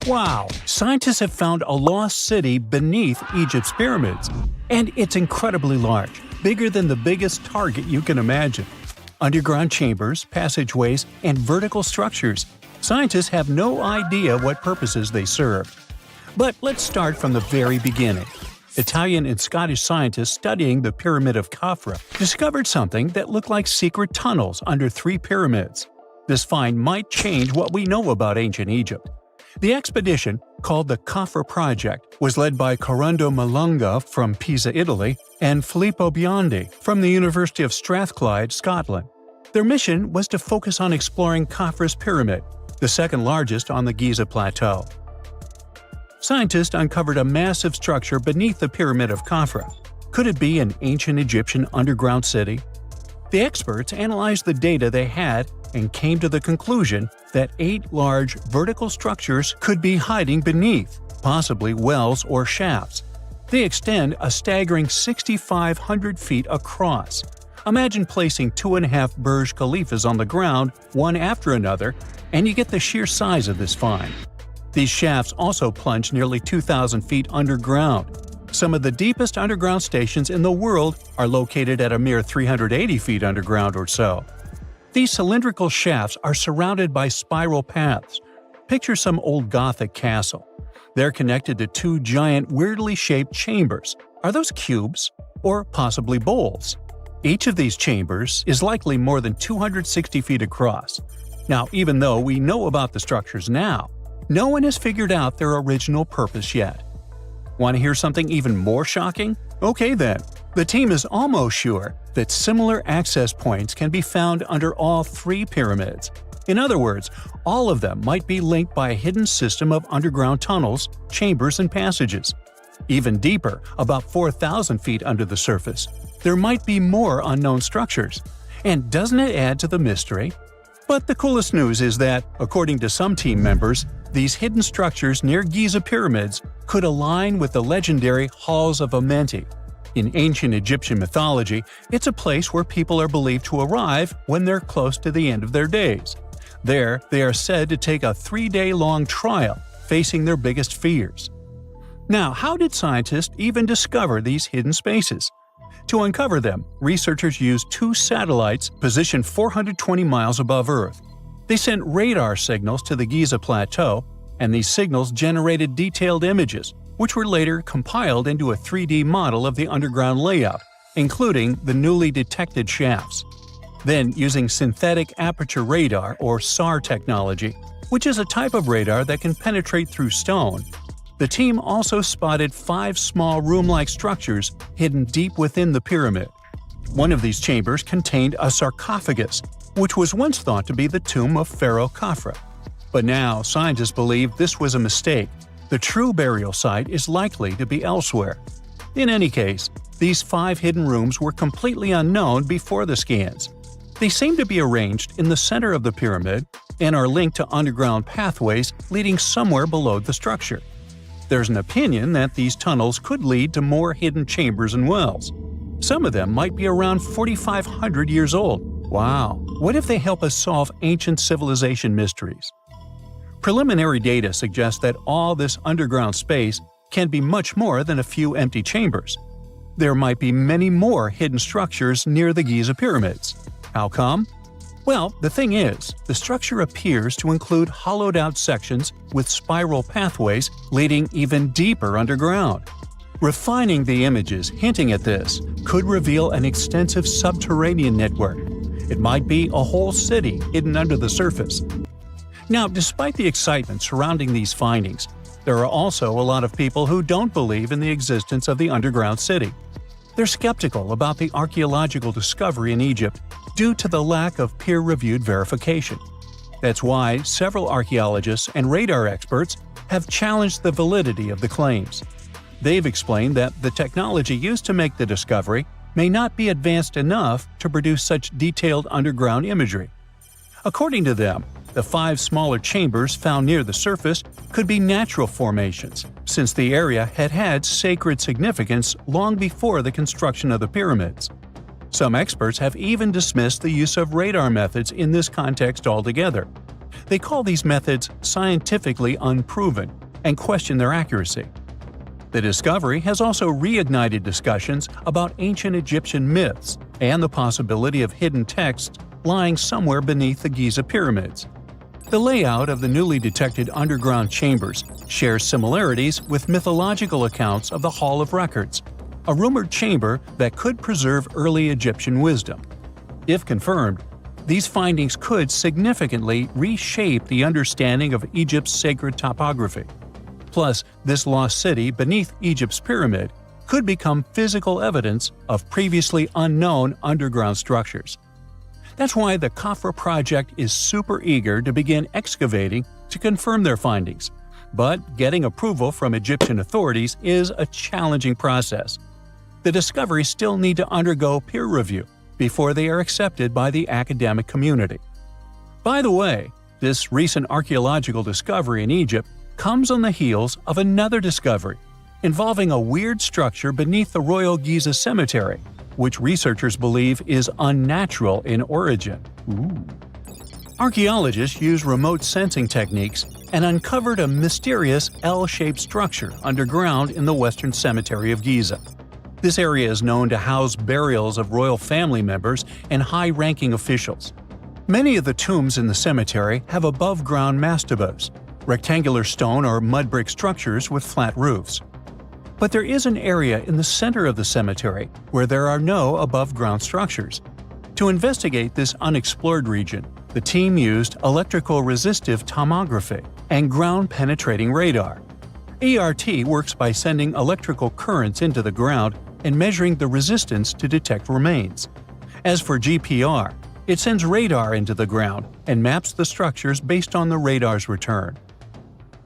Wow! Scientists have found a lost city beneath Egypt's pyramids. And it's incredibly large, bigger than the biggest target you can imagine. Underground chambers, passageways, and vertical structures. Scientists have no idea what purposes they served. But let's start from the very beginning. Italian and Scottish scientists studying the Pyramid of Khafra discovered something that looked like secret tunnels under 3 pyramids. This find might change what we know about ancient Egypt. The expedition, called the Khafra Project, was led by Corrado Malunga from Pisa, Italy, and Filippo Biondi from the University of Strathclyde, Scotland. Their mission was to focus on exploring Khafra's pyramid, the second largest on the Giza Plateau. Scientists uncovered a massive structure beneath the Pyramid of Khafra. Could it be an ancient Egyptian underground city? The experts analyzed the data they had and came to the conclusion that 8 large vertical structures could be hiding beneath, possibly wells or shafts. They extend a staggering 6,500 feet across. Imagine placing 2.5 Burj Khalifas on the ground, one after another, and you get the sheer size of this find. These shafts also plunge nearly 2,000 feet underground. Some of the deepest underground stations in the world are located at a mere 380 feet underground or so. These cylindrical shafts are surrounded by spiral paths. Picture some old Gothic castle. They're connected to 2 giant, weirdly shaped chambers. Are those cubes? Or possibly bowls? Each of these chambers is likely more than 260 feet across. Now, even though we know about the structures now, no one has figured out their original purpose yet. Want to hear something even more shocking? Okay then. The team is almost sure that similar access points can be found under all 3 pyramids. In other words, all of them might be linked by a hidden system of underground tunnels, chambers, and passages. Even deeper, about 4,000 feet under the surface, there might be more unknown structures. And doesn't it add to the mystery? But the coolest news is that, according to some team members, these hidden structures near Giza pyramids could align with the legendary Halls of Amenti. In ancient Egyptian mythology, it's a place where people are believed to arrive when they're close to the end of their days. There, they are said to take a 3-day-long trial, facing their biggest fears. Now, how did scientists even discover these hidden spaces? To uncover them, researchers used 2 satellites positioned 420 miles above Earth. They sent radar signals to the Giza Plateau, and these signals generated detailed images, which were later compiled into a 3D model of the underground layout, including the newly detected shafts. Then, using synthetic aperture radar or SAR technology, which is a type of radar that can penetrate through stone, the team also spotted 5 small room-like structures hidden deep within the pyramid. One of these chambers contained a sarcophagus, which was once thought to be the tomb of Pharaoh Khafra. But now, scientists believe this was a mistake. The true burial site is likely to be elsewhere. In any case, these 5 hidden rooms were completely unknown before the scans. They seem to be arranged in the center of the pyramid and are linked to underground pathways leading somewhere below the structure. There's an opinion that these tunnels could lead to more hidden chambers and wells. Some of them might be around 4,500 years old. Wow! What if they help us solve ancient civilization mysteries? Preliminary data suggests that all this underground space can be much more than a few empty chambers. There might be many more hidden structures near the Giza pyramids. How come? Well, the thing is, the structure appears to include hollowed-out sections with spiral pathways leading even deeper underground. Refining the images hinting at this could reveal an extensive subterranean network. It might be a whole city hidden under the surface. Now, despite the excitement surrounding these findings, there are also a lot of people who don't believe in the existence of the underground city. They're skeptical about the archaeological discovery in Egypt due to the lack of peer-reviewed verification. That's why several archaeologists and radar experts have challenged the validity of the claims. They've explained that the technology used to make the discovery may not be advanced enough to produce such detailed underground imagery. According to them, the 5 smaller chambers found near the surface could be natural formations, since the area had had sacred significance long before the construction of the pyramids. Some experts have even dismissed the use of radar methods in this context altogether. They call these methods scientifically unproven and question their accuracy. The discovery has also reignited discussions about ancient Egyptian myths and the possibility of hidden texts lying somewhere beneath the Giza pyramids. The layout of the newly detected underground chambers shares similarities with mythological accounts of the Hall of Records, a rumored chamber that could preserve early Egyptian wisdom. If confirmed, these findings could significantly reshape the understanding of Egypt's sacred topography. Plus, this lost city beneath Egypt's pyramid could become physical evidence of previously unknown underground structures. That's why the Khafra project is super eager to begin excavating to confirm their findings. But getting approval from Egyptian authorities is a challenging process. The discoveries still need to undergo peer review before they are accepted by the academic community. By the way, this recent archaeological discovery in Egypt comes on the heels of another discovery involving a weird structure beneath the Royal Giza Cemetery, which researchers believe is unnatural in origin. Archaeologists use remote sensing techniques and uncovered a mysterious L-shaped structure underground in the Western Cemetery of Giza. This area is known to house burials of royal family members and high-ranking officials. Many of the tombs in the cemetery have above-ground mastabas, rectangular stone or mud brick structures with flat roofs. But there is an area in the center of the cemetery where there are no above-ground structures. To investigate this unexplored region, the team used electrical resistive tomography and ground-penetrating radar. ERT works by sending electrical currents into the ground and measuring the resistance to detect remains. As for GPR, it sends radar into the ground and maps the structures based on the radar's return.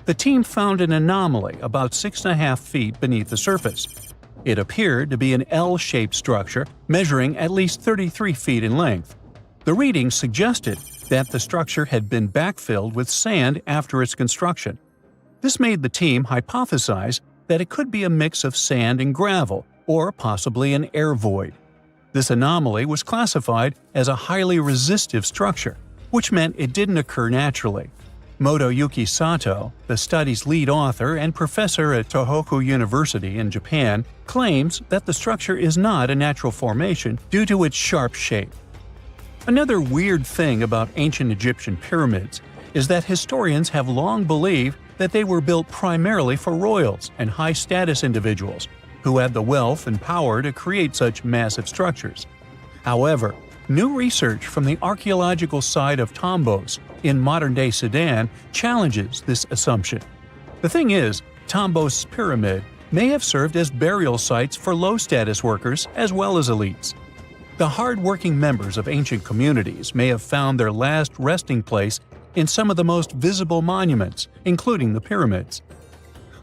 The team found an anomaly about 6.5 feet beneath the surface. It appeared to be an L-shaped structure measuring at least 33 feet in length. The readings suggested that the structure had been backfilled with sand after its construction. This made the team hypothesize that it could be a mix of sand and gravel, or possibly an air void. This anomaly was classified as a highly resistive structure, which meant it didn't occur naturally. Motoyuki Sato, the study's lead author and professor at Tohoku University in Japan, claims that the structure is not a natural formation due to its sharp shape. Another weird thing about ancient Egyptian pyramids is that historians have long believed that they were built primarily for royals and high-status individuals who had the wealth and power to create such massive structures. However, new research from the archaeological site of Tombos in modern-day Sudan challenges this assumption. The thing is, Tombos' pyramid may have served as burial sites for low-status workers as well as elites. The hard-working members of ancient communities may have found their last resting place in some of the most visible monuments, including the pyramids.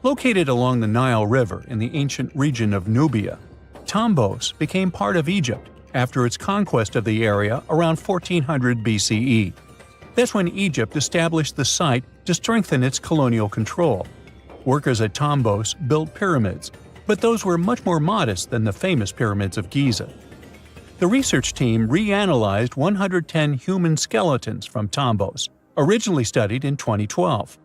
Located along the Nile River in the ancient region of Nubia, Tombos became part of Egypt after its conquest of the area around 1400 BCE. That's when Egypt established the site to strengthen its colonial control. Workers at Tombos built pyramids, but those were much more modest than the famous pyramids of Giza. The research team reanalyzed 110 human skeletons from Tombos, originally studied in 2012.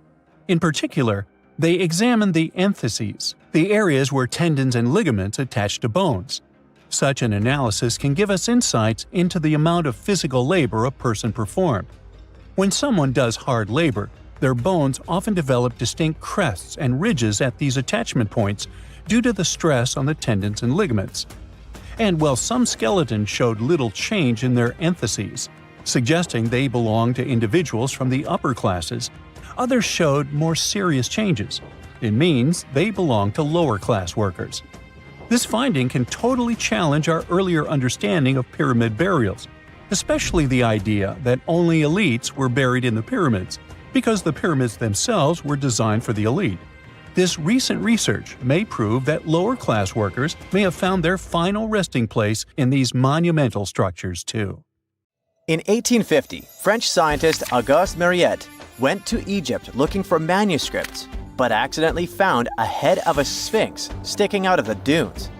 In particular, they examined the entheses, the areas where tendons and ligaments attach to bones. Such an analysis can give us insights into the amount of physical labor a person performed. When someone does hard labor, their bones often develop distinct crests and ridges at these attachment points due to the stress on the tendons and ligaments. And while some skeletons showed little change in their entheses, suggesting they belonged to individuals from the upper classes, others showed more serious changes. It means they belong to lower-class workers. This finding can totally challenge our earlier understanding of pyramid burials, especially the idea that only elites were buried in the pyramids, because the pyramids themselves were designed for the elite. This recent research may prove that lower-class workers may have found their final resting place in these monumental structures too. In 1850, French scientist Auguste Mariette went to Egypt looking for manuscripts, but accidentally found a head of a sphinx sticking out of the dunes.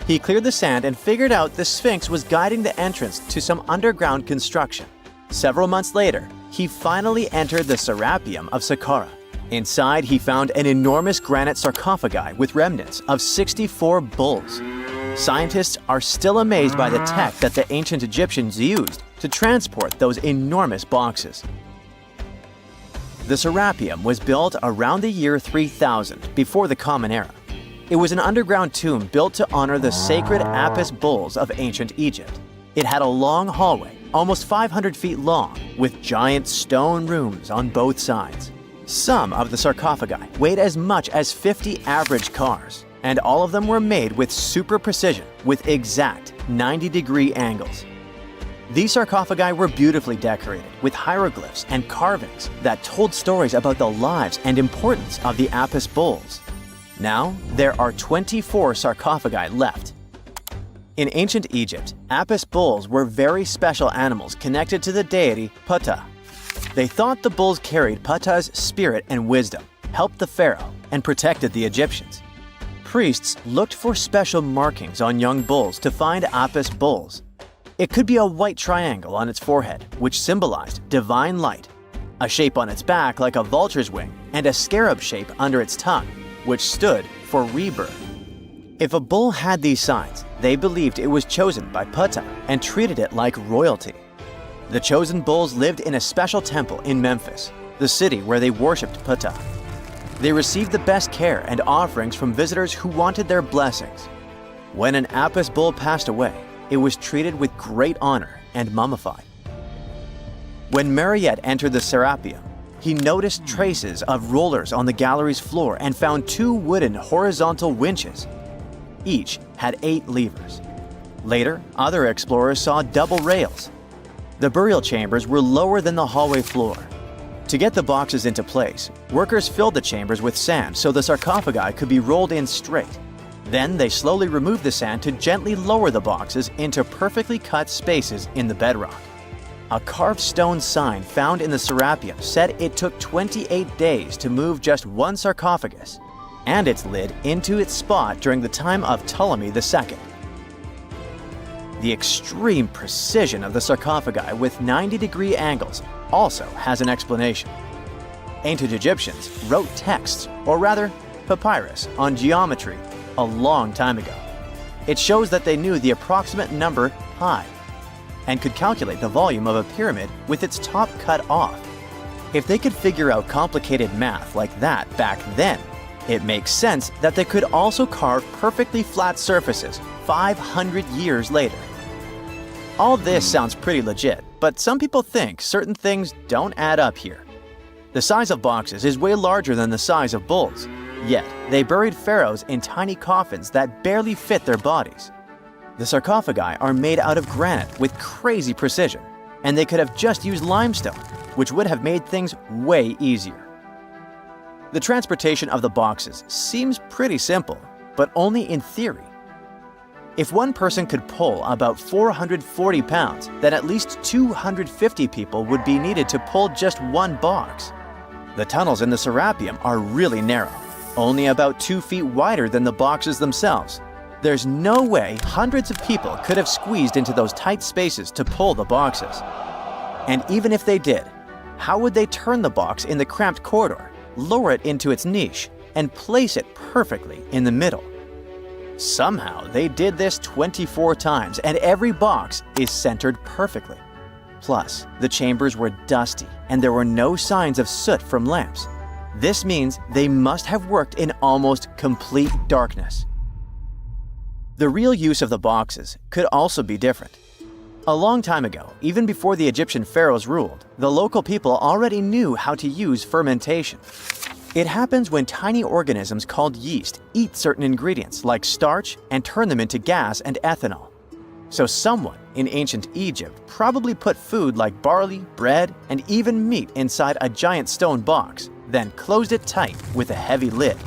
He cleared the sand and figured out the sphinx was guiding the entrance to some underground construction. Several months later, he finally entered the Serapeum of Saqqara. Inside, he found an enormous granite sarcophagi with remnants of 64 bulls. Scientists are still amazed by the tech that the ancient Egyptians used to transport those enormous boxes. The Serapeum was built around the year 3000 before the Common Era. It was an underground tomb built to honor the sacred Apis bulls of ancient Egypt. It had a long hallway, almost 500 feet long, with giant stone rooms on both sides. Some of the sarcophagi weighed as much as 50 average cars, and all of them were made with super precision, with exact 90-degree angles. These sarcophagi were beautifully decorated with hieroglyphs and carvings that told stories about the lives and importance of the Apis bulls. Now, there are 24 sarcophagi left. In ancient Egypt, Apis bulls were very special animals connected to the deity Ptah. They thought the bulls carried Ptah's spirit and wisdom, helped the pharaoh, and protected the Egyptians. Priests looked for special markings on young bulls to find Apis bulls. It could be a white triangle on its forehead, which symbolized divine light, a shape on its back like a vulture's wing, and a scarab shape under its tongue, which stood for rebirth. If a bull had these signs, they believed it was chosen by Ptah and treated it like royalty. The chosen bulls lived in a special temple in Memphis, the city where they worshipped Ptah. They received the best care and offerings from visitors who wanted their blessings. When an Apis bull passed away, it was treated with great honor and mummified. When Mariette entered the Serapeum, he noticed traces of rollers on the gallery's floor and found 2 wooden horizontal winches. Each had 8 levers. Later, other explorers saw double rails. The burial chambers were lower than the hallway floor. To get the boxes into place, workers filled the chambers with sand so the sarcophagi could be rolled in straight. Then they slowly removed the sand to gently lower the boxes into perfectly cut spaces in the bedrock. A carved stone sign found in the Serapeum said it took 28 days to move just one sarcophagus and its lid into its spot during the time of Ptolemy II. The extreme precision of the sarcophagi with 90-degree angles also has an explanation. Ancient Egyptians wrote texts, or rather, papyrus, on geometry a long time ago. It shows that they knew the approximate number pi and could calculate the volume of a pyramid with its top cut off. If they could figure out complicated math like that back then, it makes sense that they could also carve perfectly flat surfaces 500 years later. All this sounds pretty legit, but some people think certain things don't add up here. The size of boxes is way larger than the size of bulls, yet they buried pharaohs in tiny coffins that barely fit their bodies. The sarcophagi are made out of granite with crazy precision, and they could have just used limestone, which would have made things way easier. The transportation of the boxes seems pretty simple, but only in theory. If one person could pull about 440 pounds, then at least 250 people would be needed to pull just one box. The tunnels in the Serapeum are really narrow, only about 2 feet wider than the boxes themselves. There's no way hundreds of people could have squeezed into those tight spaces to pull the boxes. And even if they did, how would they turn the box in the cramped corridor, lower it into its niche, and place it perfectly in the middle? Somehow they did this 24 times, and every box is centered perfectly. Plus, the chambers were dusty, and there were no signs of soot from lamps. This means they must have worked in almost complete darkness. The real use of the boxes could also be different. A long time ago, even before the Egyptian pharaohs ruled, the local people already knew how to use fermentation. It happens when tiny organisms called yeast eat certain ingredients like starch and turn them into gas and ethanol. So someone in ancient Egypt probably put food like barley, bread, and even meat inside a giant stone box, then closed it tight with a heavy lid.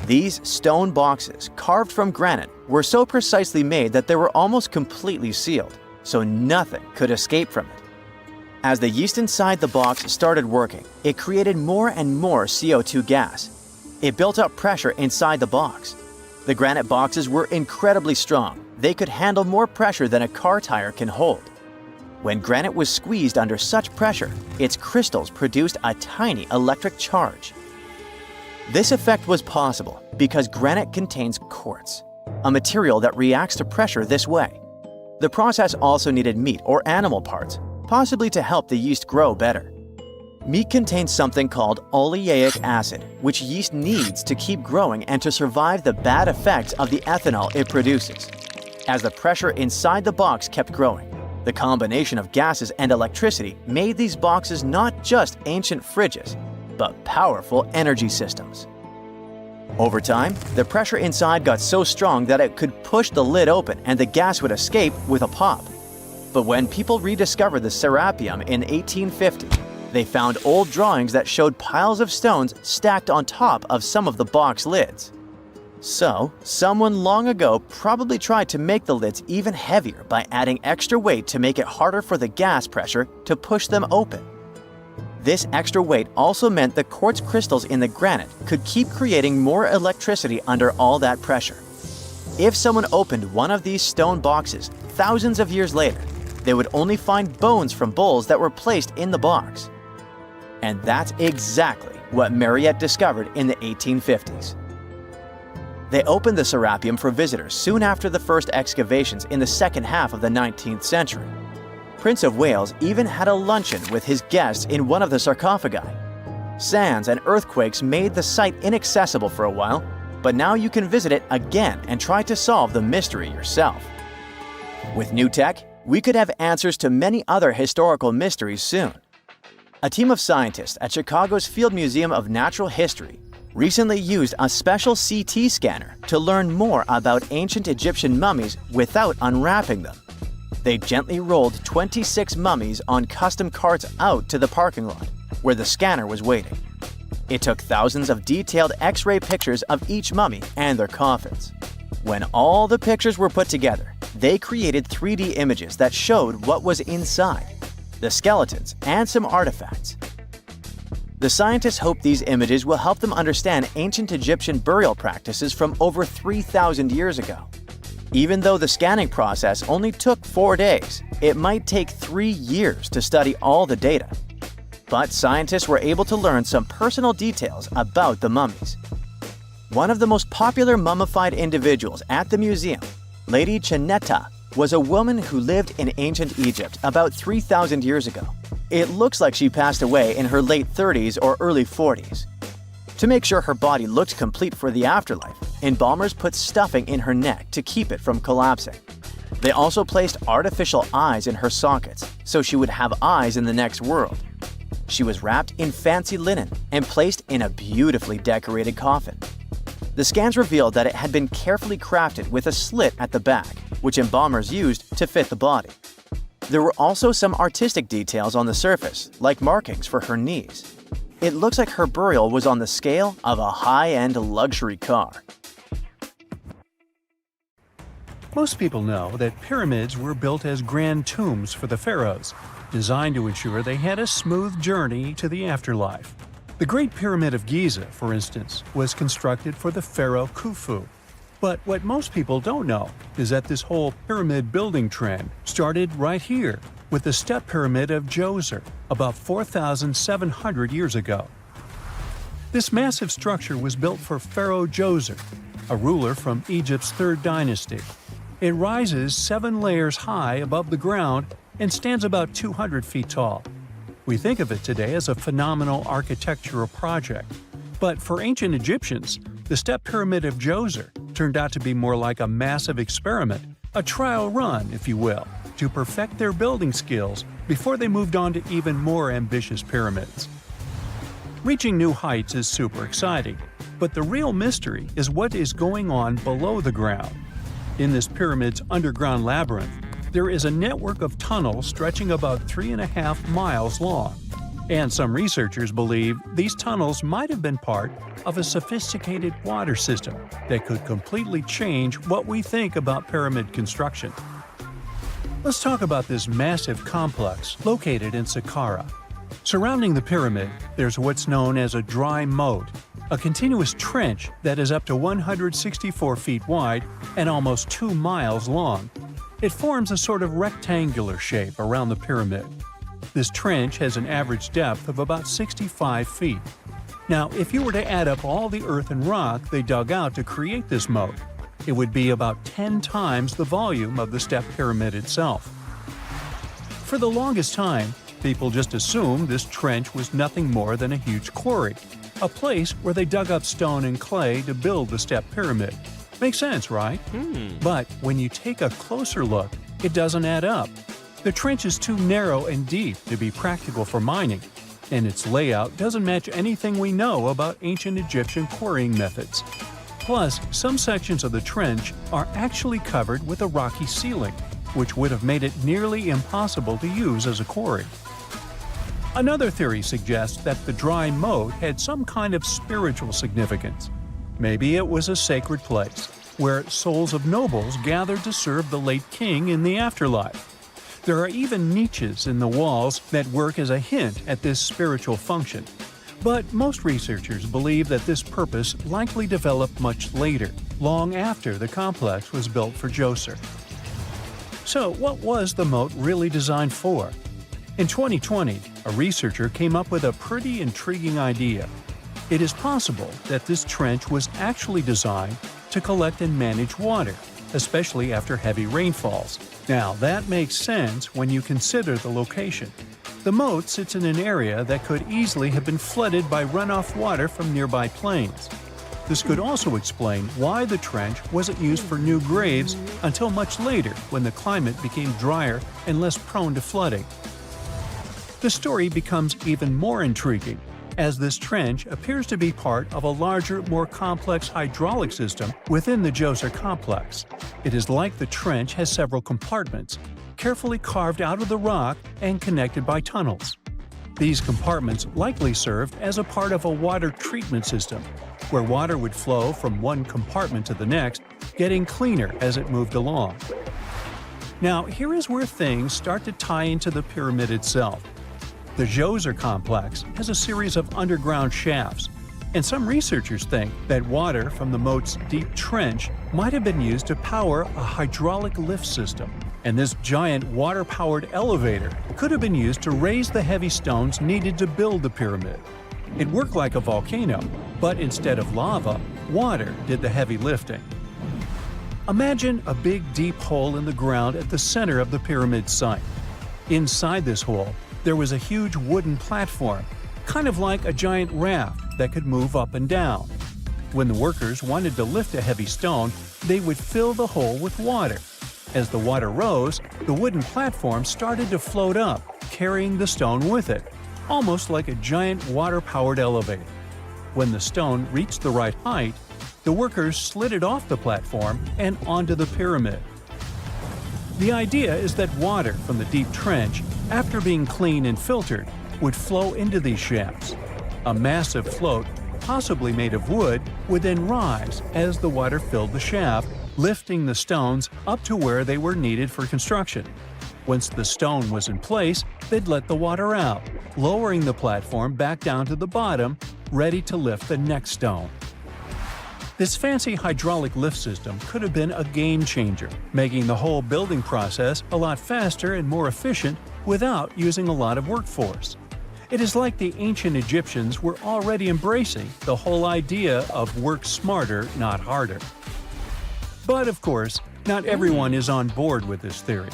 These stone boxes, carved from granite, were so precisely made that they were almost completely sealed, so nothing could escape from it. As the yeast inside the box started working, it created more and more CO2 gas. It built up pressure inside the box. The granite boxes were incredibly strong. They could handle more pressure than a car tire can hold. When granite was squeezed under such pressure, its crystals produced a tiny electric charge. This effect was possible because granite contains quartz, a material that reacts to pressure this way. The process also needed meat or animal parts, possibly to help the yeast grow better. Meat contains something called oleic acid, which yeast needs to keep growing and to survive the bad effects of the ethanol it produces. As the pressure inside the box kept growing, the combination of gases and electricity made these boxes not just ancient fridges, but powerful energy systems. Over time, the pressure inside got so strong that it could push the lid open and the gas would escape with a pop. But when people rediscovered the Serapeum in 1850, they found old drawings that showed piles of stones stacked on top of some of the box lids. So, someone long ago probably tried to make the lids even heavier by adding extra weight to make it harder for the gas pressure to push them open. This extra weight also meant the quartz crystals in the granite could keep creating more electricity under all that pressure. If someone opened one of these stone boxes thousands of years later, they would only find bones from bowls that were placed in the box. And that's exactly what Mariette discovered in the 1850s. They opened the Serapeum for visitors soon after the first excavations in the second half of the 19th century. Prince of Wales even had a luncheon with his guests in one of the sarcophagi. Sands and earthquakes made the site inaccessible for a while, but now you can visit it again and try to solve the mystery yourself. With new tech, we could have answers to many other historical mysteries soon. A team of scientists at Chicago's Field Museum of Natural History recently used a special CT scanner to learn more about ancient Egyptian mummies without unwrapping them. They gently rolled 26 mummies on custom carts out to the parking lot, where the scanner was waiting. It took thousands of detailed X-ray pictures of each mummy and their coffins. When all the pictures were put together, they created 3D images that showed what was inside, the skeletons, and some artifacts. The scientists hope these images will help them understand ancient Egyptian burial practices from over 3,000 years ago. Even though the scanning process only took 4 days, it might take 3 years to study all the data. But scientists were able to learn some personal details about the mummies. One of the most popular mummified individuals at the museum, Lady Cheneta, was a woman who lived in ancient Egypt about 3,000 years ago. It looks like she passed away in her late 30s or early 40s. To make sure her body looked complete for the afterlife, embalmers put stuffing in her neck to keep it from collapsing. They also placed artificial eyes in her sockets, so she would have eyes in the next world. She was wrapped in fancy linen and placed in a beautifully decorated coffin. The scans revealed that it had been carefully crafted with a slit at the back, which embalmers used to fit the body. There were also some artistic details on the surface, like markings for her knees. It looks like her burial was on the scale of a high-end luxury car. Most people know that pyramids were built as grand tombs for the pharaohs, designed to ensure they had a smooth journey to the afterlife. The Great Pyramid of Giza, for instance, was constructed for the pharaoh Khufu. But what most people don't know is that this whole pyramid building trend started right here with the step pyramid of Djoser about 4,700 years ago. This massive structure was built for Pharaoh Djoser, a ruler from Egypt's 3rd dynasty. It rises 7 layers high above the ground and stands about 200 feet tall. We think of it today as a phenomenal architectural project, but for ancient Egyptians, the step pyramid of Djoser turned out to be more like a massive experiment, a trial run, if you will, to perfect their building skills before they moved on to even more ambitious pyramids. Reaching new heights is super exciting, but the real mystery is what is going on below the ground. In this pyramid's underground labyrinth, there is a network of tunnels stretching about 3.5 miles long, and some researchers believe these tunnels might have been part of a sophisticated water system that could completely change what we think about pyramid construction. Let's talk about this massive complex located in Saqqara. Surrounding the pyramid, there's what's known as a dry moat, a continuous trench that is up to 164 feet wide and almost 2 miles long. It forms a sort of rectangular shape around the pyramid. This trench has an average depth of about 65 feet. Now, if you were to add up all the earth and rock they dug out to create this moat, it would be about 10 times the volume of the step pyramid itself. For the longest time, people just assumed this trench was nothing more than a huge quarry, a place where they dug up stone and clay to build the step pyramid. Makes sense, right? But when you take a closer look, it doesn't add up. The trench is too narrow and deep to be practical for mining, and its layout doesn't match anything we know about ancient Egyptian quarrying methods. Plus, some sections of the trench are actually covered with a rocky ceiling, which would have made it nearly impossible to use as a quarry. Another theory suggests that the dry moat had some kind of spiritual significance. Maybe it was a sacred place, where souls of nobles gathered to serve the late king in the afterlife. There are even niches in the walls that work as a hint at this spiritual function. But most researchers believe that this purpose likely developed much later, long after the complex was built for Djoser. So, what was the moat really designed for? In 2020, a researcher came up with a pretty intriguing idea. It is possible that this trench was actually designed to collect and manage water, especially after heavy rainfalls. Now, that makes sense when you consider the location. The moat sits in an area that could easily have been flooded by runoff water from nearby plains. This could also explain why the trench wasn't used for new graves until much later when the climate became drier and less prone to flooding. The story becomes even more intriguing, as this trench appears to be part of a larger, more complex hydraulic system within the Djoser complex. It is like the trench has several compartments, carefully carved out of the rock and connected by tunnels. These compartments likely served as a part of a water treatment system, where water would flow from one compartment to the next, getting cleaner as it moved along. Now, here is where things start to tie into the pyramid itself. The Djoser complex has a series of underground shafts, and some researchers think that water from the moat's deep trench might have been used to power a hydraulic lift system, and this giant water-powered elevator could have been used to raise the heavy stones needed to build the pyramid. It worked like a volcano, but instead of lava, water did the heavy lifting. Imagine a big deep hole in the ground at the center of the pyramid site. Inside this hole, there was a huge wooden platform, kind of like a giant raft that could move up and down. When the workers wanted to lift a heavy stone, they would fill the hole with water. As the water rose, the wooden platform started to float up, carrying the stone with it, almost like a giant water-powered elevator. When the stone reached the right height, the workers slid it off the platform and onto the pyramid. The idea is that water from the deep trench, after being cleaned and filtered, would flow into these shafts. A massive float, possibly made of wood, would then rise as the water filled the shaft, lifting the stones up to where they were needed for construction. Once the stone was in place, they'd let the water out, lowering the platform back down to the bottom, ready to lift the next stone. This fancy hydraulic lift system could have been a game changer, making the whole building process a lot faster and more efficient without using a lot of workforce. It is like the ancient Egyptians were already embracing the whole idea of work smarter, not harder. But of course, not everyone is on board with this theory.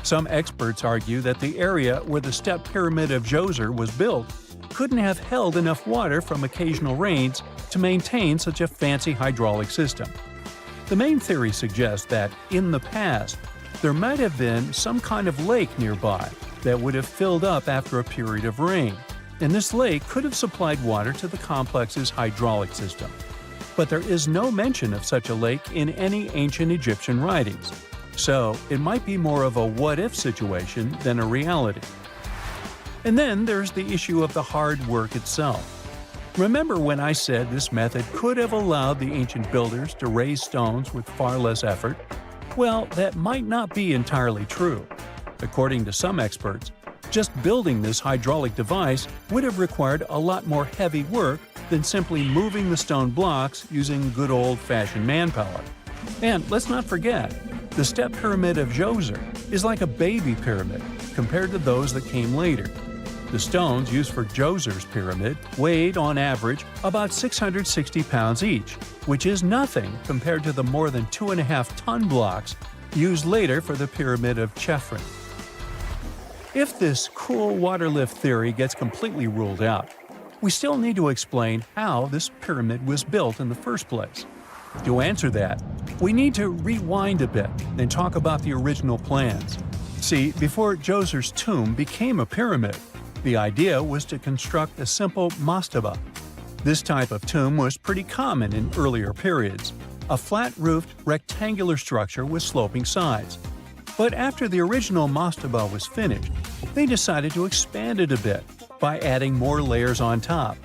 Some experts argue that the area where the step pyramid of Djoser was built couldn't have held enough water from occasional rains to maintain such a fancy hydraulic system. The main theory suggests that, in the past, there might have been some kind of lake nearby that would have filled up after a period of rain, and this lake could have supplied water to the complex's hydraulic system. But there is no mention of such a lake in any ancient Egyptian writings, so it might be more of a what-if situation than a reality. And then there's the issue of the hard work itself. Remember when I said this method could have allowed the ancient builders to raise stones with far less effort? Well, that might not be entirely true. According to some experts, just building this hydraulic device would have required a lot more heavy work than simply moving the stone blocks using good old-fashioned manpower. And let's not forget, The step pyramid of Djoser is like a baby pyramid compared to those that came later. The stones used for Djoser's pyramid weighed, on average, about 660 pounds each, which is nothing compared to the more than 2.5-ton blocks used later for the pyramid of Chephren. If this cool water lift theory gets completely ruled out, we still need to explain how this pyramid was built in the first place. To answer that, we need to rewind a bit and talk about the original plans. See, before Djoser's tomb became a pyramid, the idea was to construct a simple mastaba. This type of tomb was pretty common in earlier periods, a flat-roofed, rectangular structure with sloping sides. But after the original mastaba was finished, they decided to expand it a bit by adding more layers on top.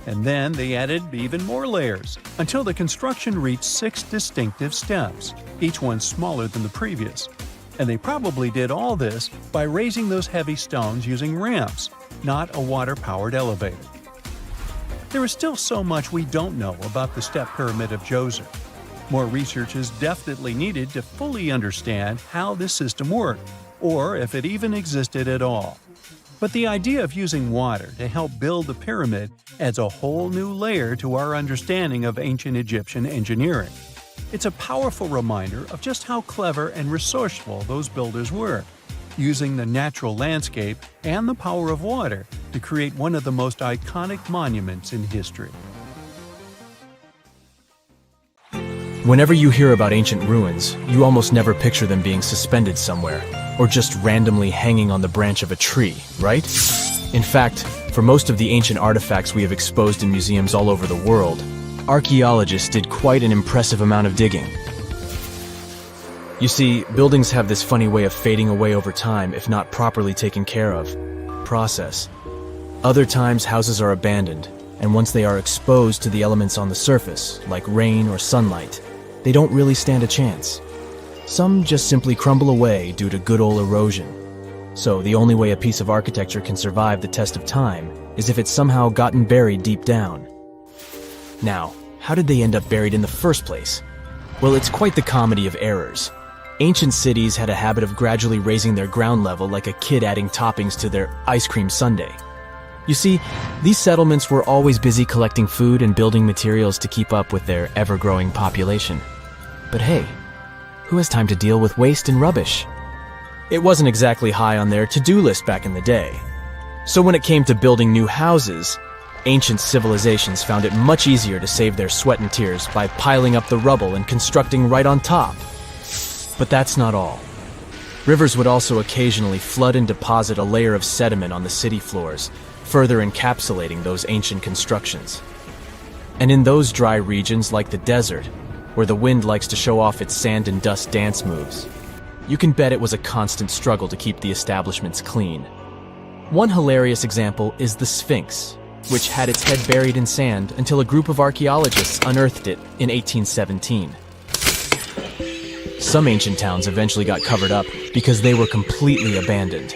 And then they added even more layers, until the construction reached 6 distinctive steps, each one smaller than the previous. And they probably did all this by raising those heavy stones using ramps, not a water-powered elevator. There is still so much we don't know about the step pyramid of Djoser. More research is definitely needed to fully understand how this system worked, or if it even existed at all. But the idea of using water to help build the pyramid adds a whole new layer to our understanding of ancient Egyptian engineering. It's a powerful reminder of just how clever and resourceful those builders were, using the natural landscape and the power of water to create one of the most iconic monuments in history. Whenever you hear about ancient ruins, you almost never picture them being suspended somewhere, or just randomly hanging on the branch of a tree, right? In fact, for most of the ancient artifacts we have exposed in museums all over the world, archaeologists did quite an impressive amount of digging. You see, buildings have this funny way of fading away over time if not properly taken care of. Process. Other times, houses are abandoned, and once they are exposed to the elements on the surface, like rain or sunlight, they don't really stand a chance. Some just simply crumble away due to good old erosion. So the only way a piece of architecture can survive the test of time is if it's somehow gotten buried deep down. Now, how did they end up buried in the first place? Well, it's quite the comedy of errors. Ancient cities had a habit of gradually raising their ground level like a kid adding toppings to their ice cream sundae. You see, these settlements were always busy collecting food and building materials to keep up with their ever-growing population. But hey, who has time to deal with waste and rubbish? It wasn't exactly high on their to-do list back in the day. So when it came to building new houses, ancient civilizations found it much easier to save their sweat and tears by piling up the rubble and constructing right on top. But that's not all. Rivers would also occasionally flood and deposit a layer of sediment on the city floors, further encapsulating those ancient constructions. And in those dry regions like the desert, where the wind likes to show off its sand and dust dance moves, you can bet it was a constant struggle to keep the establishments clean. One hilarious example is the Sphinx, which had its head buried in sand until a group of archaeologists unearthed it in 1817. Some ancient towns eventually got covered up because they were completely abandoned.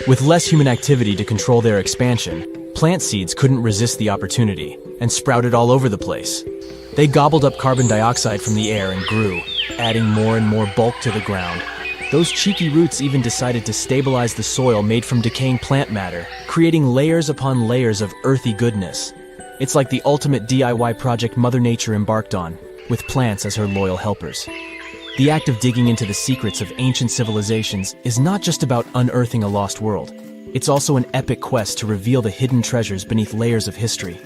With less human activity to control their expansion, plant seeds couldn't resist the opportunity and sprouted all over the place. They gobbled up carbon dioxide from the air and grew, adding more and more bulk to the ground. Those cheeky roots even decided to stabilize the soil made from decaying plant matter, creating layers upon layers of earthy goodness. It's like the ultimate DIY project Mother Nature embarked on, with plants as her loyal helpers. The act of digging into the secrets of ancient civilizations is not just about unearthing a lost world. It's also an epic quest to reveal the hidden treasures beneath layers of history.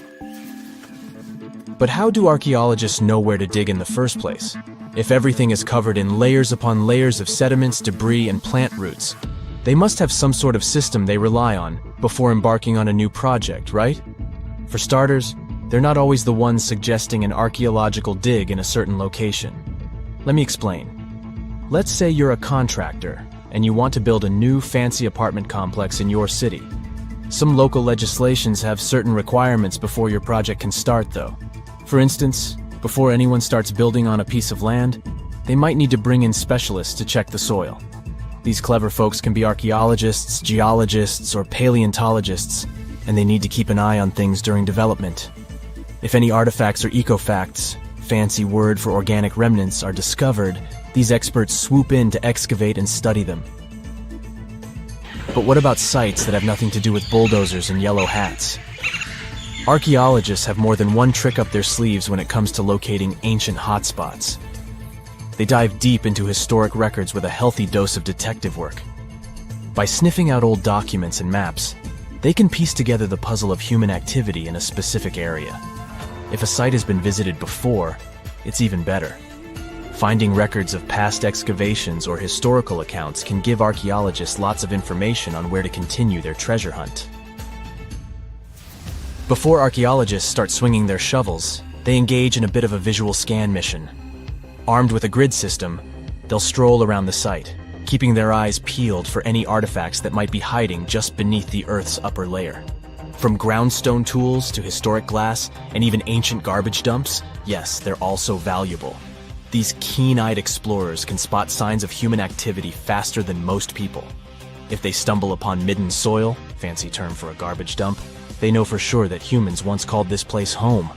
But how do archaeologists know where to dig in the first place? If everything is covered in layers upon layers of sediments, debris, and plant roots, they must have some sort of system they rely on before embarking on a new project, right? For starters, they're not always the ones suggesting an archaeological dig in a certain location. Let me explain. Let's say you're a contractor and you want to build a new fancy apartment complex in your city. Some local legislations have certain requirements before your project can start, though. For instance, before anyone starts building on a piece of land, they might need to bring in specialists to check the soil. These clever folks can be archaeologists, geologists, or paleontologists, and they need to keep an eye on things during development. If any artifacts or ecofacts fancy word for organic remnants, are discovered, these experts swoop in to excavate and study them. But what about sites that have nothing to do with bulldozers and yellow hats? Archaeologists have more than one trick up their sleeves when it comes to locating ancient hotspots. They dive deep into historic records with a healthy dose of detective work. By sniffing out old documents and maps, they can piece together the puzzle of human activity in a specific area. If a site has been visited before, it's even better. Finding records of past excavations or historical accounts can give archaeologists lots of information on where to continue their treasure hunt. Before archaeologists start swinging their shovels, they engage in a bit of a visual scan mission. Armed with a grid system, they'll stroll around the site, keeping their eyes peeled for any artifacts that might be hiding just beneath the Earth's upper layer. From groundstone tools to historic glass and even ancient garbage dumps, yes, they're also valuable. These keen-eyed explorers can spot signs of human activity faster than most people. If they stumble upon midden soil, fancy term for a garbage dump, they know for sure that humans once called this place home.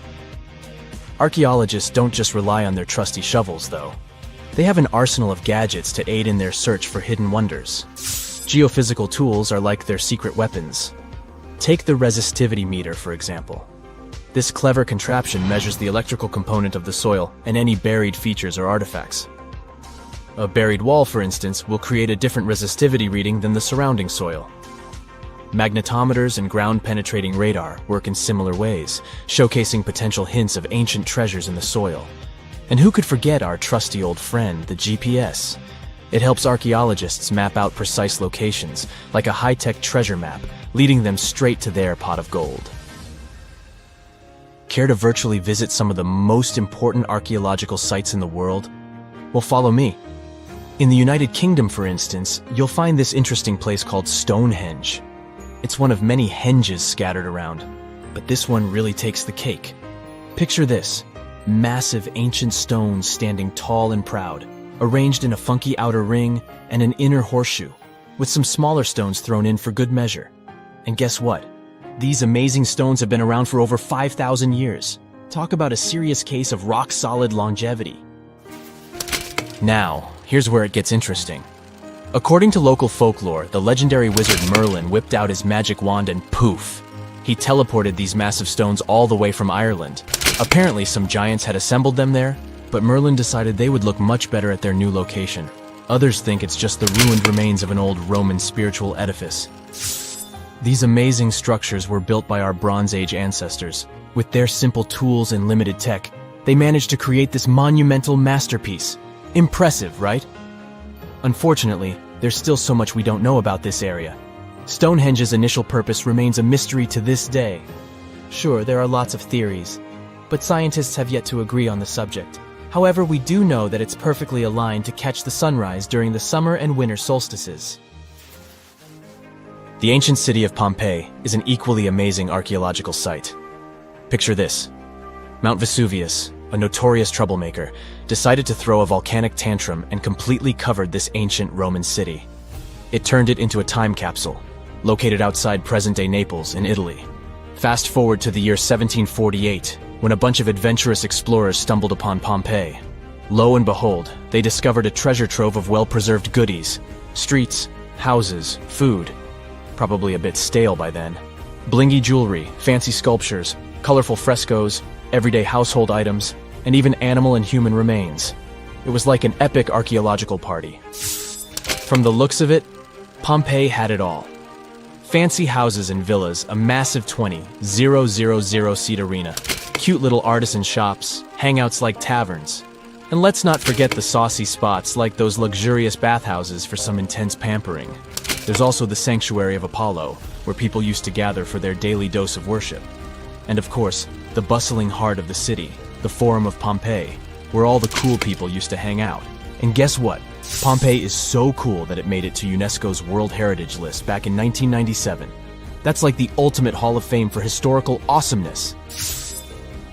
Archaeologists don't just rely on their trusty shovels, though. They have an arsenal of gadgets to aid in their search for hidden wonders. Geophysical tools are like their secret weapons. Take the resistivity meter, for example. This clever contraption measures the electrical component of the soil and any buried features or artifacts. A buried wall, for instance, will create a different resistivity reading than the surrounding soil. Magnetometers and ground-penetrating radar work in similar ways, showcasing potential hints of ancient treasures in the soil. And who could forget our trusty old friend, the GPS? It helps archaeologists map out precise locations, like a high-tech treasure map, leading them straight to their pot of gold. Care to virtually visit some of the most important archaeological sites in the world? Well, follow me. In the United Kingdom, for instance, you'll find this interesting place called Stonehenge. It's one of many henges scattered around, but this one really takes the cake. Picture this. Massive ancient stones standing tall and proud, arranged in a funky outer ring and an inner horseshoe, with some smaller stones thrown in for good measure. And guess what? These amazing stones have been around for over 5,000 years. Talk about a serious case of rock-solid longevity. Now, here's where it gets interesting. According to local folklore, the legendary wizard Merlin whipped out his magic wand and poof! He teleported these massive stones all the way from Ireland. Apparently, some giants had assembled them there, but Merlin decided they would look much better at their new location. Others think it's just the ruined remains of an old Roman spiritual edifice. These amazing structures were built by our Bronze Age ancestors. With their simple tools and limited tech, they managed to create this monumental masterpiece. Impressive, right? Unfortunately, there's still so much we don't know about this area. Stonehenge's initial purpose remains a mystery to this day. Sure, there are lots of theories, but scientists have yet to agree on the subject. However, we do know that it's perfectly aligned to catch the sunrise during the summer and winter solstices. The ancient city of Pompeii is an equally amazing archaeological site. Picture this. Mount Vesuvius, a notorious troublemaker, decided to throw a volcanic tantrum and completely covered this ancient Roman city. It turned it into a time capsule, located outside present-day Naples in Italy. Fast forward to the year 1748, when a bunch of adventurous explorers stumbled upon Pompeii. Lo and behold, they discovered a treasure trove of well-preserved goodies. Streets, houses, food. Probably a bit stale by then. Blingy jewelry, fancy sculptures, colorful frescoes, everyday household items, and even animal and human remains. It was like an epic archaeological party. From the looks of it, Pompeii had it all. Fancy houses and villas, a massive 20,000-seat arena, cute little artisan shops, hangouts like taverns. And let's not forget the saucy spots like those luxurious bathhouses for some intense pampering. There's also the Sanctuary of Apollo, where people used to gather for their daily dose of worship. And of course, the bustling heart of the city, the Forum of Pompeii, where all the cool people used to hang out. And guess what? Pompeii is so cool that it made it to UNESCO's World Heritage List back in 1997. That's like the ultimate Hall of Fame for historical awesomeness.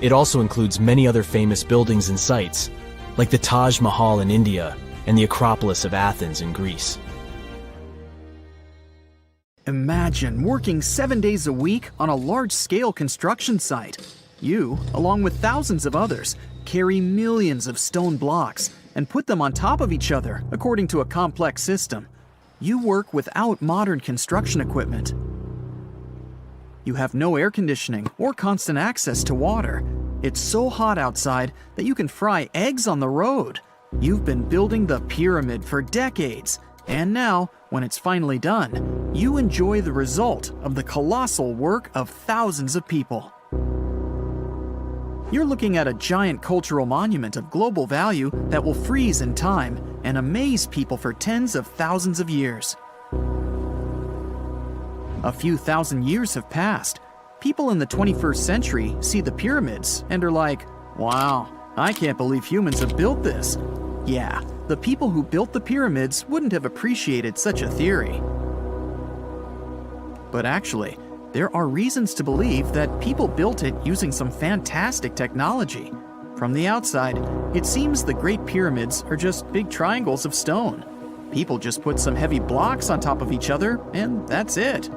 It also includes many other famous buildings and sites, like the Taj Mahal in India and the Acropolis of Athens in Greece. Imagine working 7 days a week on a large-scale construction site. You, along with thousands of others, carry millions of stone blocks and put them on top of each other according to a complex system. You work without modern construction equipment. You have no air conditioning or constant access to water. It's so hot outside that you can fry eggs on the road. You've been building the pyramid for decades, and now, when it's finally done, you enjoy the result of the colossal work of thousands of people. You're looking at a giant cultural monument of global value that will freeze in time and amaze people for tens of thousands of years. A few thousand years have passed. People in the 21st century see the pyramids and are like, wow, I can't believe humans have built this. Yeah, the people who built the pyramids wouldn't have appreciated such a theory. But actually, there are reasons to believe that people built it using some fantastic technology. From the outside, it seems the Great Pyramids are just big triangles of stone. People just put some heavy blocks on top of each other, and that's it.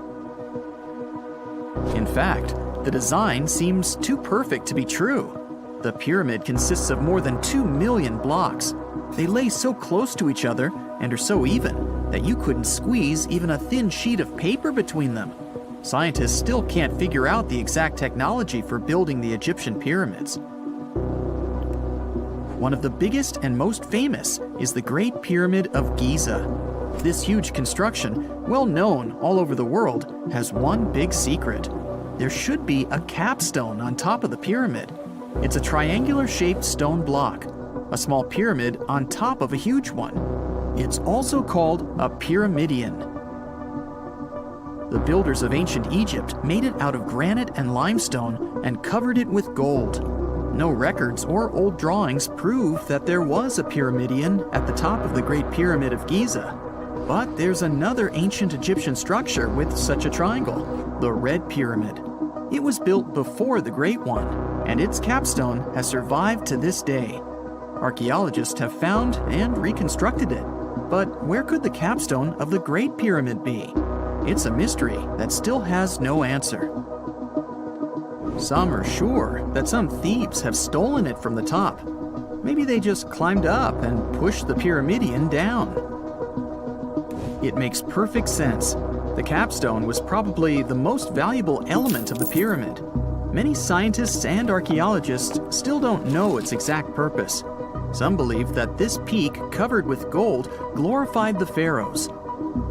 In fact, the design seems too perfect to be true. The pyramid consists of more than 2 million blocks. They lay so close to each other and are so even that you couldn't squeeze even a thin sheet of paper between them. Scientists still can't figure out the exact technology for building the Egyptian pyramids. One of the biggest and most famous is the Great Pyramid of Giza. This huge construction, well known all over the world, has one big secret. There should be a capstone on top of the pyramid. It's a triangular-shaped stone block, a small pyramid on top of a huge one. It's also called a pyramidion. The builders of ancient Egypt made it out of granite and limestone and covered it with gold. No records or old drawings prove that there was a pyramidion at the top of the Great Pyramid of Giza. But there's another ancient Egyptian structure with such a triangle, the Red Pyramid. It was built before the Great One, and its capstone has survived to this day. Archaeologists have found and reconstructed it. But where could the capstone of the Great Pyramid be? It's a mystery that still has no answer. Some are sure that some thieves have stolen it from the top. Maybe they just climbed up and pushed the pyramidion down. It makes perfect sense. The capstone was probably the most valuable element of the pyramid. Many scientists and archaeologists still don't know its exact purpose. Some believe that this peak covered with gold glorified the pharaohs.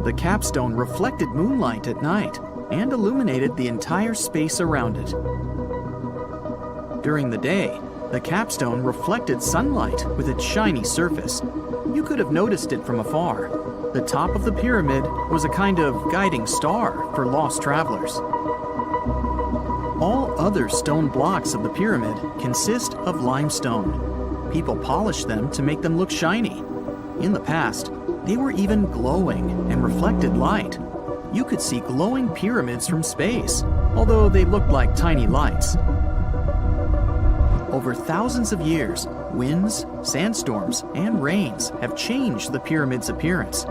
The capstone reflected moonlight at night and illuminated the entire space around it. During the day, the capstone reflected sunlight with its shiny surface. You could have noticed it from afar. The top of the pyramid was a kind of guiding star for lost travelers. All other stone blocks of the pyramid consist of limestone. People polished them to make them look shiny. In the past, they were even glowing and reflected light. You could see glowing pyramids from space, although they looked like tiny lights. Over thousands of years, winds, sandstorms, and rains have changed the pyramid's appearance.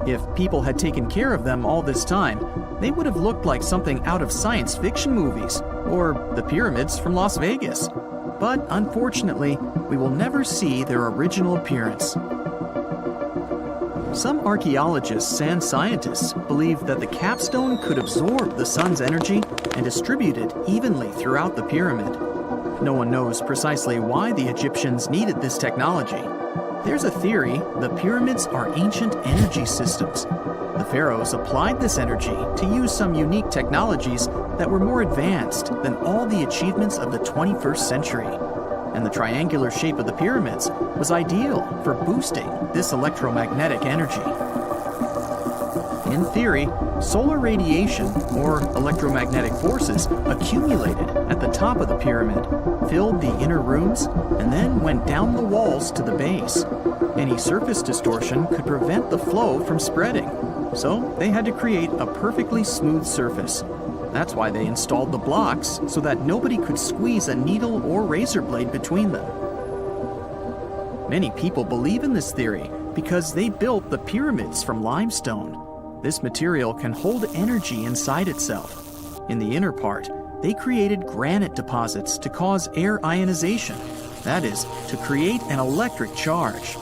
If people had taken care of them all this time, they would have looked like something out of science fiction movies, or the pyramids from Las Vegas. But unfortunately, we will never see their original appearance. Some archaeologists and scientists believe that the capstone could absorb the sun's energy and distribute it evenly throughout the pyramid. No one knows precisely why the Egyptians needed this technology. There's a theory the pyramids are ancient energy systems. The pharaohs applied this energy to use some unique technologies that were more advanced than all the achievements of the 21st century. And the triangular shape of the pyramids was ideal for boosting this electromagnetic energy. In theory, solar radiation, or electromagnetic forces, accumulated at the top of the pyramid, filled the inner rooms, and then went down the walls to the base. Any surface distortion could prevent the flow from spreading, so they had to create a perfectly smooth surface. That's why they installed the blocks so that nobody could squeeze a needle or razor blade between them. Many people believe in this theory because they built the pyramids from limestone. This material can hold energy inside itself. In the inner part, they created granite deposits to cause air ionization. That is, to create an electric charge.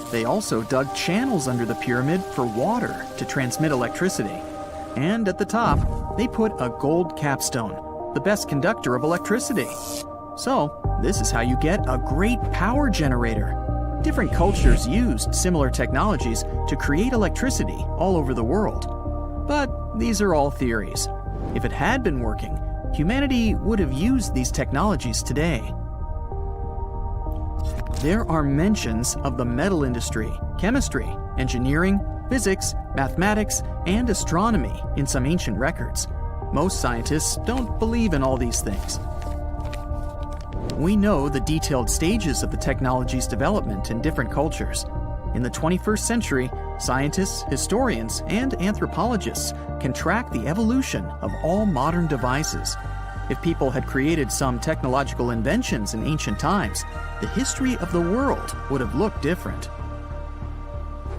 They also dug channels under the pyramid for water to transmit electricity. And at the top, they put a gold capstone, the best conductor of electricity. So, this is how you get a great power generator. Different cultures used similar technologies to create electricity all over the world. But these are all theories. If it had been working, humanity would have used these technologies today. There are mentions of the metal industry, chemistry, engineering, physics, mathematics, and astronomy in some ancient records. Most scientists don't believe in all these things. We know the detailed stages of the technology's development in different cultures. In the 21st century, scientists, historians, and anthropologists can track the evolution of all modern devices. If people had created some technological inventions in ancient times, the history of the world would have looked different.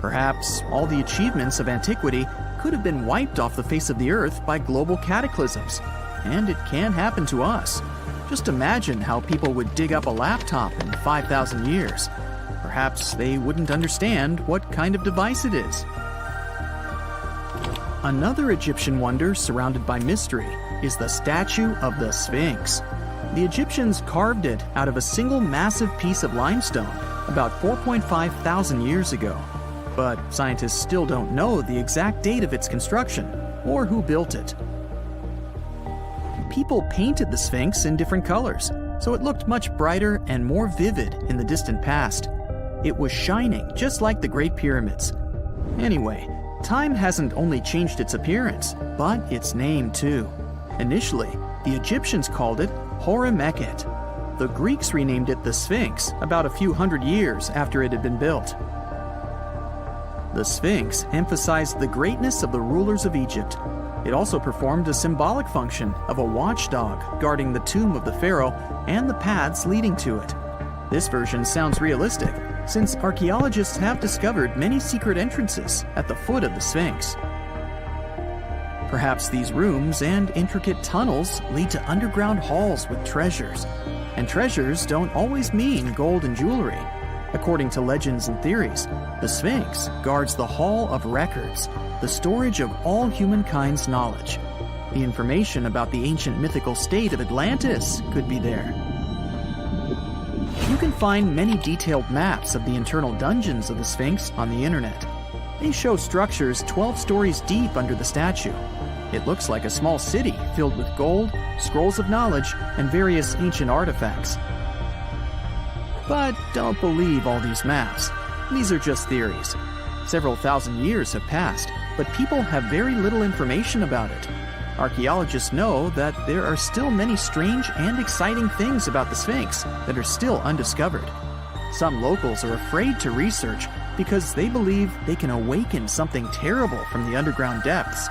Perhaps all the achievements of antiquity could have been wiped off the face of the earth by global cataclysms. And it can happen to us. Just imagine how people would dig up a laptop in 5,000 years. Perhaps they wouldn't understand what kind of device it is. Another Egyptian wonder surrounded by mystery is the statue of the Sphinx. The Egyptians carved it out of a single massive piece of limestone about 4.5 thousand years ago. But scientists still don't know the exact date of its construction or who built it. People painted the Sphinx in different colors, so it looked much brighter and more vivid in the distant past. It was shining just like the Great Pyramids. Anyway, time hasn't only changed its appearance, but its name too. Initially, the Egyptians called it Horemheb. The Greeks renamed it the Sphinx about a few hundred years after it had been built. The Sphinx emphasized the greatness of the rulers of Egypt. It also performed a symbolic function of a watchdog guarding the tomb of the pharaoh and the paths leading to it. This version sounds realistic, since archaeologists have discovered many secret entrances at the foot of the Sphinx. Perhaps these rooms and intricate tunnels lead to underground halls with treasures. And treasures don't always mean gold and jewelry. According to legends and theories, the Sphinx guards the Hall of Records, the storage of all humankind's knowledge. The information about the ancient mythical state of Atlantis could be there. You can find many detailed maps of the internal dungeons of the Sphinx on the internet. They show structures 12 stories deep under the statue. It looks like a small city filled with gold, scrolls of knowledge, and various ancient artifacts. But don't believe all these maps. These are just theories. Several thousand years have passed, but people have very little information about it. Archaeologists know that there are still many strange and exciting things about the Sphinx that are still undiscovered. Some locals are afraid to research because they believe they can awaken something terrible from the underground depths.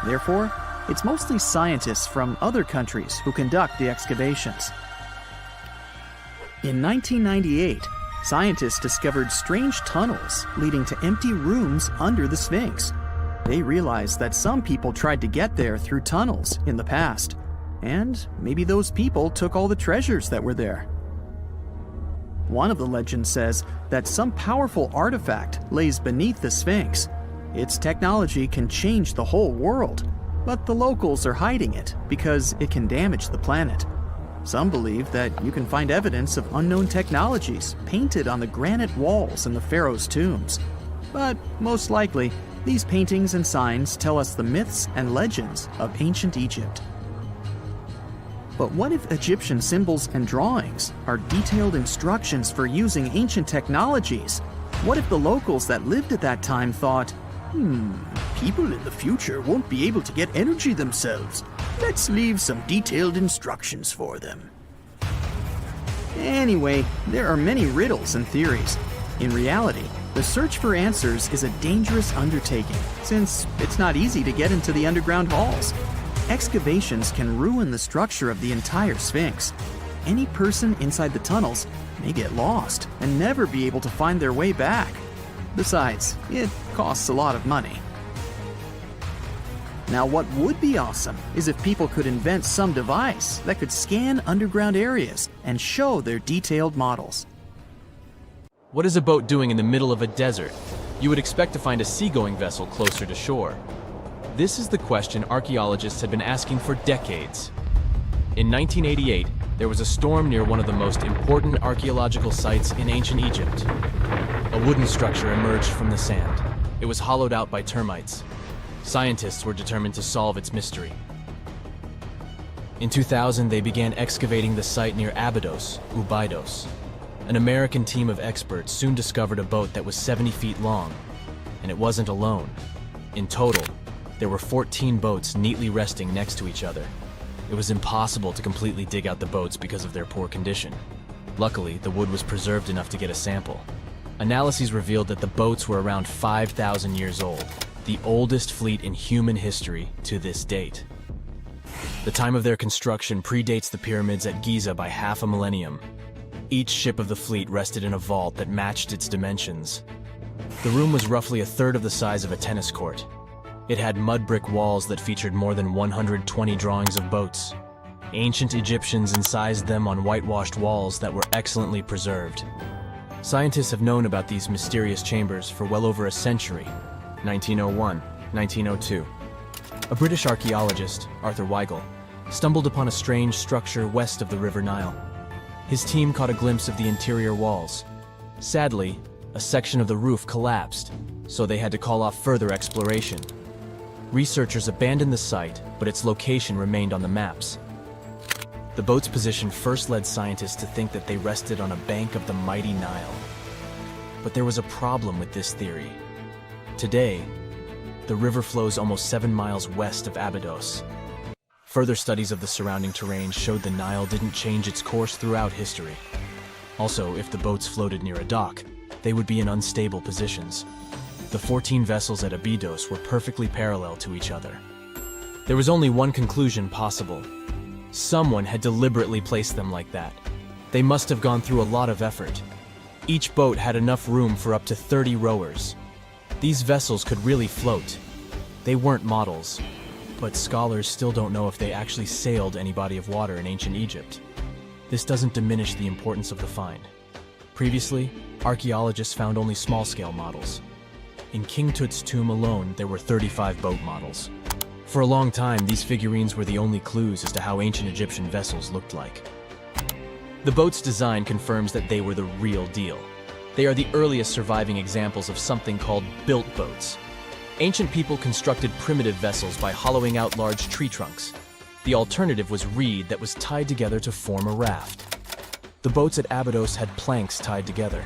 Therefore, it's mostly scientists from other countries who conduct the excavations. In 1998, scientists discovered strange tunnels leading to empty rooms under the Sphinx. They realized that some people tried to get there through tunnels in the past, and maybe those people took all the treasures that were there. One of the legends says that some powerful artifact lays beneath the Sphinx. Its technology can change the whole world, but the locals are hiding it because it can damage the planet. Some believe that you can find evidence of unknown technologies painted on the granite walls in the pharaoh's tombs. But most likely, these paintings and signs tell us the myths and legends of ancient Egypt. But what if Egyptian symbols and drawings are detailed instructions for using ancient technologies? What if the locals that lived at that time thought, people in the future won't be able to get energy themselves. Let's leave some detailed instructions for them. Anyway, there are many riddles and theories. In reality, the search for answers is a dangerous undertaking, since it's not easy to get into the underground halls. Excavations can ruin the structure of the entire Sphinx. Any person inside the tunnels may get lost and never be able to find their way back. Besides, it costs a lot of money. Now, what would be awesome is if people could invent some device that could scan underground areas and show their detailed models. What is a boat doing in the middle of a desert? You would expect to find a seagoing vessel closer to shore. This is the question archaeologists had been asking for decades. In 1988, there was a storm near one of the most important archaeological sites in ancient Egypt. A wooden structure emerged from the sand. It was hollowed out by termites. Scientists were determined to solve its mystery. In 2000, they began excavating the site near Abidos, Abidos. An American team of experts soon discovered a boat that was 70 feet long, and it wasn't alone. In total, there were 14 boats neatly resting next to each other. It was impossible to completely dig out the boats because of their poor condition. Luckily, the wood was preserved enough to get a sample. Analyses revealed that the boats were around 5,000 years old, the oldest fleet in human history to this date. The time of their construction predates the pyramids at Giza by half a millennium. Each ship of the fleet rested in a vault that matched its dimensions. The room was roughly a third of the size of a tennis court. It had mud brick walls that featured more than 120 drawings of boats. Ancient Egyptians incised them on whitewashed walls that were excellently preserved. Scientists have known about these mysterious chambers for well over a century. 1901, 1902. A British archaeologist, Arthur Weigel, stumbled upon a strange structure west of the River Nile. His team caught a glimpse of the interior walls. Sadly, a section of the roof collapsed, so they had to call off further exploration. Researchers abandoned the site, but its location remained on the maps. The boat's position first led scientists to think that they rested on a bank of the mighty Nile. But there was a problem with this theory. Today, the river flows almost 7 miles west of Abidos. Further studies of the surrounding terrain showed the Nile didn't change its course throughout history. Also, if the boats floated near a dock, they would be in unstable positions. The 14 vessels at Abidos were perfectly parallel to each other. There was only one conclusion possible. Someone had deliberately placed them like that. They must have gone through a lot of effort. Each boat had enough room for up to 30 rowers. These vessels could really float. They weren't models, but scholars still don't know if they actually sailed any body of water in ancient Egypt. This doesn't diminish the importance of the find. Previously, archaeologists found only small-scale models. In King Tut's tomb alone, there were 35 boat models. For a long time, these figurines were the only clues as to how ancient Egyptian vessels looked like. The boat's design confirms that they were the real deal. They are the earliest surviving examples of something called built boats. Ancient people constructed primitive vessels by hollowing out large tree trunks. The alternative was reed that was tied together to form a raft. The boats at Abidos had planks tied together.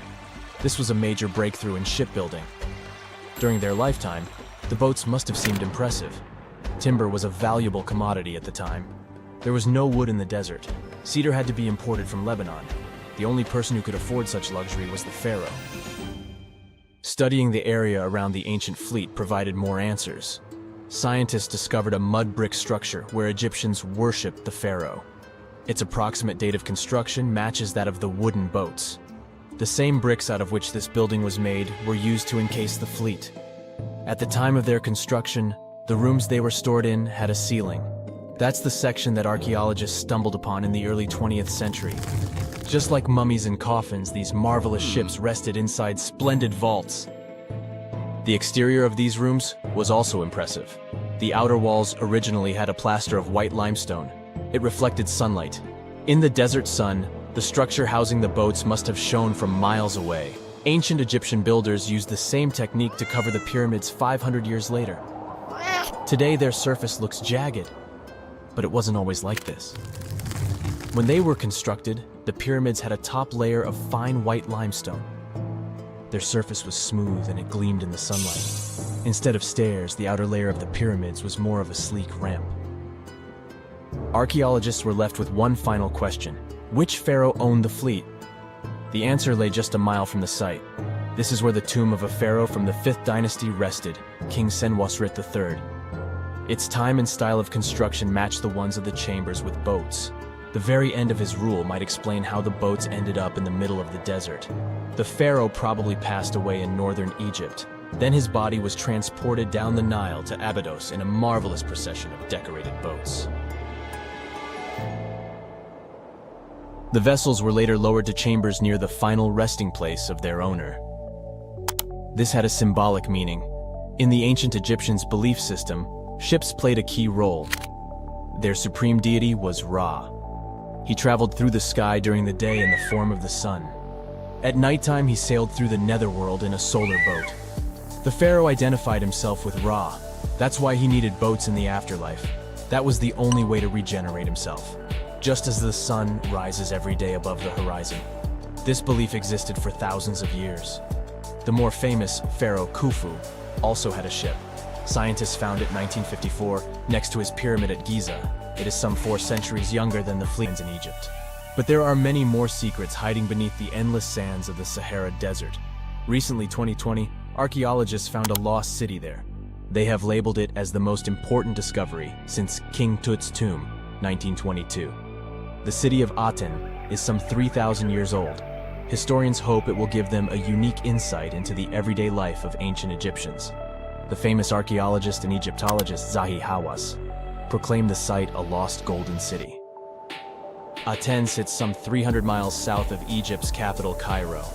This was a major breakthrough in shipbuilding. During their lifetime, the boats must have seemed impressive. Timber was a valuable commodity at the time. There was no wood in the desert. Cedar had to be imported from Lebanon. The only person who could afford such luxury was the pharaoh. Studying the area around the ancient fleet provided more answers. Scientists discovered a mud brick structure where Egyptians worshipped the pharaoh. Its approximate date of construction matches that of the wooden boats. The same bricks out of which this building was made were used to encase the fleet. At the time of their construction, the rooms they were stored in had a ceiling. That's the section that archaeologists stumbled upon in the early 20th century. Just like mummies and coffins, these marvelous ships rested inside splendid vaults. The exterior of these rooms was also impressive. The outer walls originally had a plaster of white limestone. It reflected sunlight. In the desert sun, the structure housing the boats must have shone from miles away. Ancient Egyptian builders used the same technique to cover the pyramids 500 years later. Today, their surface looks jagged, but it wasn't always like this. When they were constructed, the pyramids had a top layer of fine white limestone. Their surface was smooth and it gleamed in the sunlight. Instead of stairs, the outer layer of the pyramids was more of a sleek ramp. Archaeologists were left with one final question. Which pharaoh owned the fleet? The answer lay just a mile from the site. This is where the tomb of a pharaoh from the 5th dynasty rested, King Senwosret III. Its time and style of construction matched the ones of the chambers with boats. The very end of his rule might explain how the boats ended up in the middle of the desert. The pharaoh probably passed away in northern Egypt. Then his body was transported down the Nile to Abidos in a marvelous procession of decorated boats. The vessels were later lowered to chambers near the final resting place of their owner. This had a symbolic meaning. In the ancient Egyptians' belief system, ships played a key role. Their supreme deity was Ra. He traveled through the sky during the day in the form of the sun. At nighttime, he sailed through the netherworld in a solar boat. The pharaoh identified himself with Ra. That's why he needed boats in the afterlife. That was the only way to regenerate himself. Just as the sun rises every day above the horizon. This belief existed for thousands of years. The more famous Pharaoh Khufu also had a ship. Scientists found it in 1954 next to his pyramid at Giza. It is some 4 centuries younger than the Sphinx in Egypt. But there are many more secrets hiding beneath the endless sands of the Sahara Desert. Recently, 2020, archaeologists found a lost city there. They have labeled it as the most important discovery since King Tut's tomb, 1922. The city of Aten is some 3,000 years old. Historians hope it will give them a unique insight into the everyday life of ancient Egyptians. The famous archaeologist and Egyptologist Zahi Hawass proclaimed the site a lost golden city. Aten sits some 300 miles south of Egypt's capital, Cairo.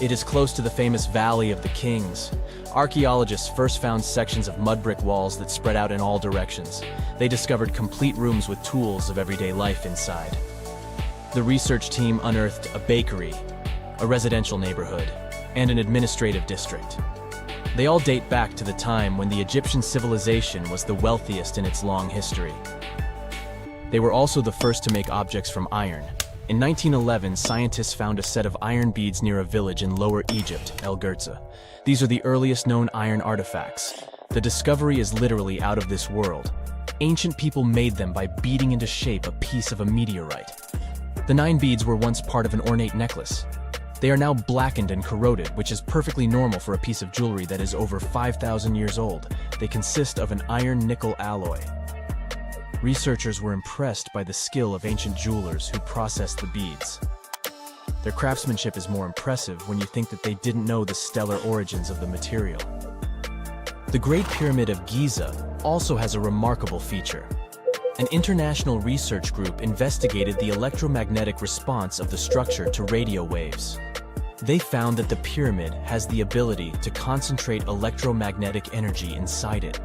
It is close to the famous Valley of the Kings. Archaeologists first found sections of mud brick walls that spread out in all directions. They discovered complete rooms with tools of everyday life inside. The research team unearthed a bakery, a residential neighborhood, and an administrative district. They all date back to the time when the Egyptian civilization was the wealthiest in its long history. They were also the first to make objects from iron. In 1911, scientists found a set of iron beads near a village in Lower Egypt, El Girza. These are the earliest known iron artifacts. The discovery is literally out of this world. Ancient people made them by beating into shape a piece of a meteorite. The 9 beads were once part of an ornate necklace. They are now blackened and corroded, which is perfectly normal for a piece of jewelry that is over 5,000 years old. They consist of an iron-nickel alloy. Researchers were impressed by the skill of ancient jewelers who processed the beads. Their craftsmanship is more impressive when you think that they didn't know the stellar origins of the material. The Great Pyramid of Giza also has a remarkable feature. An international research group investigated the electromagnetic response of the structure to radio waves. They found that the pyramid has the ability to concentrate electromagnetic energy inside it.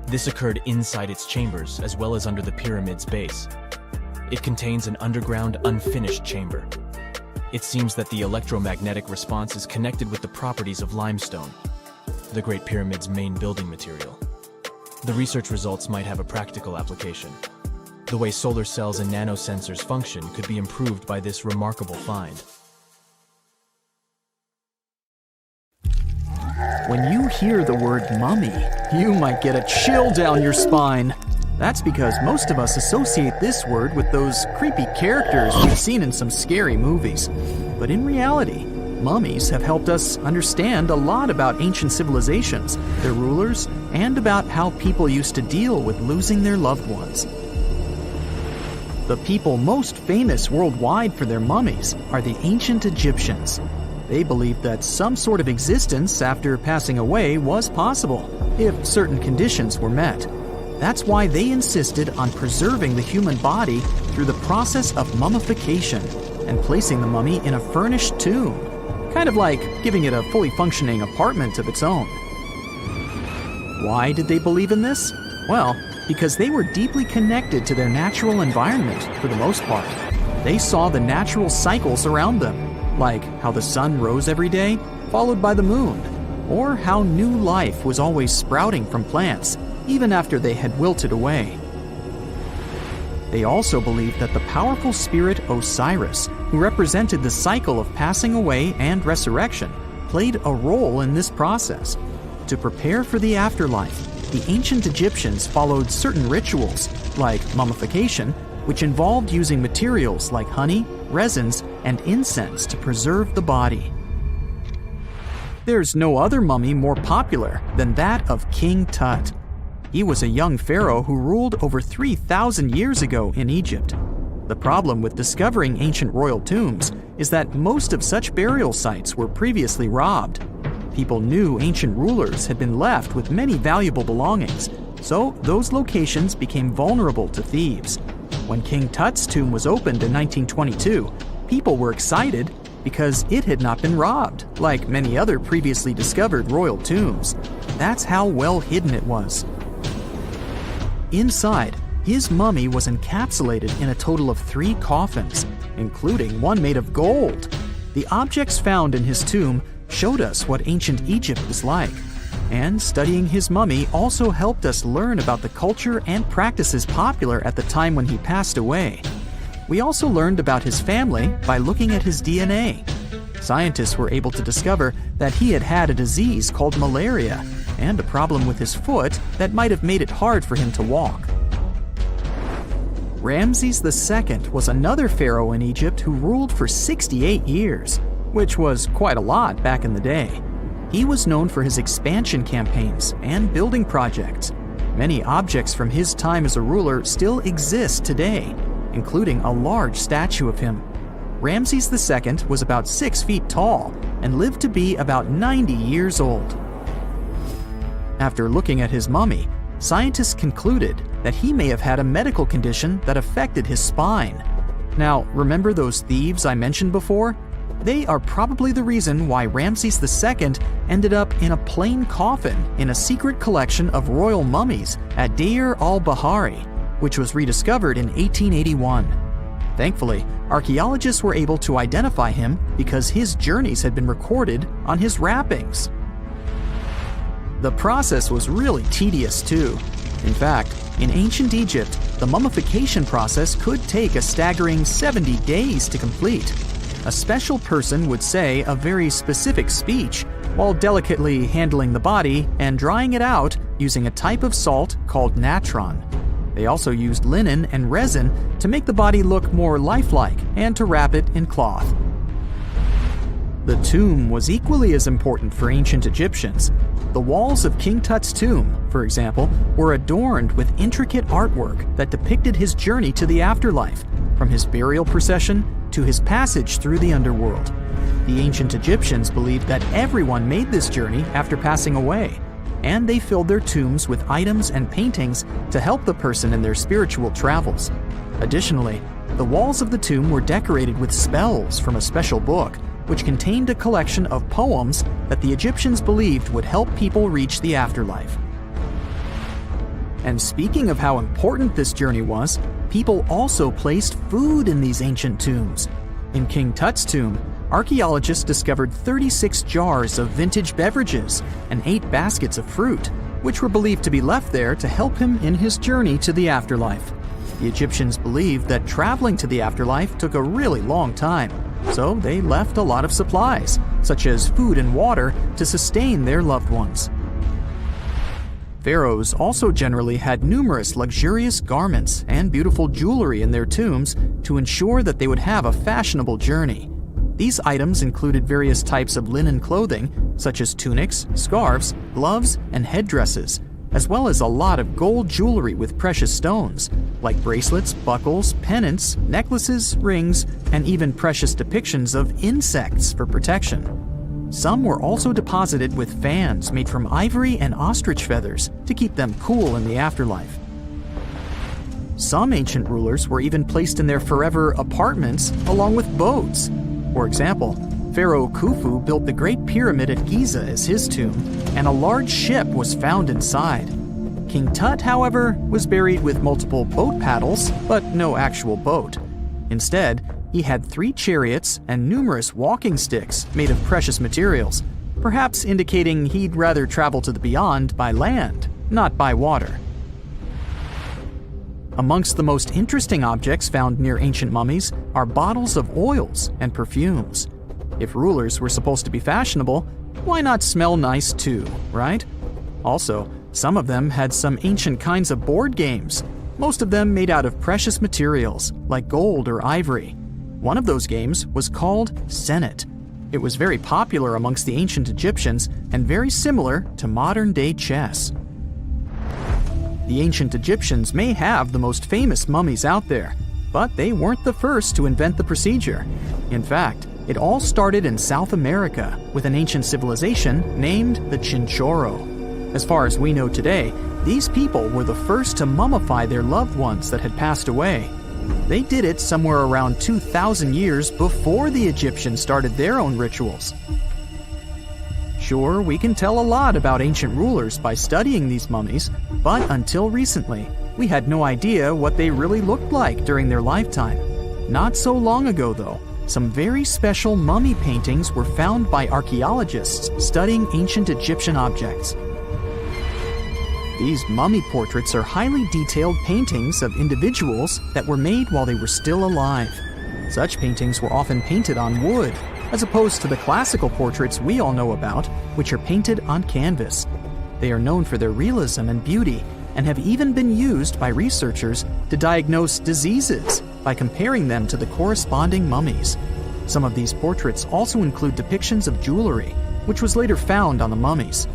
This occurred inside its chambers as well as under the pyramid's base. It contains an underground, unfinished chamber. It seems that the electromagnetic response is connected with the properties of limestone, the Great Pyramid's main building material. The research results might have a practical application. The way solar cells and nanosensors function could be improved by this remarkable find. When you hear the word mummy, you might get a chill down your spine. That's because most of us associate this word with those creepy characters we've seen in some scary movies. But in reality, mummies have helped us understand a lot about ancient civilizations, their rulers, and about how people used to deal with losing their loved ones. The people most famous worldwide for their mummies are the ancient Egyptians. They believed that some sort of existence after passing away was possible, if certain conditions were met. That's why they insisted on preserving the human body through the process of mummification and placing the mummy in a furnished tomb, kind of like giving it a fully functioning apartment of its own. Why did they believe in this? Well, because they were deeply connected to their natural environment for the most part. They saw the natural cycles around them, like how the sun rose every day, followed by the moon, or how new life was always sprouting from plants, even after they had wilted away. They also believed that the powerful spirit Osiris, who represented the cycle of passing away and resurrection, played a role in this process. To prepare for the afterlife, the ancient Egyptians followed certain rituals, like mummification, which involved using materials like honey, resins, and incense to preserve the body. There's no other mummy more popular than that of King Tut. He was a young pharaoh who ruled over 3,000 years ago in Egypt. The problem with discovering ancient royal tombs is that most of such burial sites were previously robbed. People knew ancient rulers had been left with many valuable belongings, so those locations became vulnerable to thieves. When King Tut's tomb was opened in 1922, people were excited because it had not been robbed, like many other previously discovered royal tombs. That's how well hidden it was. Inside, his mummy was encapsulated in a total of 3 coffins, including one made of gold. The objects found in his tomb showed us what ancient Egypt was like, and studying his mummy also helped us learn about the culture and practices popular at the time when he passed away. We also learned about his family by looking at his DNA. Scientists were able to discover that he had had a disease called malaria and a problem with his foot that might have made it hard for him to walk. Ramses II was another pharaoh in Egypt who ruled for 68 years, which was quite a lot back in the day. He was known for his expansion campaigns and building projects. Many objects from his time as a ruler still exist today, including a large statue of him. Ramses II was about 6 feet tall and lived to be about 90 years old. After looking at his mummy, scientists concluded that he may have had a medical condition that affected his spine. Now, remember those thieves I mentioned before? They are probably the reason why Ramses II ended up in a plain coffin in a secret collection of royal mummies at Deir al-Bahari, which was rediscovered in 1881. Thankfully, archaeologists were able to identify him because his journeys had been recorded on his wrappings. The process was really tedious too. In fact, in ancient Egypt, the mummification process could take a staggering 70 days to complete. A special person would say a very specific speech while delicately handling the body and drying it out using a type of salt called natron. They also used linen and resin to make the body look more lifelike and to wrap it in cloth. The tomb was equally as important for ancient Egyptians. The walls of King Tut's tomb, for example, were adorned with intricate artwork that depicted his journey to the afterlife, from his burial procession to his passage through the underworld. The ancient Egyptians believed that everyone made this journey after passing away, and they filled their tombs with items and paintings to help the person in their spiritual travels. Additionally, the walls of the tomb were decorated with spells from a special book, which contained a collection of poems that the Egyptians believed would help people reach the afterlife. And speaking of how important this journey was, people also placed food in these ancient tombs. In King Tut's tomb, archaeologists discovered 36 jars of vintage beverages and 8 baskets of fruit, which were believed to be left there to help him in his journey to the afterlife. The Egyptians believed that traveling to the afterlife took a really long time, so they left a lot of supplies, such as food and water, to sustain their loved ones. Pharaohs also generally had numerous luxurious garments and beautiful jewelry in their tombs to ensure that they would have a fashionable journey. These items included various types of linen clothing, such as tunics, scarves, gloves, and headdresses, as well as a lot of gold jewelry with precious stones, like bracelets, buckles, pendants, necklaces, rings, and even precious depictions of insects for protection. Some were also deposited with fans made from ivory and ostrich feathers to keep them cool in the afterlife. Some ancient rulers were even placed in their forever apartments along with boats. For example, Pharaoh Khufu built the Great Pyramid at Giza as his tomb, and a large ship was found inside. King Tut, however, was buried with multiple boat paddles, but no actual boat. Instead, he had 3 chariots and numerous walking sticks made of precious materials, perhaps indicating he'd rather travel to the beyond by land, not by water. Amongst the most interesting objects found near ancient mummies are bottles of oils and perfumes. If rulers were supposed to be fashionable, why not smell nice too, right? Also, some of them had some ancient kinds of board games, most of them made out of precious materials like gold or ivory. One of those games was called Senet. It was very popular amongst the ancient Egyptians and very similar to modern-day chess. The ancient Egyptians may have the most famous mummies out there, but they weren't the first to invent the procedure. In fact, It all started in South America with an ancient civilization named the Chinchorro. As far as we know today, these people were the first to mummify their loved ones that had passed away. They did it somewhere around 2,000 years before the Egyptians started their own rituals. Sure, we can tell a lot about ancient rulers by studying these mummies, but until recently, we had no idea what they really looked like during their lifetime. Not so long ago, though, some very special mummy paintings were found by archaeologists studying ancient Egyptian objects. These mummy portraits are highly detailed paintings of individuals that were made while they were still alive. Such paintings were often painted on wood, as opposed to the classical portraits we all know about, which are painted on canvas. They are known for their realism and beauty, and have even been used by researchers to diagnose diseases by comparing them to the corresponding mummies. Some of these portraits also include depictions of jewelry, which was later found on the mummies.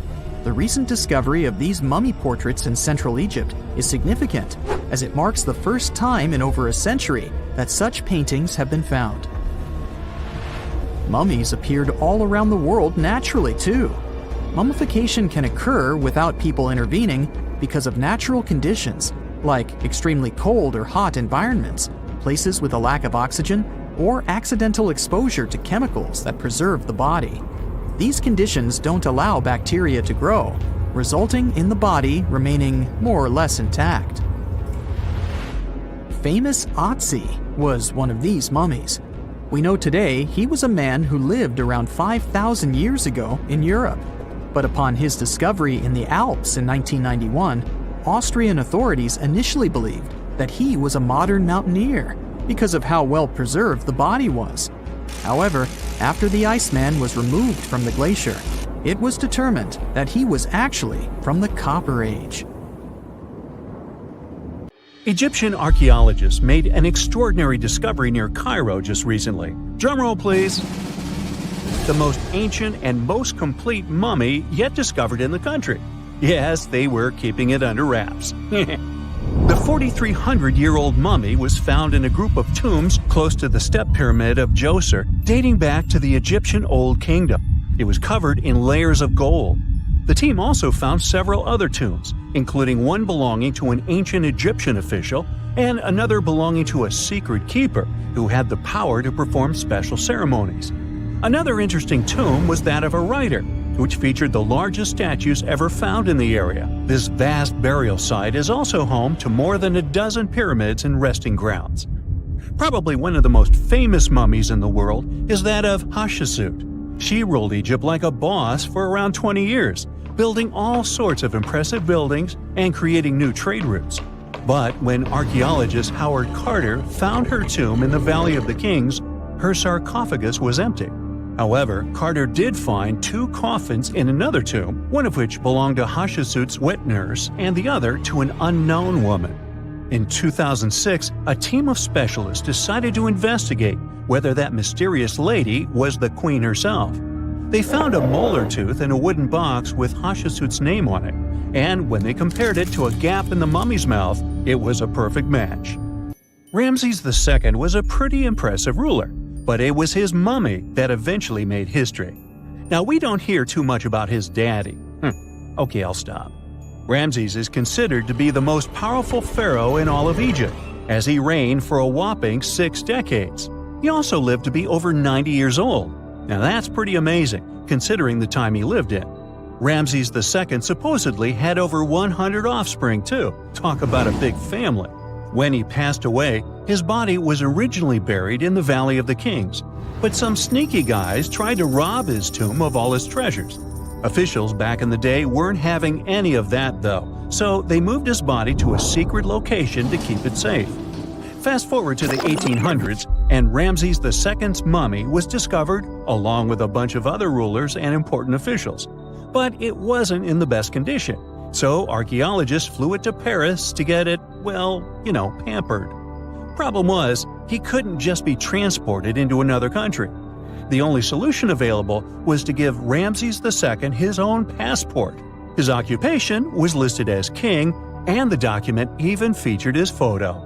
The recent discovery of these mummy portraits in Central Egypt is significant, as it marks the first time in over a century that such paintings have been found. Mummies appeared all around the world naturally, too. Mummification can occur without people intervening because of natural conditions, like extremely cold or hot environments, places with a lack of oxygen, or accidental exposure to chemicals that preserve the body. These conditions don't allow bacteria to grow, resulting in the body remaining more or less intact. Famous Aanti was one of these mummies. We know today he was a man who lived around 5,000 years ago in Europe. But upon his discovery in the Alps in 1991, Austrian authorities initially believed that he was a modern mountaineer because of how well preserved the body was. However, after the Iceman was removed from the glacier, it was determined that he was actually from the Copper Age. Egyptian archaeologists made an extraordinary discovery near Cairo just recently. Drumroll, please. The most ancient and most complete mummy yet discovered in the country. Yes, they were keeping it under wraps. The 4,300-year-old mummy was found in a group of tombs close to the step pyramid of Djoser, dating back to the Egyptian Old Kingdom. It was covered in layers of gold. The team also found several other tombs, including one belonging to an ancient Egyptian official and another belonging to a secret keeper who had the power to perform special ceremonies. Another interesting tomb was that of a writer, which featured the largest statues ever found in the area. This vast burial site is also home to more than a dozen pyramids and resting grounds. Probably one of the most famous mummies in the world is that of Hatshepsut. She ruled Egypt like a boss for around 20 years, building all sorts of impressive buildings and creating new trade routes. But when archaeologist Howard Carter found her tomb in the Valley of the Kings, her sarcophagus was empty. However, Carter did find two coffins in another tomb, one of which belonged to Hatshepsut's wet nurse and the other to an unknown woman. In 2006, a team of specialists decided to investigate whether that mysterious lady was the queen herself. They found a molar tooth in a wooden box with Hatshepsut's name on it, and when they compared it to a gap in the mummy's mouth, it was a perfect match. Ramses II was a pretty impressive ruler, but it was his mummy that eventually made history. Now, we don't hear too much about his daddy. Okay, I'll stop. Ramses is considered to be the most powerful pharaoh in all of Egypt, as he reigned for a whopping 6 decades. He also lived to be over 90 years old. Now that's pretty amazing, considering the time he lived in. Ramses II supposedly had over 100 offspring too. Talk about a big family. When he passed away, his body was originally buried in the Valley of the Kings, but some sneaky guys tried to rob his tomb of all his treasures. Officials back in the day weren't having any of that though, so they moved his body to a secret location to keep it safe. Fast forward to the 1800s, and Ramses II's mummy was discovered along with a bunch of other rulers and important officials. But it wasn't in the best condition, so archaeologists flew it to Paris to get it, pampered. Problem was, he couldn't just be transported into another country. The only solution available was to give Ramses II his own passport. His occupation was listed as king, and the document even featured his photo.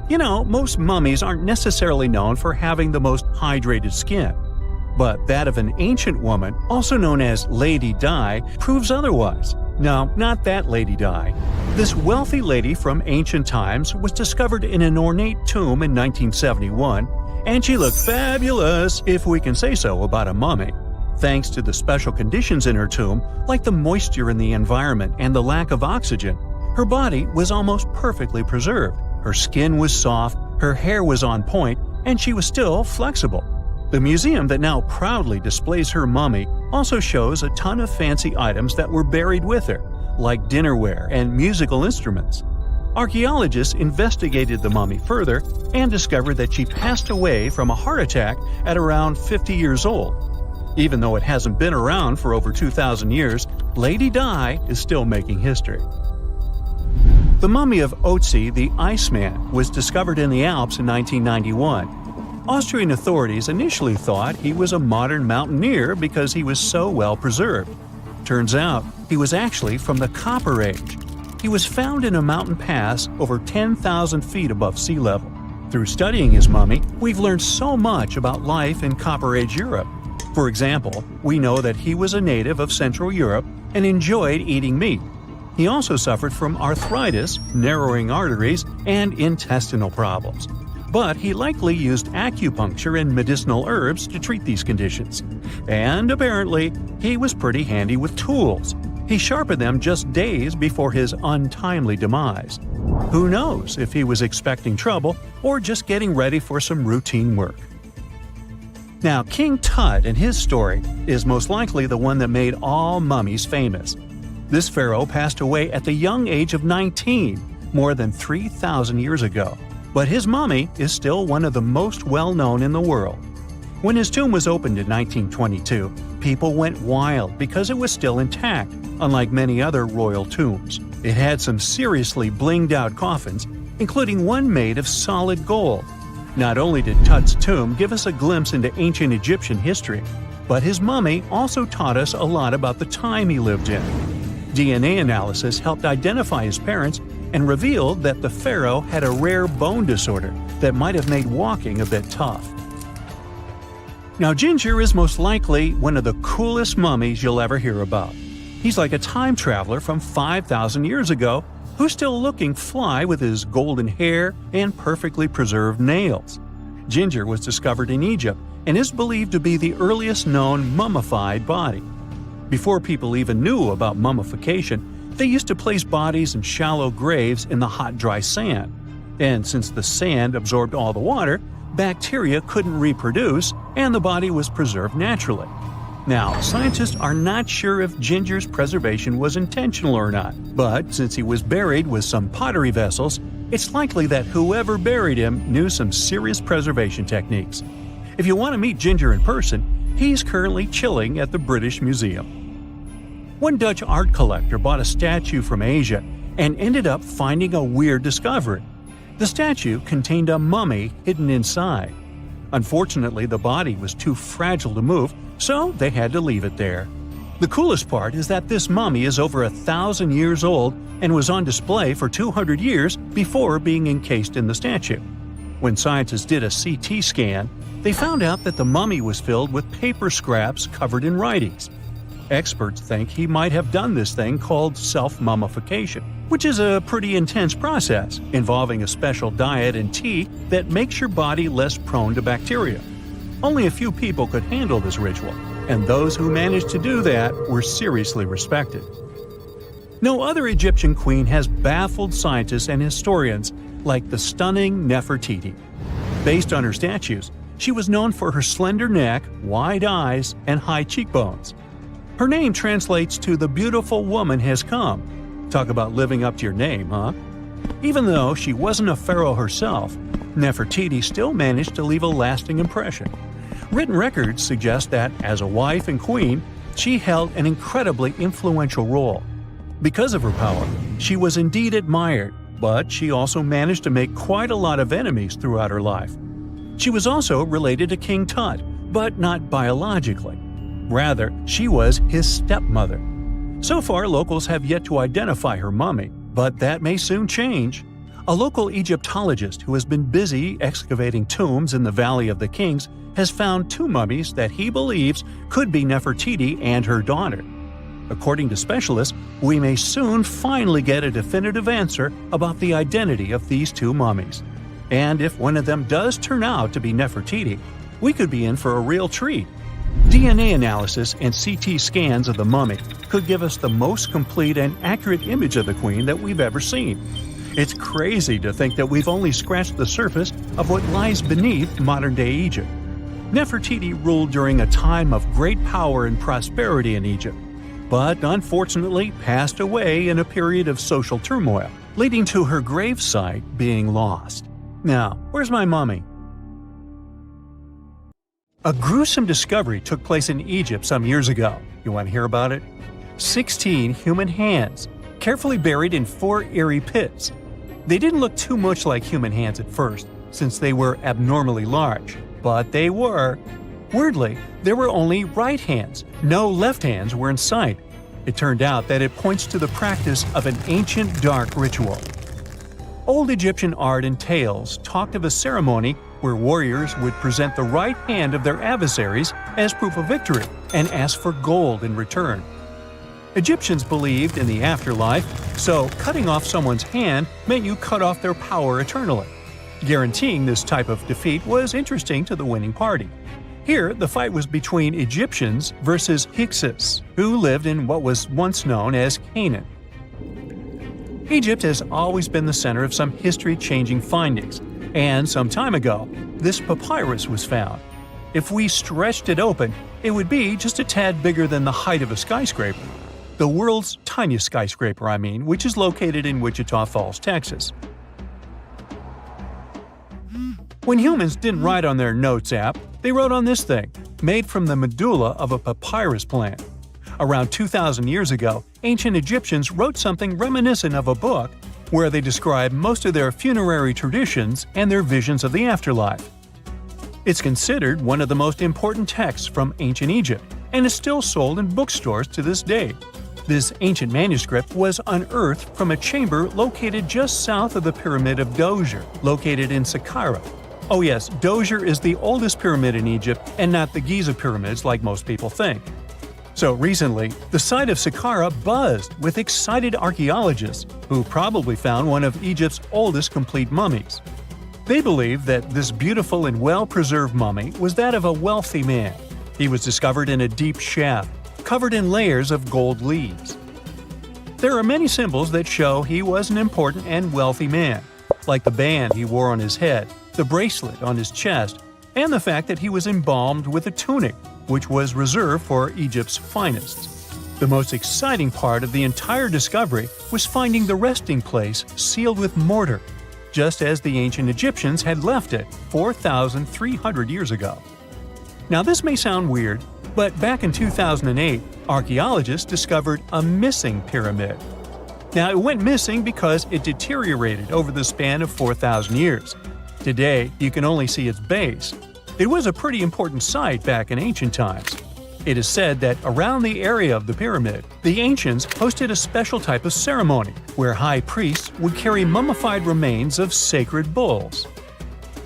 You know, most mummies aren't necessarily known for having the most hydrated skin. But that of an ancient woman, also known as Lady Di, proves otherwise. No, not that Lady Di. This wealthy lady from ancient times was discovered in an ornate tomb in 1971, and she looked fabulous, if we can say so about a mummy. Thanks to the special conditions in her tomb, like the moisture in the environment and the lack of oxygen, her body was almost perfectly preserved. Her skin was soft, her hair was on point, and she was still flexible. The museum that now proudly displays her mummy also shows a ton of fancy items that were buried with her, like dinnerware and musical instruments. Archaeologists investigated the mummy further and discovered that she passed away from a heart attack at around 50 years old. Even though it hasn't been around for over 2,000 years, Lady Di is still making history. The mummy of Otzi the Iceman was discovered in the Alps in 1991. Austrian authorities initially thought he was a modern mountaineer because he was so well preserved. Turns out, he was actually from the Copper Age. He was found in a mountain pass over 10,000 feet above sea level. Through studying his mummy, we've learned so much about life in Copper Age Europe. For example, we know that he was a native of Central Europe and enjoyed eating meat. He also suffered from arthritis, narrowing arteries, and intestinal problems. But he likely used acupuncture and medicinal herbs to treat these conditions. And apparently, he was pretty handy with tools. He sharpened them just days before his untimely demise. Who knows if he was expecting trouble or just getting ready for some routine work. Now, King Tut and his story is most likely the one that made all mummies famous. This pharaoh passed away at the young age of 19, more than 3,000 years ago. But his mummy is still one of the most well-known in the world. When his tomb was opened in 1922, people went wild because it was still intact, unlike many other royal tombs. It had some seriously blinged-out coffins, including one made of solid gold. Not only did Tut's tomb give us a glimpse into ancient Egyptian history, but his mummy also taught us a lot about the time he lived in. DNA analysis helped identify his parents and revealed that the pharaoh had a rare bone disorder that might have made walking a bit tough. Now, Ginger is most likely one of the coolest mummies you'll ever hear about. He's like a time traveler from 5,000 years ago who's still looking fly with his golden hair and perfectly preserved nails. Ginger was discovered in Egypt and is believed to be the earliest known mummified body. Before people even knew about mummification, they used to place bodies in shallow graves in the hot, dry sand. And since the sand absorbed all the water, bacteria couldn't reproduce and the body was preserved naturally. Now, scientists are not sure if Ginger's preservation was intentional or not, but since he was buried with some pottery vessels, it's likely that whoever buried him knew some serious preservation techniques. If you want to meet Ginger in person, he's currently chilling at the British Museum. One Dutch art collector bought a statue from Asia and ended up finding a weird discovery. The statue contained a mummy hidden inside. Unfortunately, the body was too fragile to move, so they had to leave it there. The coolest part is that this mummy is over 1,000 years old and was on display for 200 years before being encased in the statue. When scientists did a CT scan, they found out that the mummy was filled with paper scraps covered in writings. Experts think he might have done this thing called self-mummification, which is a pretty intense process involving a special diet and tea that makes your body less prone to bacteria. Only a few people could handle this ritual, and those who managed to do that were seriously respected. No other Egyptian queen has baffled scientists and historians like the stunning Nefertiti. Based on her statues, she was known for her slender neck, wide eyes, and high cheekbones. Her name translates to "the beautiful woman has come." Talk about living up to your name, huh? Even though she wasn't a pharaoh herself, Nefertiti still managed to leave a lasting impression. Written records suggest that, as a wife and queen, she held an incredibly influential role. Because of her power, she was indeed admired, but she also managed to make quite a lot of enemies throughout her life. She was also related to King Tut, but not biologically. Rather, she was his stepmother. So far, locals have yet to identify her mummy, but that may soon change. A local Egyptologist who has been busy excavating tombs in the Valley of the Kings has found 2 mummies that he believes could be Nefertiti and her daughter. According to specialists, we may soon finally get a definitive answer about the identity of these 2 mummies. And if one of them does turn out to be Nefertiti, we could be in for a real treat. DNA analysis and CT scans of the mummy could give us the most complete and accurate image of the queen that we've ever seen. It's crazy to think that we've only scratched the surface of what lies beneath modern-day Egypt. Nefertiti ruled during a time of great power and prosperity in Egypt, but unfortunately passed away in a period of social turmoil, leading to her gravesite being lost. Now, where's my mummy? A gruesome discovery took place in Egypt some years ago. You want to hear about it? 16 human hands, carefully buried in 4 eerie pits. They didn't look too much like human hands at first, since they were abnormally large, but they were. Weirdly, there were only right hands. No left hands were in sight. It turned out that it points to the practice of an ancient dark ritual. Old Egyptian art and tales talked of a ceremony where warriors would present the right hand of their adversaries as proof of victory and ask for gold in return. Egyptians believed in the afterlife, so cutting off someone's hand meant you cut off their power eternally. Guaranteeing this type of defeat was interesting to the winning party. Here, the fight was between Egyptians versus Hyksos, who lived in what was once known as Canaan. Egypt has always been the center of some history-changing findings, and some time ago, this papyrus was found. If we stretched it open, it would be just a tad bigger than the height of a skyscraper. The world's tiniest skyscraper, which is located in Wichita Falls, Texas. When humans didn't write on their notes app, they wrote on this thing, made from the medulla of a papyrus plant. Around 2,000 years ago, ancient Egyptians wrote something reminiscent of a book where they describe most of their funerary traditions and their visions of the afterlife. It's considered one of the most important texts from ancient Egypt and is still sold in bookstores to this day. This ancient manuscript was unearthed from a chamber located just south of the Pyramid of Djoser, located in Saqqara. Oh yes, Djoser is the oldest pyramid in Egypt and not the Giza pyramids like most people think. So recently, the site of Saqqara buzzed with excited archaeologists who probably found one of Egypt's oldest complete mummies. They believe that this beautiful and well-preserved mummy was that of a wealthy man. He was discovered in a deep shaft, covered in layers of gold leaves. There are many symbols that show he was an important and wealthy man, like the band he wore on his head, the bracelet on his chest, and the fact that he was embalmed with a tunic, which was reserved for Egypt's finest. The most exciting part of the entire discovery was finding the resting place sealed with mortar, just as the ancient Egyptians had left it 4,300 years ago. Now this may sound weird, but back in 2008, archaeologists discovered a missing pyramid. Now it went missing because it deteriorated over the span of 4,000 years. Today, you can only see its base. It was a pretty important site back in ancient times. It is said that around the area of the pyramid, the ancients hosted a special type of ceremony where high priests would carry mummified remains of sacred bulls.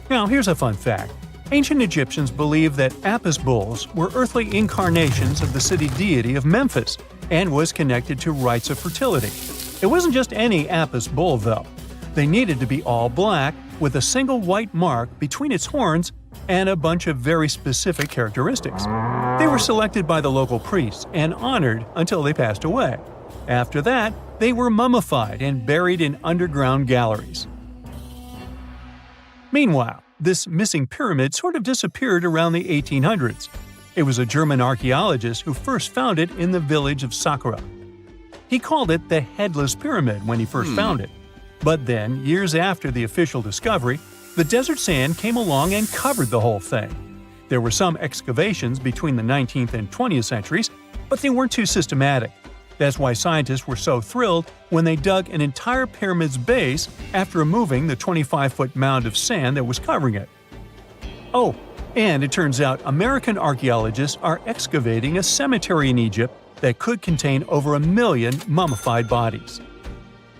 Now here's a fun fact. Ancient Egyptians believed that Apis bulls were earthly incarnations of the city deity of Memphis and was connected to rites of fertility. It wasn't just any Apis bull though. They needed to be all black with a single white mark between its horns and a bunch of very specific characteristics. They were selected by the local priests and honored until they passed away. After that, they were mummified and buried in underground galleries. Meanwhile, this missing pyramid sort of disappeared around the 1800s. It was a German archaeologist who first found it in the village of Saqqara. He called it the Headless Pyramid when he first found it. But then, years after the official discovery, the desert sand came along and covered the whole thing. There were some excavations between the 19th and 20th centuries, but they weren't too systematic. That's why scientists were so thrilled when they dug an entire pyramid's base after removing the 25-foot mound of sand that was covering it. Oh, and it turns out American archaeologists are excavating a cemetery in Egypt that could contain over 1 million mummified bodies.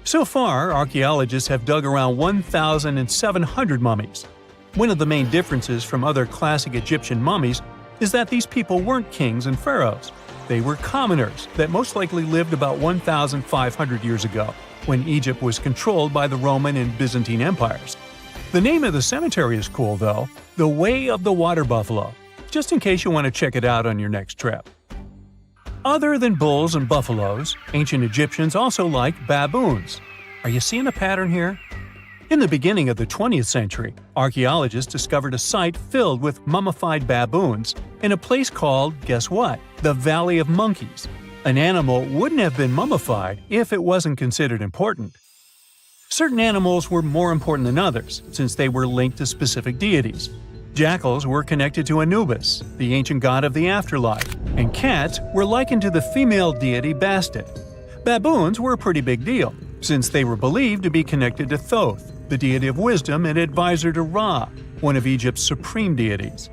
So far, archaeologists have dug around 1,700 mummies. One of the main differences from other classic Egyptian mummies is that these people weren't kings and pharaohs. They were commoners that most likely lived about 1,500 years ago, when Egypt was controlled by the Roman and Byzantine empires. The name of the cemetery is cool, though, the Way of the Water Buffalo, just in case you want to check it out on your next trip. Other than bulls and buffaloes, ancient Egyptians also liked baboons. Are you seeing a pattern here? In the beginning of the 20th century, archaeologists discovered a site filled with mummified baboons in a place called, guess what? The Valley of Monkeys. An animal wouldn't have been mummified if it wasn't considered important. Certain animals were more important than others, since they were linked to specific deities. Jackals were connected to Anubis, the ancient god of the afterlife, and cats were likened to the female deity Bastet. Baboons were a pretty big deal, since they were believed to be connected to Thoth, the deity of wisdom and advisor to Ra, one of Egypt's supreme deities.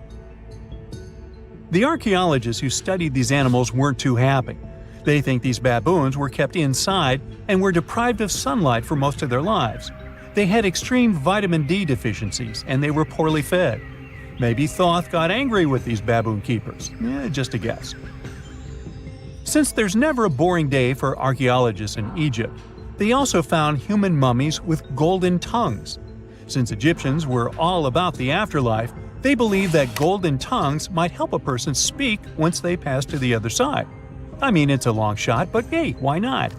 The archaeologists who studied these animals weren't too happy. They think these baboons were kept inside and were deprived of sunlight for most of their lives. They had extreme vitamin D deficiencies and they were poorly fed. Maybe Thoth got angry with these baboon keepers. Just a guess. Since there's never a boring day for archaeologists in Egypt, they also found human mummies with golden tongues. Since Egyptians were all about the afterlife, they believed that golden tongues might help a person speak once they pass to the other side. I mean, it's a long shot, but hey, why not?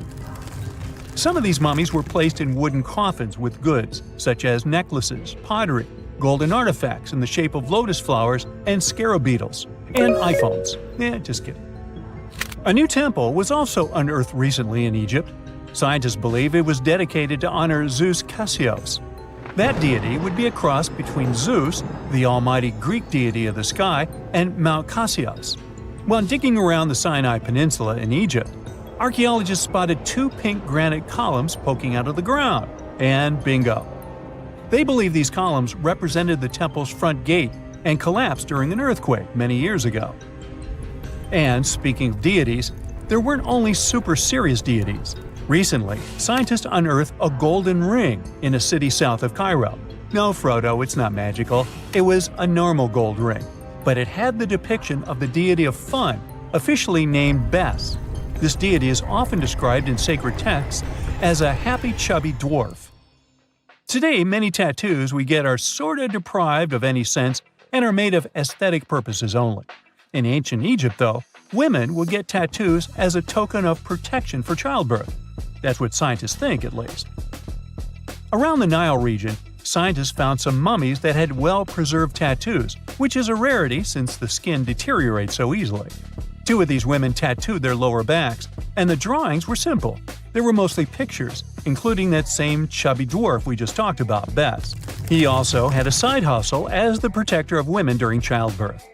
Some of these mummies were placed in wooden coffins with goods, such as necklaces, pottery, golden artifacts in the shape of lotus flowers and scarab beetles, and iPhones. Just kidding. A new temple was also unearthed recently in Egypt. Scientists believe it was dedicated to honor Zeus Cassios. That deity would be a cross between Zeus, the almighty Greek deity of the sky, and Mount Cassios. While digging around the Sinai Peninsula in Egypt, archaeologists spotted two pink granite columns poking out of the ground, and bingo. They believe these columns represented the temple's front gate and collapsed during an earthquake many years ago. And speaking of deities, there weren't only super serious deities. Recently, scientists unearthed a golden ring in a city south of Cairo. No, Frodo, it's not magical. It was a normal gold ring, but it had the depiction of the deity of fun, officially named Bes. This deity is often described in sacred texts as a happy chubby dwarf. Today, many tattoos we get are sorta deprived of any sense and are made of aesthetic purposes only. In ancient Egypt, though, women would get tattoos as a token of protection for childbirth. That's what scientists think, at least. Around the Nile region, scientists found some mummies that had well-preserved tattoos, which is a rarity since the skin deteriorates so easily. Two of these women tattooed their lower backs, and the drawings were simple. They were mostly pictures, including that same chubby dwarf we just talked about, Bes. He also had a side hustle as the protector of women during childbirth.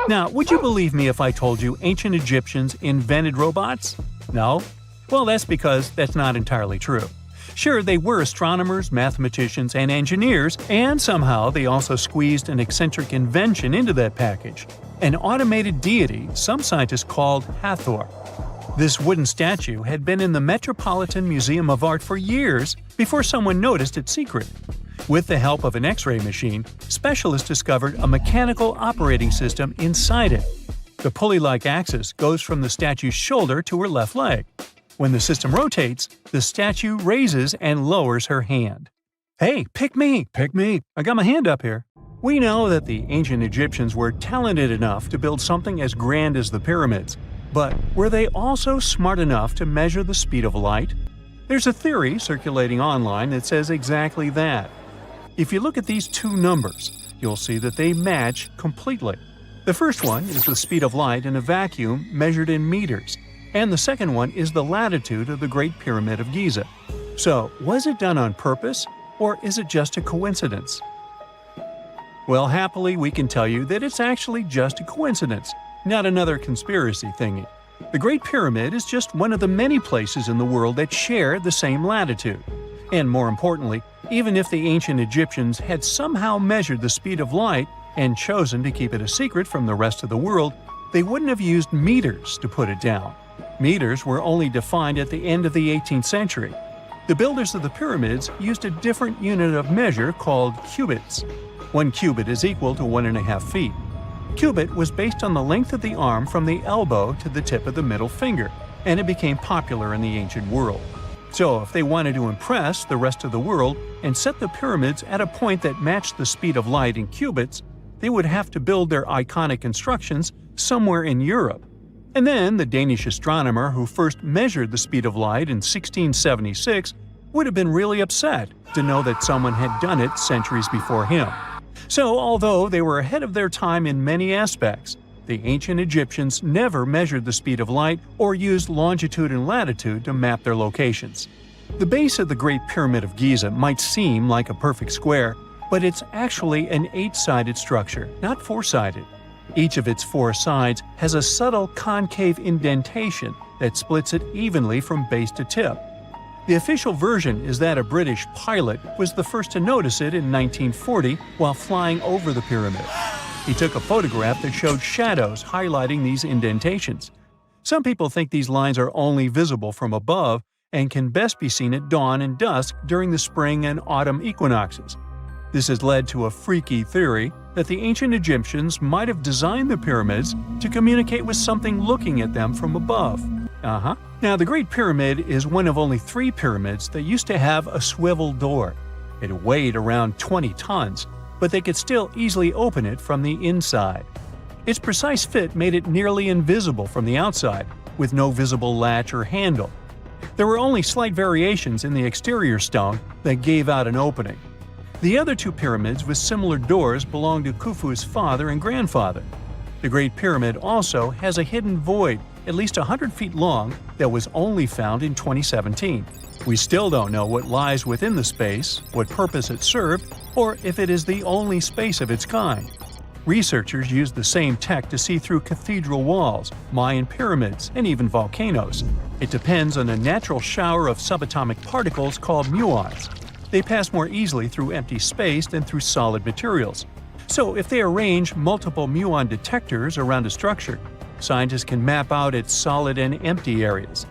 Now, would you believe me if I told you ancient Egyptians invented robots? No? Well, that's because that's not entirely true. Sure, they were astronomers, mathematicians, and engineers, and somehow they also squeezed an eccentric invention into that package. An automated deity some scientists called Hathor. This wooden statue had been in the Metropolitan Museum of Art for years before someone noticed its secret. With the help of an X-ray machine, specialists discovered a mechanical operating system inside it. The pulley-like axis goes from the statue's shoulder to her left leg. When the system rotates, the statue raises and lowers her hand. Hey, pick me! Pick me! I got my hand up here. We know that the ancient Egyptians were talented enough to build something as grand as the pyramids, but were they also smart enough to measure the speed of light? There's a theory circulating online that says exactly that. If you look at these two numbers, you'll see that they match completely. The first one is the speed of light in a vacuum measured in meters, and the second one is the latitude of the Great Pyramid of Giza. So, was it done on purpose, or is it just a coincidence? Well, happily, we can tell you that it's actually just a coincidence, not another conspiracy thingy. The Great Pyramid is just one of the many places in the world that share the same latitude. And more importantly, even if the ancient Egyptians had somehow measured the speed of light and chosen to keep it a secret from the rest of the world, they wouldn't have used meters to put it down. Meters were only defined at the end of the 18th century. The builders of the pyramids used a different unit of measure called cubits. 1 cubit is equal to 1.5 feet. Cubit was based on the length of the arm from the elbow to the tip of the middle finger, and it became popular in the ancient world. So if they wanted to impress the rest of the world and set the pyramids at a point that matched the speed of light in cubits, they would have to build their iconic constructions somewhere in Europe. And then the Danish astronomer who first measured the speed of light in 1676 would have been really upset to know that someone had done it centuries before him. So although they were ahead of their time in many aspects, the ancient Egyptians never measured the speed of light or used longitude and latitude to map their locations. The base of the Great Pyramid of Giza might seem like a perfect square, but it's actually an 8-sided structure, not 4-sided. Each of its 4 sides has a subtle concave indentation that splits it evenly from base to tip. The official version is that a British pilot was the first to notice it in 1940 while flying over the pyramid. He took a photograph that showed shadows highlighting these indentations. Some people think these lines are only visible from above and can best be seen at dawn and dusk during the spring and autumn equinoxes. This has led to a freaky theory that the ancient Egyptians might have designed the pyramids to communicate with something looking at them from above. Now, the Great Pyramid is one of only 3 pyramids that used to have a swivel door. It weighed around 20 tons, but they could still easily open it from the inside. Its precise fit made it nearly invisible from the outside, with no visible latch or handle. There were only slight variations in the exterior stone that gave out an opening. The other 2 pyramids with similar doors belonged to Khufu's father and grandfather. The Great Pyramid also has a hidden void at least 100 feet long that was only found in 2017. We still don't know what lies within the space, what purpose it served, or if it is the only space of its kind. Researchers used the same tech to see through cathedral walls, Mayan pyramids, and even volcanoes. It depends on a natural shower of subatomic particles called muons. They pass more easily through empty space than through solid materials. So if they arrange multiple muon detectors around a structure, scientists can map out its solid and empty areas.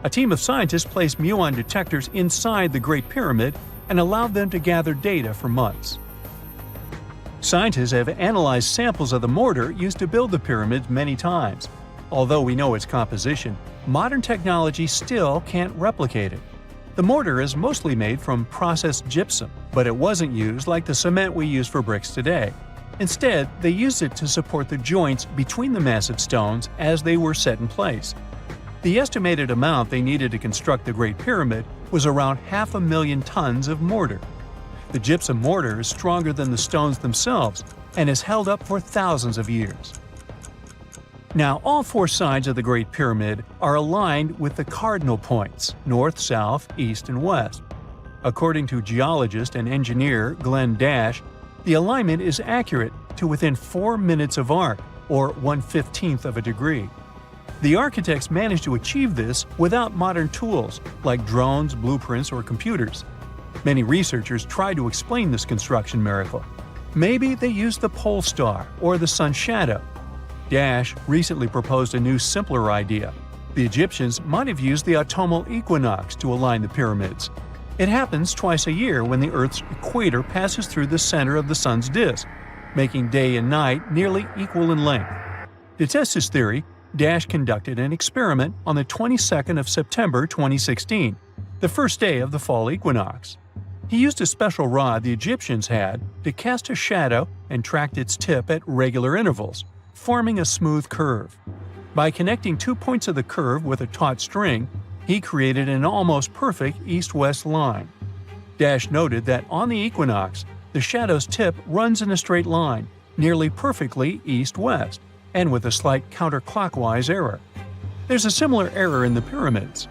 A team of scientists placed muon detectors inside the Great Pyramid and allowed them to gather data for months. Scientists have analyzed samples of the mortar used to build the pyramids many times. Although we know its composition, modern technology still can't replicate it. The mortar is mostly made from processed gypsum, but it wasn't used like the cement we use for bricks today. Instead, they used it to support the joints between the massive stones as they were set in place. The estimated amount they needed to construct the Great Pyramid was around 500,000 tons of mortar. The gypsum mortar is stronger than the stones themselves and has held up for thousands of years. Now, all 4 sides of the Great Pyramid are aligned with the cardinal points – north, south, east, and west. According to geologist and engineer Glenn Dash, the alignment is accurate to within 4 minutes of arc, or 1/15th of a degree. The architects managed to achieve this without modern tools like drones, blueprints, or computers. Many researchers try to explain this construction miracle. Maybe they used the pole star or the sun's shadow. Dash recently proposed a new, simpler idea. The Egyptians might have used the autumnal equinox to align the pyramids. It happens twice a year when the Earth's equator passes through the center of the sun's disk, making day and night nearly equal in length. To test his theory, Dash conducted an experiment on the 22nd of September 2016, the first day of the fall equinox. He used a special rod the Egyptians had to cast a shadow and tracked its tip at regular intervals, forming a smooth curve. By connecting 2 points of the curve with a taut string, he created an almost perfect east-west line. Dash noted that on the equinox, the shadow's tip runs in a straight line, nearly perfectly east-west, and with a slight counterclockwise error. There's a similar error in the pyramids.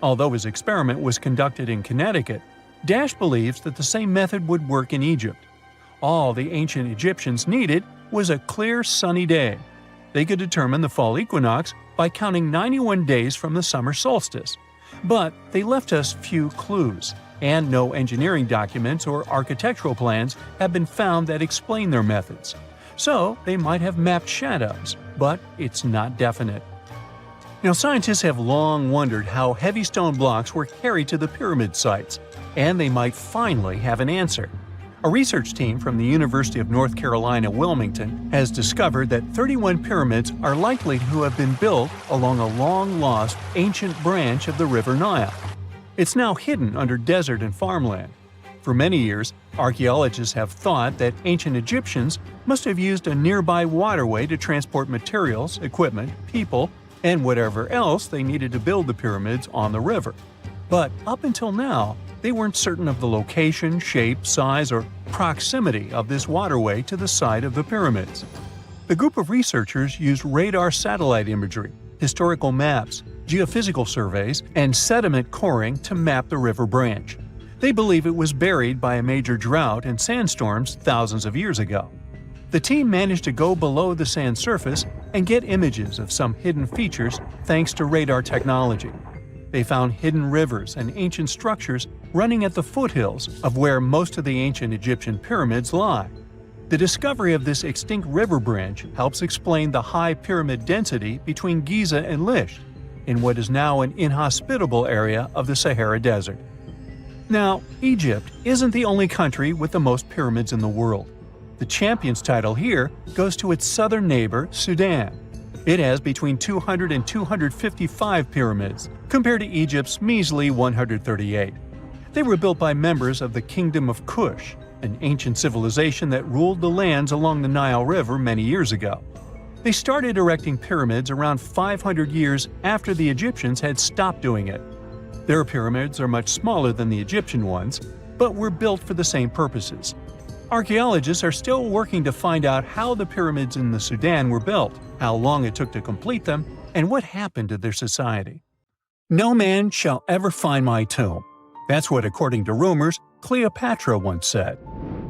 Although his experiment was conducted in Connecticut, Dash believes that the same method would work in Egypt. All the ancient Egyptians needed was a clear, sunny day. They could determine the fall equinox by counting 91 days from the summer solstice. But they left us few clues, and no engineering documents or architectural plans have been found that explain their methods. So they might have mapped shadows, but it's not definite. Now, scientists have long wondered how heavy stone blocks were carried to the pyramid sites, and they might finally have an answer. A research team from the University of North Carolina, Wilmington, has discovered that 31 pyramids are likely to have been built along a long-lost ancient branch of the River Nile. It's now hidden under desert and farmland. For many years, archaeologists have thought that ancient Egyptians must have used a nearby waterway to transport materials, equipment, people, and whatever else they needed to build the pyramids on the river. But up until now, they weren't certain of the location, shape, size, or proximity of this waterway to the site of the pyramids. The group of researchers used radar satellite imagery, historical maps, geophysical surveys, and sediment coring to map the river branch. They believe it was buried by a major drought and sandstorms thousands of years ago. The team managed to go below the sand surface and get images of some hidden features thanks to radar technology. They found hidden rivers and ancient structures running at the foothills of where most of the ancient Egyptian pyramids lie. The discovery of this extinct river branch helps explain the high pyramid density between Giza and Lish, in what is now an inhospitable area of the Sahara Desert. Now, Egypt isn't the only country with the most pyramids in the world. The champion's title here goes to its southern neighbor, Sudan. It has between 200 and 255 pyramids, compared to Egypt's measly 138. They were built by members of the Kingdom of Kush, an ancient civilization that ruled the lands along the Nile River many years ago. They started erecting pyramids around 500 years after the Egyptians had stopped doing it. Their pyramids are much smaller than the Egyptian ones, but were built for the same purposes. Archaeologists are still working to find out how the pyramids in the Sudan were built, how long it took to complete them, and what happened to their society. "No man shall ever find my tomb." That's what, according to rumors, Cleopatra once said.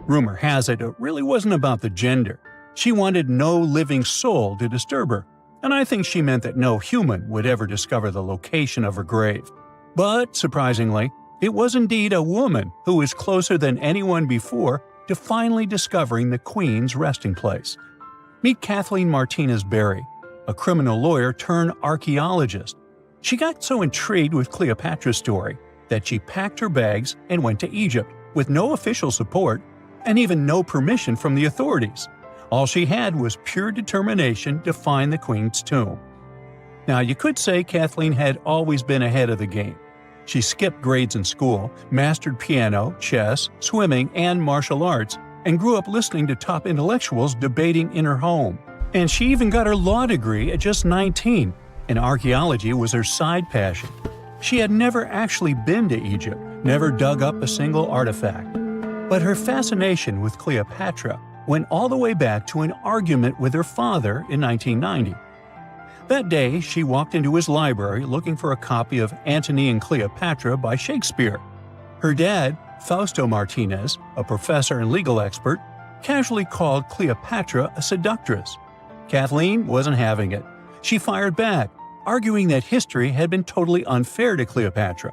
Rumor has it really wasn't about the gender. She wanted no living soul to disturb her, and I think she meant that no human would ever discover the location of her grave. But, surprisingly, it was indeed a woman who was closer than anyone before to finally discovering the Queen's resting place. Meet Kathleen Martinez Berry, a criminal lawyer turned archaeologist. She got so intrigued with Cleopatra's story that she packed her bags and went to Egypt with no official support and even no permission from the authorities. All she had was pure determination to find the Queen's tomb. Now, you could say Kathleen had always been ahead of the game. She skipped grades in school, mastered piano, chess, swimming, and martial arts, and grew up listening to top intellectuals debating in her home. And she even got her law degree at just 19, and archaeology was her side passion. She had never actually been to Egypt, never dug up a single artifact. But her fascination with Cleopatra went all the way back to an argument with her father in 1990. That day, she walked into his library looking for a copy of Antony and Cleopatra by Shakespeare. Her dad, Fausto Martinez, a professor and legal expert, casually called Cleopatra a seductress. Kathleen wasn't having it. She fired back, arguing that history had been totally unfair to Cleopatra.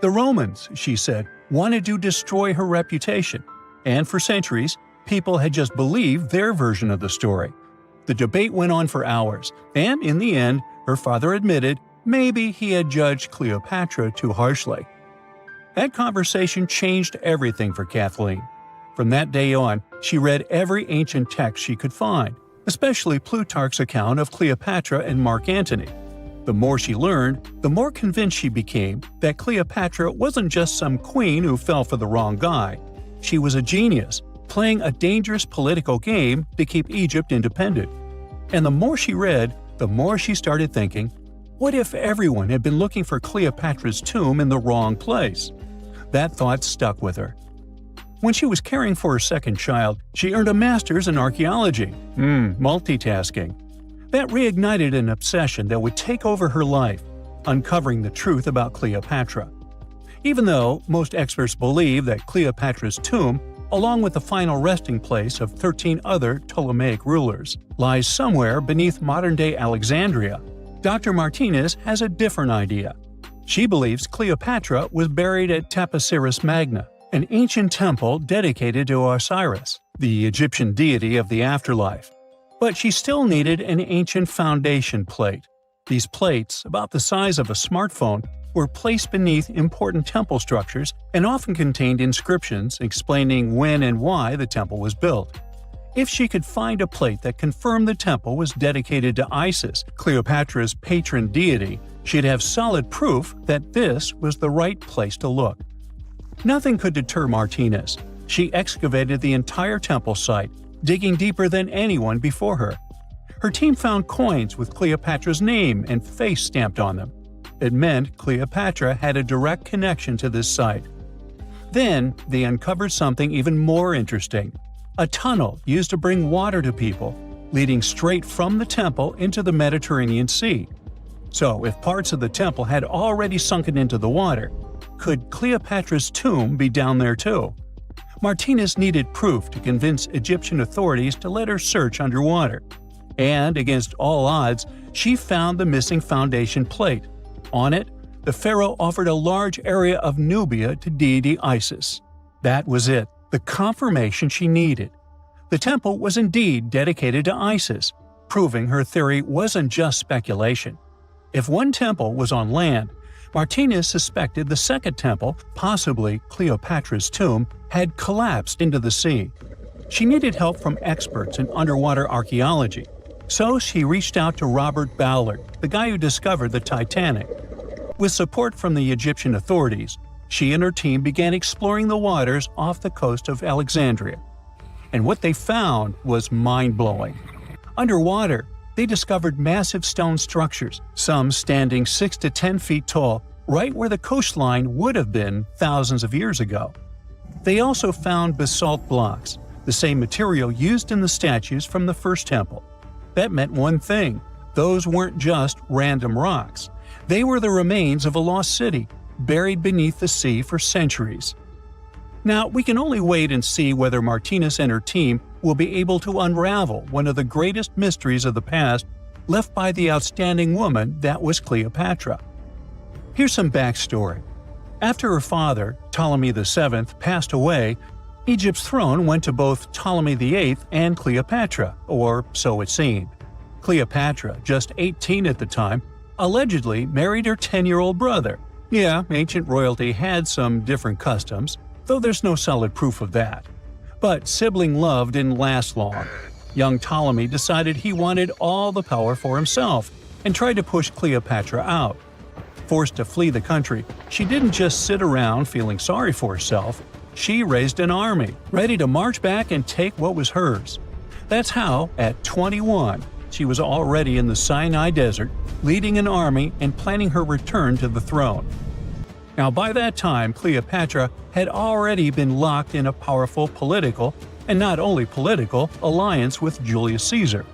The Romans, she said, wanted to destroy her reputation, and for centuries, people had just believed their version of the story. The debate went on for hours, and in the end, her father admitted maybe he had judged Cleopatra too harshly. That conversation changed everything for Kathleen. From that day on, she read every ancient text she could find, especially Plutarch's account of Cleopatra and Mark Antony. The more she learned, the more convinced she became that Cleopatra wasn't just some queen who fell for the wrong guy. She was a genius, playing a dangerous political game to keep Egypt independent. And the more she read, the more she started thinking, what if everyone had been looking for Cleopatra's tomb in the wrong place? That thought stuck with her. When she was caring for her second child, she earned a master's in archaeology. Multitasking. That reignited an obsession that would take over her life, uncovering the truth about Cleopatra. Even though most experts believe that Cleopatra's tomb, along with the final resting place of 13 other Ptolemaic rulers, lies somewhere beneath modern-day Alexandria, Dr. Martinez has a different idea. She believes Cleopatra was buried at Taposiris Magna, an ancient temple dedicated to Osiris, the Egyptian deity of the afterlife. But she still needed an ancient foundation plate. These plates, about the size of a smartphone, were placed beneath important temple structures and often contained inscriptions explaining when and why the temple was built. If she could find a plate that confirmed the temple was dedicated to Isis, Cleopatra's patron deity, she'd have solid proof that this was the right place to look. Nothing could deter Martinez. She excavated the entire temple site, digging deeper than anyone before her. Her team found coins with Cleopatra's name and face stamped on them. It meant Cleopatra had a direct connection to this site. Then, they uncovered something even more interesting: a tunnel used to bring water to people, leading straight from the temple into the Mediterranean Sea. So, if parts of the temple had already sunken into the water, could Cleopatra's tomb be down there too? Martinez needed proof to convince Egyptian authorities to let her search underwater. And, against all odds, she found the missing foundation plate. On it, the pharaoh offered a large area of Nubia to deity Isis. That was it, the confirmation she needed. The temple was indeed dedicated to Isis, proving her theory wasn't just speculation. If one temple was on land, Martinez suspected the second temple, possibly Cleopatra's tomb, had collapsed into the sea. She needed help from experts in underwater archaeology, so she reached out to Robert Ballard, the guy who discovered the Titanic. With support from the Egyptian authorities, she and her team began exploring the waters off the coast of Alexandria. And what they found was mind-blowing. Underwater, they discovered massive stone structures, some standing 6 to 10 feet tall, right where the coastline would have been thousands of years ago. They also found basalt blocks, the same material used in the statues from the first temple. That meant one thing: those weren't just random rocks. They were the remains of a lost city, buried beneath the sea for centuries. Now, we can only wait and see whether Martinez and her team will be able to unravel one of the greatest mysteries of the past left by the outstanding woman that was Cleopatra. Here's some backstory. After her father, Ptolemy VII, passed away, Egypt's throne went to both Ptolemy VIII and Cleopatra, or so it seemed. Cleopatra, just 18 at the time, allegedly married her 10-year-old brother. Yeah, ancient royalty had some different customs, though there's no solid proof of that. But sibling love didn't last long. Young Ptolemy decided he wanted all the power for himself and tried to push Cleopatra out. Forced to flee the country, she didn't just sit around feeling sorry for herself. She raised an army, ready to march back and take what was hers. That's how, at 21, she was already in the Sinai Desert, leading an army and planning her return to the throne. Now, by that time, Cleopatra had already been locked in a powerful political, and not only political, alliance with Julius Caesar.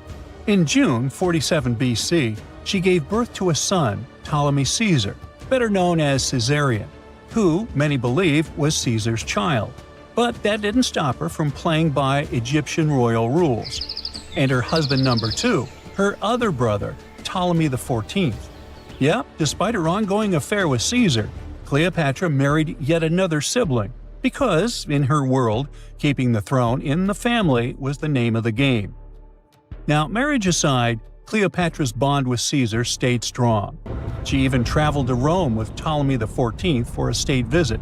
In June 47 BC, she gave birth to a son, Ptolemy Caesar, better known as Caesarion, who, many believe, was Caesar's child. But that didn't stop her from playing by Egyptian royal rules. And her husband number 2, her other brother, Ptolemy XIV. Yep, despite her ongoing affair with Caesar, Cleopatra married yet another sibling, because, in her world, keeping the throne in the family was the name of the game. Now, marriage aside, Cleopatra's bond with Caesar stayed strong. She even traveled to Rome with Ptolemy XIV for a state visit.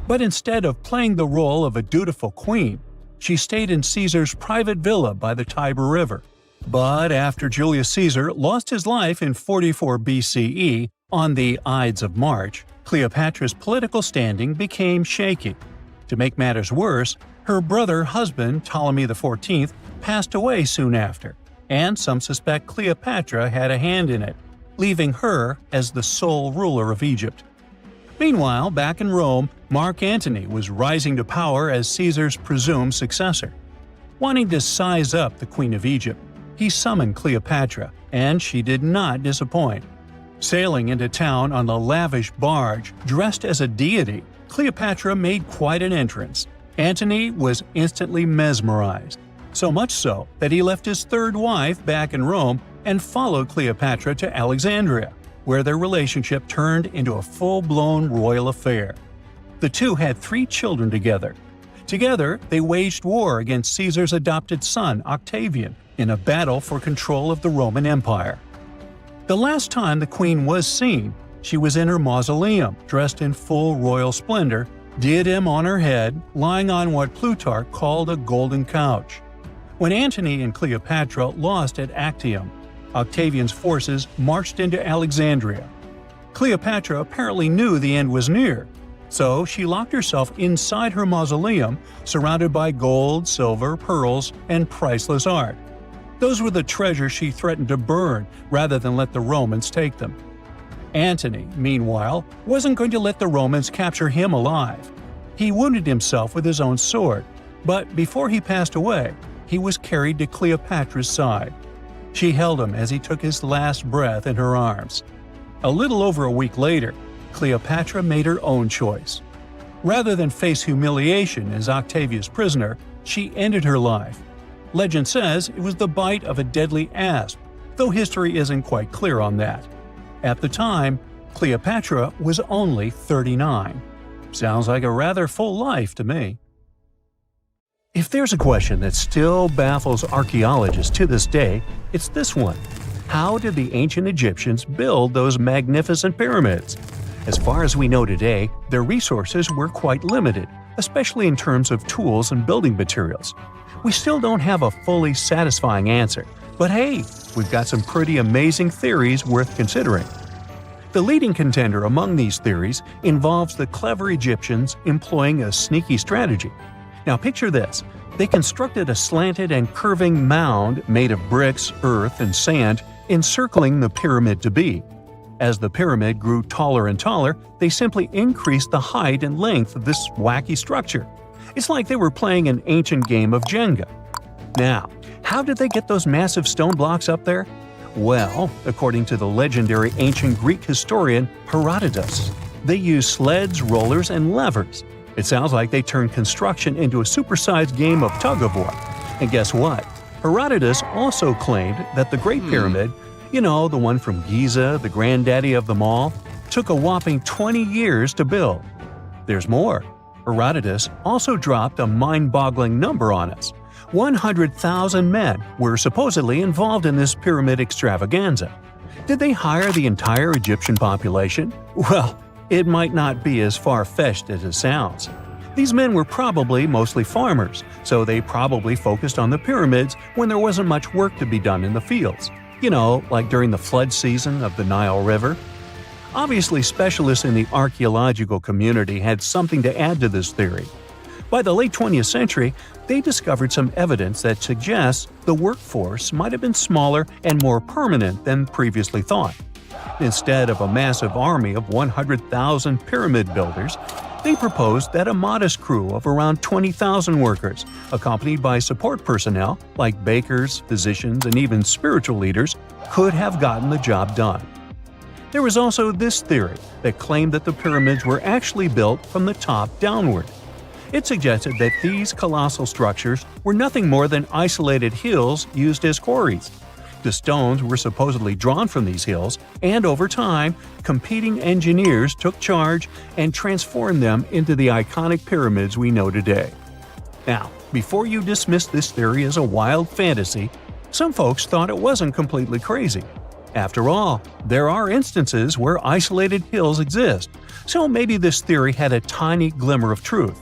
But instead of playing the role of a dutiful queen, she stayed in Caesar's private villa by the Tiber River. But after Julius Caesar lost his life in 44 BCE on the Ides of March, Cleopatra's political standing became shaky. To make matters worse, her brother-husband Ptolemy XIV passed away soon after, and some suspect Cleopatra had a hand in it, leaving her as the sole ruler of Egypt. Meanwhile, back in Rome, Mark Antony was rising to power as Caesar's presumed successor. Wanting to size up the Queen of Egypt, he summoned Cleopatra, and she did not disappoint. Sailing into town on a lavish barge dressed as a deity, Cleopatra made quite an entrance. Antony was instantly mesmerized, so much so that he left his third wife back in Rome and followed Cleopatra to Alexandria, where their relationship turned into a full-blown royal affair. The two had 3 children together. Together, they waged war against Caesar's adopted son, Octavian, in a battle for control of the Roman Empire. The last time the queen was seen, she was in her mausoleum, dressed in full royal splendor, diadem on her head, lying on what Plutarch called a golden couch. When Antony and Cleopatra lost at Actium, Octavian's forces marched into Alexandria. Cleopatra apparently knew the end was near, so she locked herself inside her mausoleum, surrounded by gold, silver, pearls, and priceless art. Those were the treasures she threatened to burn rather than let the Romans take them. Antony, meanwhile, wasn't going to let the Romans capture him alive. He wounded himself with his own sword, but before he passed away, he was carried to Cleopatra's side. She held him as he took his last breath in her arms. A little over a week later, Cleopatra made her own choice. Rather than face humiliation as Octavia's prisoner, she ended her life. Legend says it was the bite of a deadly asp, though history isn't quite clear on that. At the time, Cleopatra was only 39. Sounds like a rather full life to me. If there's a question that still baffles archaeologists to this day, it's this one. How did the ancient Egyptians build those magnificent pyramids? As far as we know today, their resources were quite limited, especially in terms of tools and building materials. We still don't have a fully satisfying answer, but hey, we've got some pretty amazing theories worth considering. The leading contender among these theories involves the clever Egyptians employing a sneaky strategy. Now picture this. They constructed a slanted and curving mound made of bricks, earth, and sand encircling the pyramid to be. As the pyramid grew taller and taller, they simply increased the height and length of this wacky structure. It's like they were playing an ancient game of Jenga. Now, how did they get those massive stone blocks up there? Well, according to the legendary ancient Greek historian Herodotus, they used sleds, rollers, and levers. It sounds like they turned construction into a supersized game of tug-of-war. And guess what? Herodotus also claimed that the Great Pyramid, the one from Giza, the granddaddy of them all, took a whopping 20 years to build. There's more. Herodotus also dropped a mind-boggling number on us. 100,000 men were supposedly involved in this pyramid extravaganza. Did they hire the entire Egyptian population? Well, it might not be as far-fetched as it sounds. These men were probably mostly farmers, so they probably focused on the pyramids when there wasn't much work to be done in the fields. Like during the flood season of the Nile River. Obviously, specialists in the archaeological community had something to add to this theory. By the late 20th century, they discovered some evidence that suggests the workforce might have been smaller and more permanent than previously thought. Instead of a massive army of 100,000 pyramid builders, they proposed that a modest crew of around 20,000 workers, accompanied by support personnel like bakers, physicians, and even spiritual leaders, could have gotten the job done. There was also this theory that claimed that the pyramids were actually built from the top downward. It suggested that these colossal structures were nothing more than isolated hills used as quarries. The stones were supposedly drawn from these hills, and over time, competing engineers took charge and transformed them into the iconic pyramids we know today. Now, before you dismiss this theory as a wild fantasy, some folks thought it wasn't completely crazy. After all, there are instances where isolated hills exist, so maybe this theory had a tiny glimmer of truth.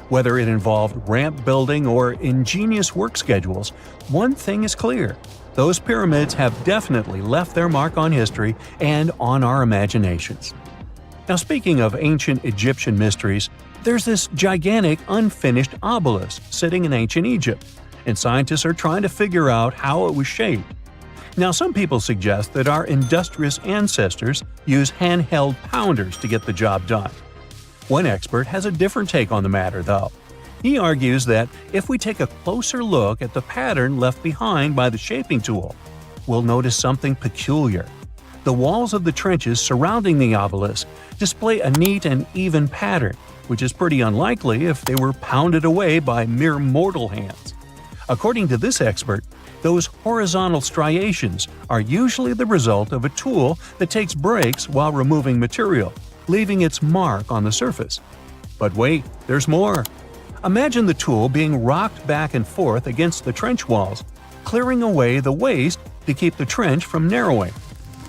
Whether it involved ramp building or ingenious work schedules, one thing is clear. Those pyramids have definitely left their mark on history and on our imaginations. Now, speaking of ancient Egyptian mysteries, there's this gigantic unfinished obelisk sitting in ancient Egypt, and scientists are trying to figure out how it was shaped. Now, some people suggest that our industrious ancestors used handheld pounders to get the job done. One expert has a different take on the matter, though. He argues that if we take a closer look at the pattern left behind by the shaping tool, we'll notice something peculiar. The walls of the trenches surrounding the obelisk display a neat and even pattern, which is pretty unlikely if they were pounded away by mere mortal hands. According to this expert, those horizontal striations are usually the result of a tool that takes breaks while removing material, leaving its mark on the surface. But wait, there's more. Imagine the tool being rocked back and forth against the trench walls, clearing away the waste to keep the trench from narrowing.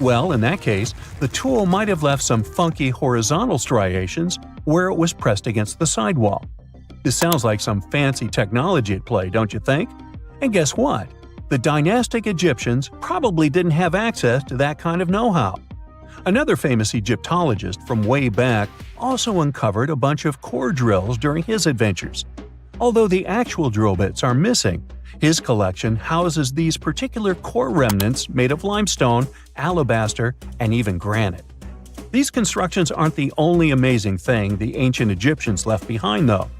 Well, in that case, the tool might have left some funky horizontal striations where it was pressed against the sidewall. This sounds like some fancy technology at play, don't you think? And guess what? The dynastic Egyptians probably didn't have access to that kind of know-how. Another famous Egyptologist from way back also uncovered a bunch of core drills during his adventures. Although the actual drill bits are missing, his collection houses these particular core remnants made of limestone, alabaster, and even granite. These constructions aren't the only amazing thing the ancient Egyptians left behind, though.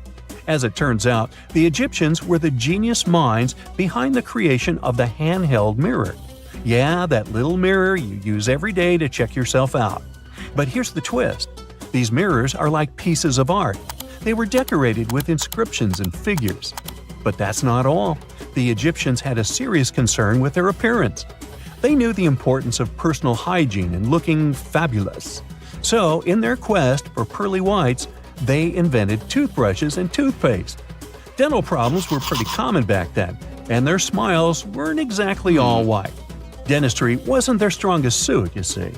As it turns out, the Egyptians were the genius minds behind the creation of the handheld mirror. Yeah, that little mirror you use every day to check yourself out. But here's the twist. These mirrors are like pieces of art. They were decorated with inscriptions and figures. But that's not all. The Egyptians had a serious concern with their appearance. They knew the importance of personal hygiene and looking fabulous. So, in their quest for pearly whites, they invented toothbrushes and toothpaste. Dental problems were pretty common back then, and their smiles weren't exactly all white. Dentistry wasn't their strongest suit, you see.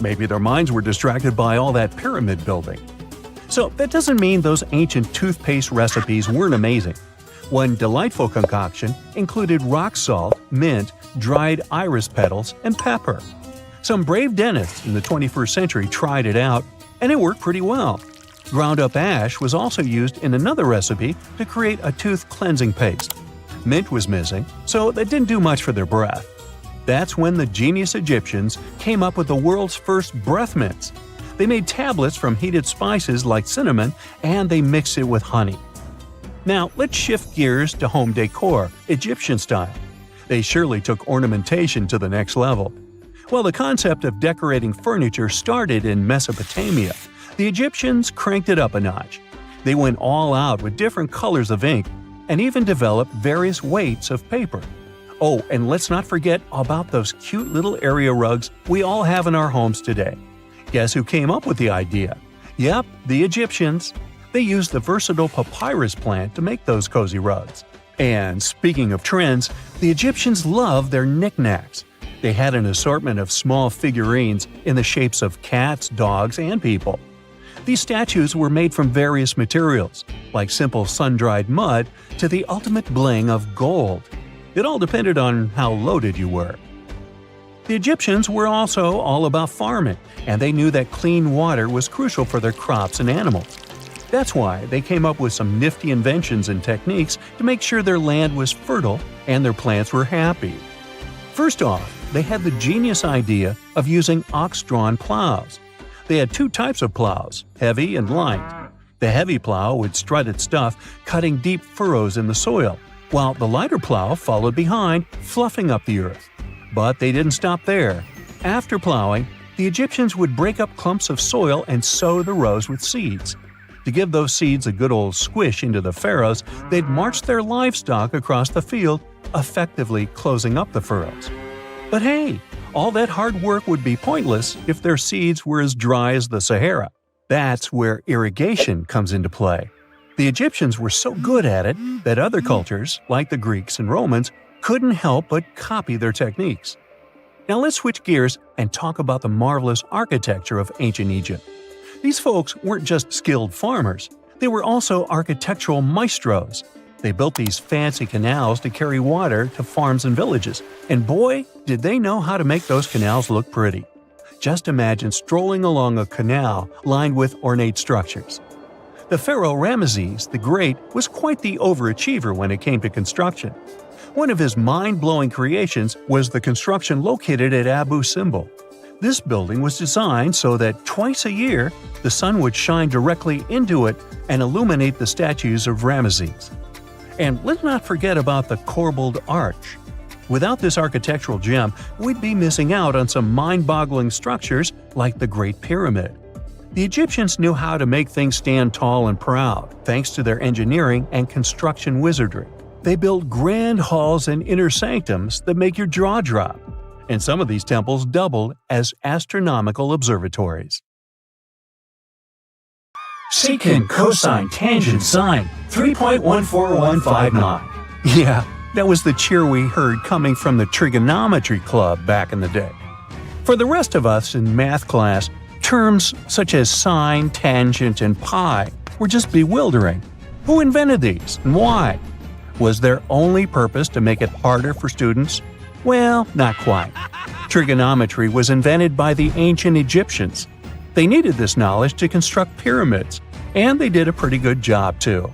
Maybe their minds were distracted by all that pyramid building. So that doesn't mean those ancient toothpaste recipes weren't amazing. One delightful concoction included rock salt, mint, dried iris petals, and pepper. Some brave dentists in the 21st century tried it out, and it worked pretty well. Ground-up ash was also used in another recipe to create a tooth cleansing paste. Mint was missing, so that didn't do much for their breath. That's when the genius Egyptians came up with the world's first breath mints. They made tablets from heated spices like cinnamon, and they mixed it with honey. Now, let's shift gears to home decor, Egyptian style. They surely took ornamentation to the next level. While the concept of decorating furniture started in Mesopotamia, the Egyptians cranked it up a notch. They went all out with different colors of ink and even developed various weights of paper. Oh, and let's not forget about those cute little area rugs we all have in our homes today. Guess who came up with the idea? Yep, the Egyptians. They used the versatile papyrus plant to make those cozy rugs. And speaking of trends, the Egyptians loved their knickknacks. They had an assortment of small figurines in the shapes of cats, dogs, and people. These statues were made from various materials, like simple sun-dried mud to the ultimate bling of gold. It all depended on how loaded you were. The Egyptians were also all about farming, and they knew that clean water was crucial for their crops and animals. That's why they came up with some nifty inventions and techniques to make sure their land was fertile and their plants were happy. First off, they had the genius idea of using ox-drawn plows. They had two types of plows, heavy and light. The heavy plow would strut its stuff, cutting deep furrows in the soil, while the lighter plow followed behind, fluffing up the earth. But they didn't stop there. After plowing, the Egyptians would break up clumps of soil and sow the rows with seeds. To give those seeds a good old squish into the furrows, they'd march their livestock across the field, effectively closing up the furrows. But hey, all that hard work would be pointless if their seeds were as dry as the Sahara. That's where irrigation comes into play. The Egyptians were so good at it that other cultures, like the Greeks and Romans, couldn't help but copy their techniques. Now let's switch gears and talk about the marvelous architecture of ancient Egypt. These folks weren't just skilled farmers, they were also architectural maestros. They built these fancy canals to carry water to farms and villages, and boy, did they know how to make those canals look pretty. Just imagine strolling along a canal lined with ornate structures. The pharaoh Ramesses the Great was quite the overachiever when it came to construction. One of his mind-blowing creations was the construction located at Abu Simbel. This building was designed so that twice a year, the sun would shine directly into it and illuminate the statues of Ramesses. And let's not forget about the corbelled arch. Without this architectural gem, we'd be missing out on some mind-boggling structures like the Great Pyramid. The Egyptians knew how to make things stand tall and proud, thanks to their engineering and construction wizardry. They built grand halls and inner sanctums that make your jaw drop. And some of these temples doubled as astronomical observatories. Secant, cosine, tangent, sine, 3.14159. Yeah, that was the cheer we heard coming from the trigonometry club back in the day. For the rest of us in math class, terms such as sine, tangent, and pi were just bewildering. Who invented these and why? Was their only purpose to make it harder for students? Well, not quite. Trigonometry was invented by the ancient Egyptians. They needed this knowledge to construct pyramids, and they did a pretty good job too.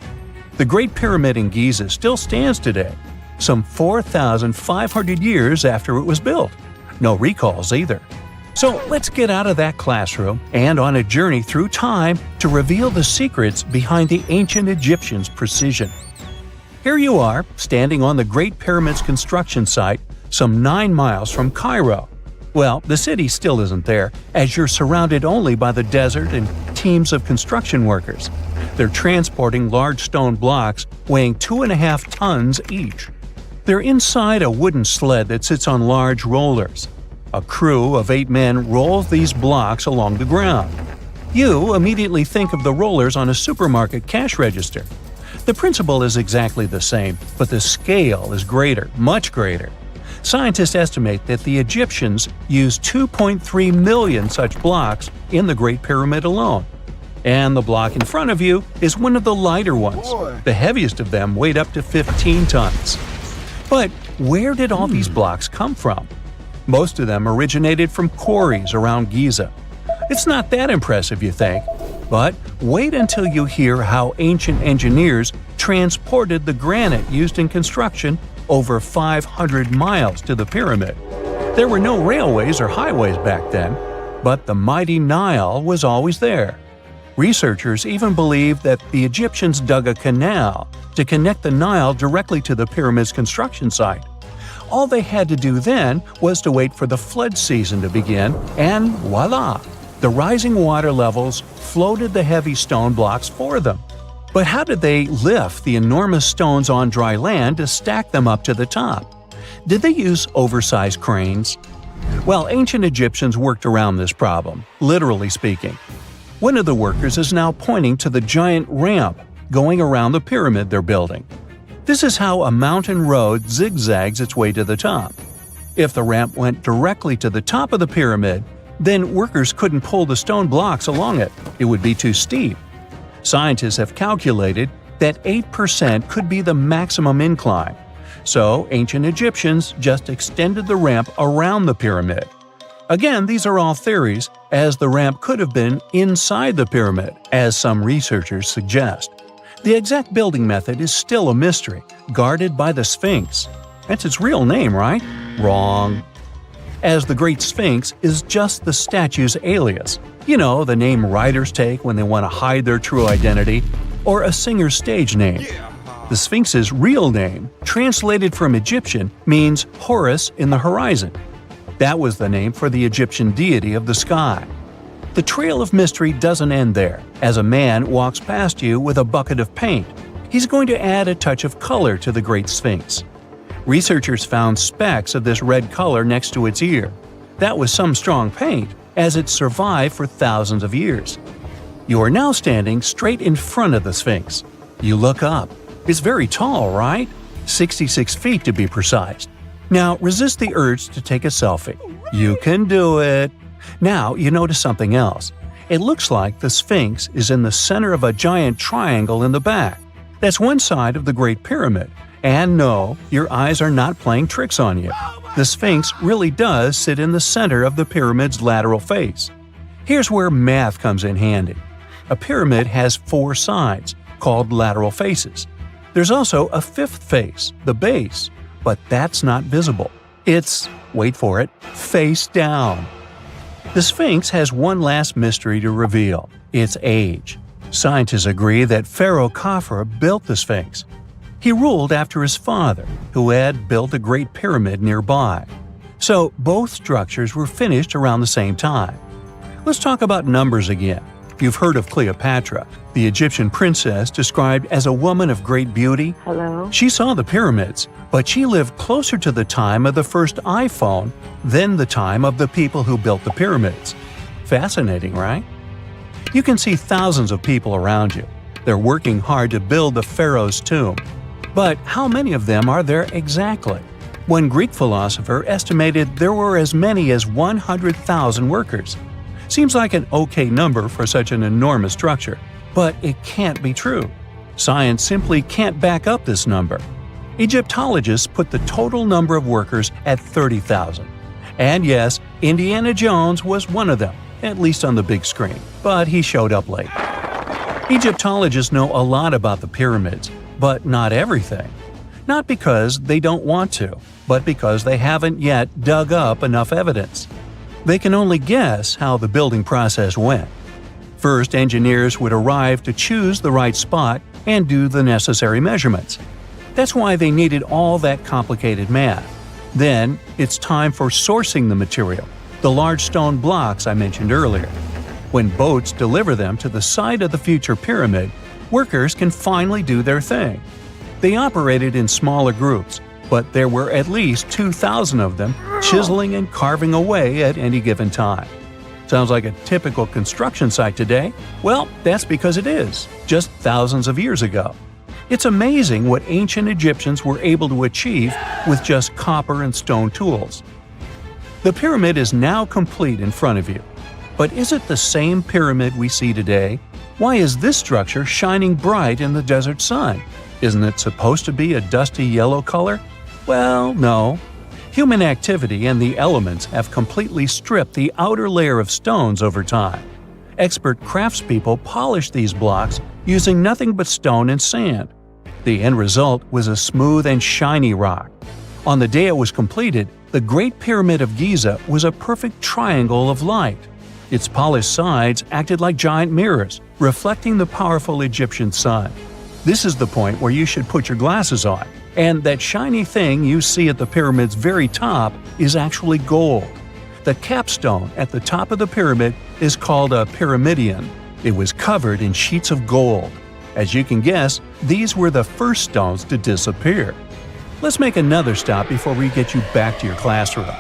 The Great Pyramid in Giza still stands today, some 4,500 years after it was built. No recalls either. So let's get out of that classroom and on a journey through time to reveal the secrets behind the ancient Egyptians' precision. Here you are, standing on the Great Pyramid's construction site, some 9 miles from Cairo. Well, the city still isn't there, as you're surrounded only by the desert and teams of construction workers. They're transporting large stone blocks weighing 2.5 tons each. They're inside a wooden sled that sits on large rollers. A crew of 8 men rolls these blocks along the ground. You immediately think of the rollers on a supermarket cash register. The principle is exactly the same, but the scale is greater, much greater. Scientists estimate that the Egyptians used 2.3 million such blocks in the Great Pyramid alone. And the block in front of you is one of the lighter ones. The heaviest of them weighed up to 15 tons. But where did all these blocks come from? Most of them originated from quarries around Giza. It's not that impressive, you think, but wait until you hear how ancient engineers transported the granite used in construction over 500 miles to the pyramid. There were no railways or highways back then, but the mighty Nile was always there. Researchers even believe that the Egyptians dug a canal to connect the Nile directly to the pyramid's construction site. All they had to do then was to wait for the flood season to begin, and voila! The rising water levels floated the heavy stone blocks for them. But how did they lift the enormous stones on dry land to stack them up to the top? Did they use oversized cranes? Well, ancient Egyptians worked around this problem, literally speaking. One of the workers is now pointing to the giant ramp going around the pyramid they're building. This is how a mountain road zigzags its way to the top. If the ramp went directly to the top of the pyramid, then workers couldn't pull the stone blocks along it. It would be too steep. Scientists have calculated that 8% could be the maximum incline. So ancient Egyptians just extended the ramp around the pyramid. Again, these are all theories, as the ramp could have been inside the pyramid, as some researchers suggest. The exact building method is still a mystery, guarded by the Sphinx. That's its real name, right? Wrong. As the Great Sphinx is just the statue's alias. You know, the name writers take when they want to hide their true identity, or a singer's stage name. The Sphinx's real name, translated from Egyptian, means Horus in the horizon. That was the name for the Egyptian deity of the sky. The trail of mystery doesn't end there. As a man walks past you with a bucket of paint, he's going to add a touch of color to the Great Sphinx. Researchers found specks of this red color next to its ear. That was some strong paint, as it survived for thousands of years. You are now standing straight in front of the Sphinx. You look up. It's very tall, right? 66 feet to be precise. Now resist the urge to take a selfie. You can do it. Now you notice something else. It looks like the Sphinx is in the center of a giant triangle in the back. That's one side of the Great Pyramid. And no, your eyes are not playing tricks on you. The Sphinx really does sit in the center of the pyramid's lateral face. Here's where math comes in handy. A pyramid has 4 sides, called lateral faces. There's also a 5th face, the base, but that's not visible. It's, wait for it, face down. The Sphinx has one last mystery to reveal: its age. Scientists agree that Pharaoh Khafre built the Sphinx. He ruled after his father, who had built a great pyramid nearby. So both structures were finished around the same time. Let's talk about numbers again. You've heard of Cleopatra, the Egyptian princess described as a woman of great beauty. Hello? She saw the pyramids, but she lived closer to the time of the first iPhone than the time of the people who built the pyramids. Fascinating, right? You can see thousands of people around you. They're working hard to build the pharaoh's tomb. But how many of them are there exactly? One Greek philosopher estimated there were as many as 100,000 workers. Seems like an okay number for such an enormous structure, but it can't be true. Science simply can't back up this number. Egyptologists put the total number of workers at 30,000. And yes, Indiana Jones was one of them, at least on the big screen, but he showed up late. Egyptologists know a lot about the pyramids, but not everything. Not because they don't want to, but because they haven't yet dug up enough evidence. They can only guess how the building process went. First, engineers would arrive to choose the right spot and do the necessary measurements. That's why they needed all that complicated math. Then, it's time for sourcing the material, the large stone blocks I mentioned earlier. When boats deliver them to the site of the future pyramid, workers can finally do their thing. They operated in smaller groups, but there were at least 2,000 of them chiseling and carving away at any given time. Sounds like a typical construction site today? Well, that's because it is, just thousands of years ago. It's amazing what ancient Egyptians were able to achieve with just copper and stone tools. The pyramid is now complete in front of you. But is it the same pyramid we see today? Why is this structure shining bright in the desert sun? Isn't it supposed to be a dusty yellow color? Well, no. Human activity and the elements have completely stripped the outer layer of stones over time. Expert craftspeople polished these blocks using nothing but stone and sand. The end result was a smooth and shiny rock. On the day it was completed, the Great Pyramid of Giza was a perfect triangle of light. Its polished sides acted like giant mirrors, reflecting the powerful Egyptian sun. This is the point where you should put your glasses on, and that shiny thing you see at the pyramid's very top is actually gold. The capstone at the top of the pyramid is called a pyramidion. It was covered in sheets of gold. As you can guess, these were the first stones to disappear. Let's make another stop before we get you back to your classroom.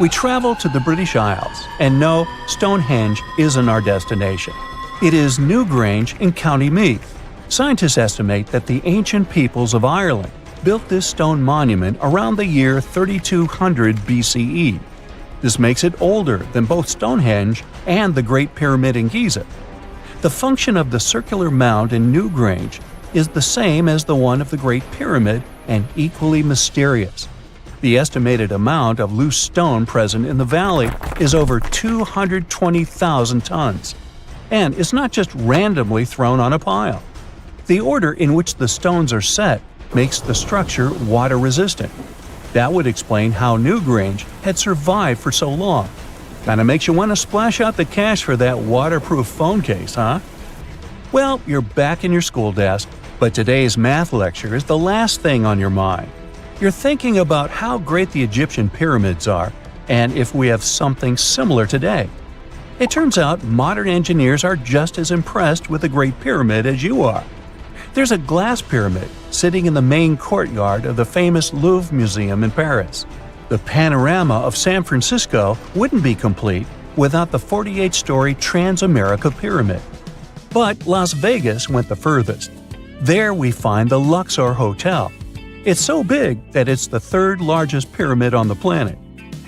We travel to the British Isles, and no, Stonehenge isn't our destination. It is Newgrange in County Meath. Scientists estimate that the ancient peoples of Ireland built this stone monument around the year 3200 BCE. This makes it older than both Stonehenge and the Great Pyramid in Giza. The function of the circular mound in Newgrange is the same as the one of the Great Pyramid and equally mysterious. The estimated amount of loose stone present in the valley is over 220,000 tons. And it's not just randomly thrown on a pile. The order in which the stones are set makes the structure water-resistant. That would explain how Newgrange had survived for so long. Kinda makes you want to splash out the cash for that waterproof phone case, huh? Well, you're back in your school desk, but today's math lecture is the last thing on your mind. You're thinking about how great the Egyptian pyramids are, and if we have something similar today. It turns out modern engineers are just as impressed with the Great Pyramid as you are. There's a glass pyramid sitting in the main courtyard of the famous Louvre Museum in Paris. The panorama of San Francisco wouldn't be complete without the 48-story Transamerica Pyramid. But Las Vegas went the furthest. There we find the Luxor Hotel. It's so big that it's the third largest pyramid on the planet.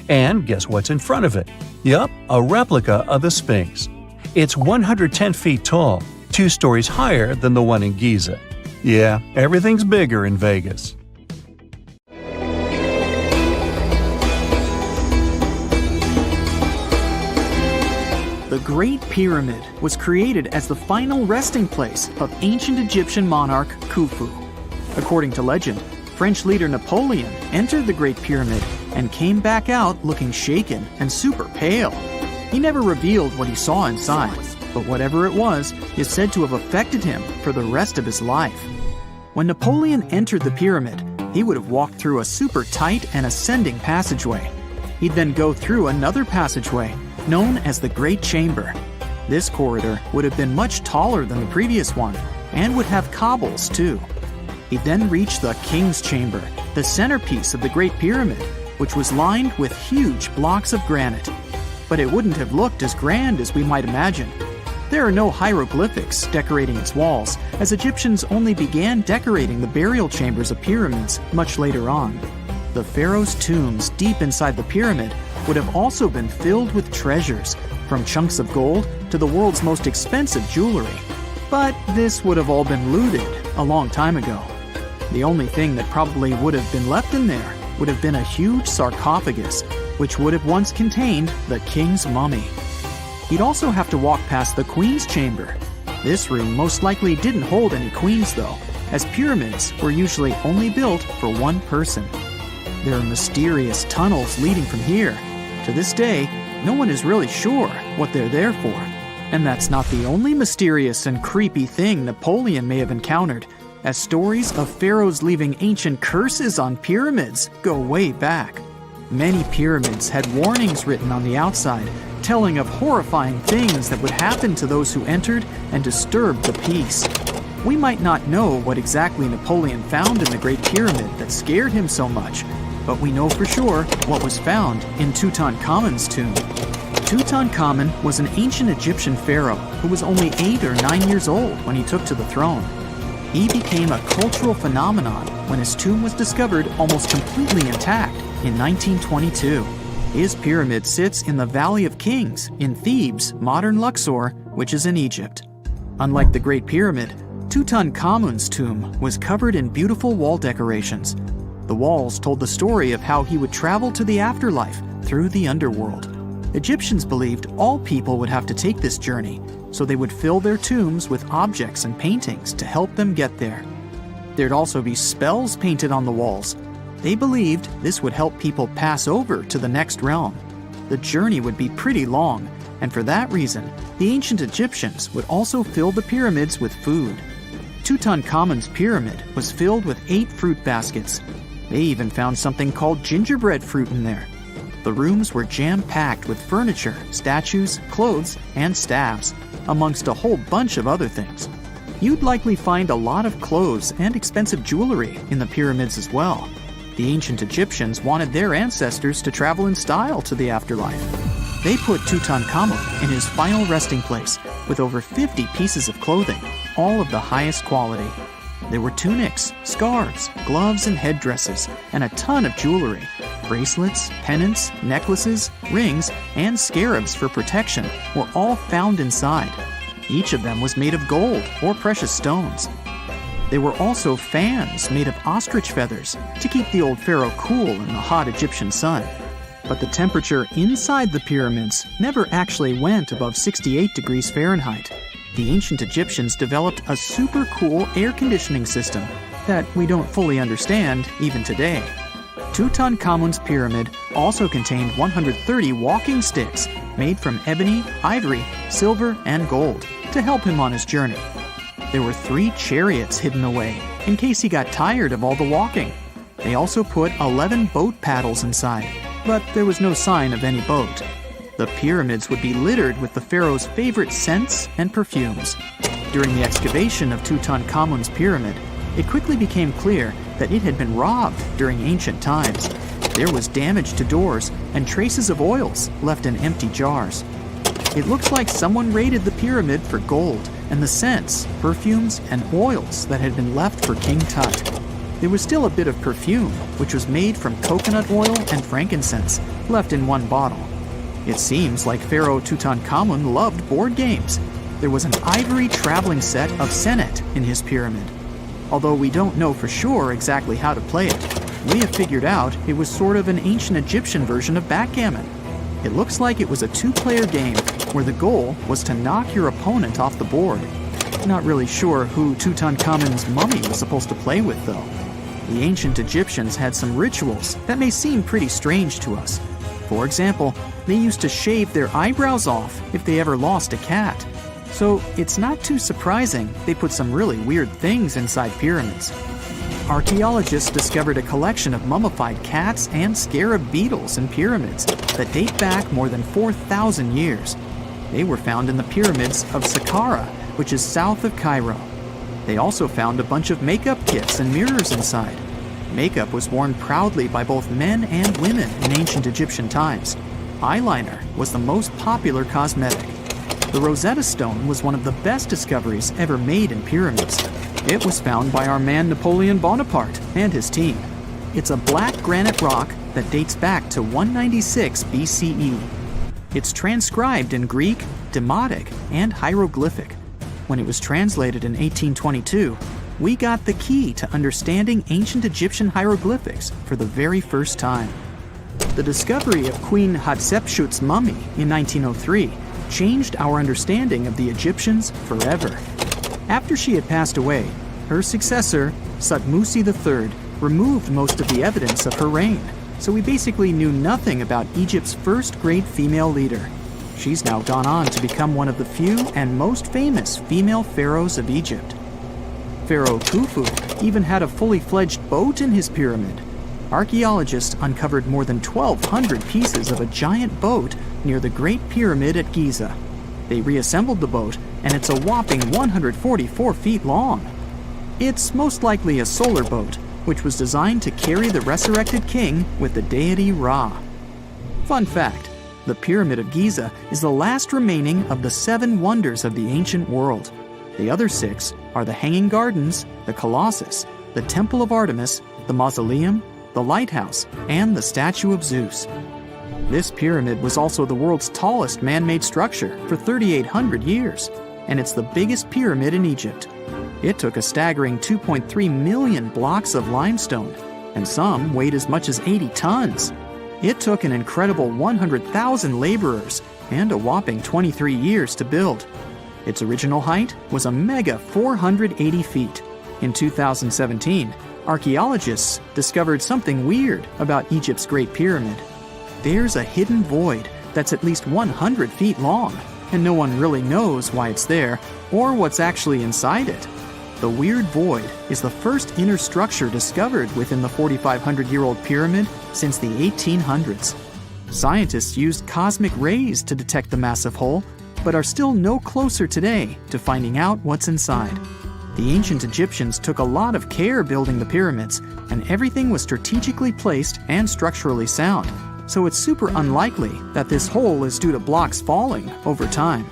And guess what's in front of it? Yup, a replica of the Sphinx. It's 110 feet tall, 2 stories higher than the one in Giza. Yeah, everything's bigger in Vegas. The Great Pyramid was created as the final resting place of ancient Egyptian monarch Khufu. According to legend, French leader Napoleon entered the Great Pyramid and came back out looking shaken and super pale. He never revealed what he saw inside, but whatever it was is said to have affected him for the rest of his life. When Napoleon entered the pyramid, he would have walked through a super tight and ascending passageway. He'd then go through another passageway, known as the Great Chamber. This corridor would have been much taller than the previous one, and would have cobbles too. He'd then reach the King's Chamber, the centerpiece of the Great Pyramid, which was lined with huge blocks of granite. But it wouldn't have looked as grand as we might imagine. There are no hieroglyphics decorating its walls, as Egyptians only began decorating the burial chambers of pyramids much later on. The pharaoh's tombs deep inside the pyramid would have also been filled with treasures, from chunks of gold to the world's most expensive jewelry. But this would have all been looted a long time ago. The only thing that probably would have been left in there would have been a huge sarcophagus, which would have once contained the king's mummy. He'd also have to walk past the queen's chamber. This room most likely didn't hold any queens though, as pyramids were usually only built for one person. There are mysterious tunnels leading from here. To this day, no one is really sure what they're there for. And that's not the only mysterious and creepy thing Napoleon may have encountered, as stories of pharaohs leaving ancient curses on pyramids go way back. Many pyramids had warnings written on the outside, telling of horrifying things that would happen to those who entered and disturbed the peace. We might not know what exactly Napoleon found in the Great Pyramid that scared him so much, but we know for sure what was found in Tutankhamun's tomb. Tutankhamun was an ancient Egyptian pharaoh who was only 8 or 9 years old when he took to the throne. He became a cultural phenomenon when his tomb was discovered almost completely intact in 1922. His pyramid sits in the Valley of Kings in Thebes, modern Luxor, which is in Egypt. Unlike the Great Pyramid, Tutankhamun's tomb was covered in beautiful wall decorations. The walls told the story of how he would travel to the afterlife through the underworld. Egyptians believed all people would have to take this journey, so they would fill their tombs with objects and paintings to help them get there. There'd also be spells painted on the walls. They believed this would help people pass over to the next realm. The journey would be pretty long, and for that reason, the ancient Egyptians would also fill the pyramids with food. Tutankhamun's pyramid was filled with 8 fruit baskets. They even found something called gingerbread fruit in there. The rooms were jam-packed with furniture, statues, clothes, and staves, amongst a whole bunch of other things. You'd likely find a lot of clothes and expensive jewelry in the pyramids as well. The ancient Egyptians wanted their ancestors to travel in style to the afterlife. They put Tutankhamun in his final resting place with over 50 pieces of clothing, all of the highest quality. There were tunics, scarves, gloves, and headdresses, and a ton of jewelry. Bracelets, pendants, necklaces, rings, and scarabs for protection were all found inside. Each of them was made of gold or precious stones. There were also fans made of ostrich feathers to keep the old pharaoh cool in the hot Egyptian sun. But the temperature inside the pyramids never actually went above 68 degrees Fahrenheit. The ancient Egyptians developed a super cool air conditioning system that we don't fully understand even today. Tutankhamun's pyramid also contained 130 walking sticks made from ebony, ivory, silver, and gold to help him on his journey. There were 3 chariots hidden away in case he got tired of all the walking. They also put 11 boat paddles inside, but there was no sign of any boat. The pyramids would be littered with the pharaoh's favorite scents and perfumes. During the excavation of Tutankhamun's pyramid, it quickly became clear that it had been robbed during ancient times. There was damage to doors and traces of oils left in empty jars. It looks like someone raided the pyramid for gold and the scents, perfumes, and oils that had been left for King Tut. There was still a bit of perfume, which was made from coconut oil and frankincense, left in one bottle. It seems like Pharaoh Tutankhamun loved board games. There was an ivory traveling set of Senet in his pyramid. Although we don't know for sure exactly how to play it, we have figured out it was sort of an ancient Egyptian version of backgammon. It looks like it was a 2-player game where the goal was to knock your opponent off the board. Not really sure who Tutankhamun's mummy was supposed to play with, though. The ancient Egyptians had some rituals that may seem pretty strange to us. For example, they used to shave their eyebrows off if they ever lost a cat. So it's not too surprising they put some really weird things inside pyramids. Archaeologists discovered a collection of mummified cats and scarab beetles in pyramids that date back more than 4,000 years. They were found in the pyramids of Saqqara, which is south of Cairo. They also found a bunch of makeup kits and mirrors inside. Makeup was worn proudly by both men and women in ancient Egyptian times. Eyeliner was the most popular cosmetic. The Rosetta Stone was one of the best discoveries ever made in pyramids. It was found by our man Napoleon Bonaparte and his team. It's a black granite rock that dates back to 196 BCE. It's transcribed in Greek, Demotic, and hieroglyphic. When it was translated in 1822, we got the key to understanding ancient Egyptian hieroglyphics for the very first time. The discovery of Queen Hatshepsut's mummy in 1903 changed our understanding of the Egyptians forever. After she had passed away, her successor, Thutmose III, removed most of the evidence of her reign, so we basically knew nothing about Egypt's first great female leader. She's now gone on to become one of the few and most famous female pharaohs of Egypt. Pharaoh Khufu even had a fully fledged boat in his pyramid. Archaeologists uncovered more than 1,200 pieces of a giant boat near the Great Pyramid at Giza. They reassembled the boat, and it's a whopping 144 feet long. It's most likely a solar boat, which was designed to carry the resurrected king with the deity Ra. Fun fact, the Pyramid of Giza is the last remaining of the 7 wonders of the ancient world. The other 6 are the Hanging Gardens, the Colossus, the Temple of Artemis, the Mausoleum, the Lighthouse, and the Statue of Zeus. This pyramid was also the world's tallest man-made structure for 3,800 years, and it's the biggest pyramid in Egypt. It took a staggering 2.3 million blocks of limestone, and some weighed as much as 80 tons. It took an incredible 100,000 laborers and a whopping 23 years to build. Its original height was a mega 480 feet. In 2017, archaeologists discovered something weird about Egypt's Great Pyramid. There's a hidden void that's at least 100 feet long, and no one really knows why it's there or what's actually inside it. The weird void is the first inner structure discovered within the 4,500-year-old pyramid since the 1800s. Scientists used cosmic rays to detect the massive hole, but are still no closer today to finding out what's inside. The ancient Egyptians took a lot of care building the pyramids, and everything was strategically placed and structurally sound, so it's super unlikely that this hole is due to blocks falling over time.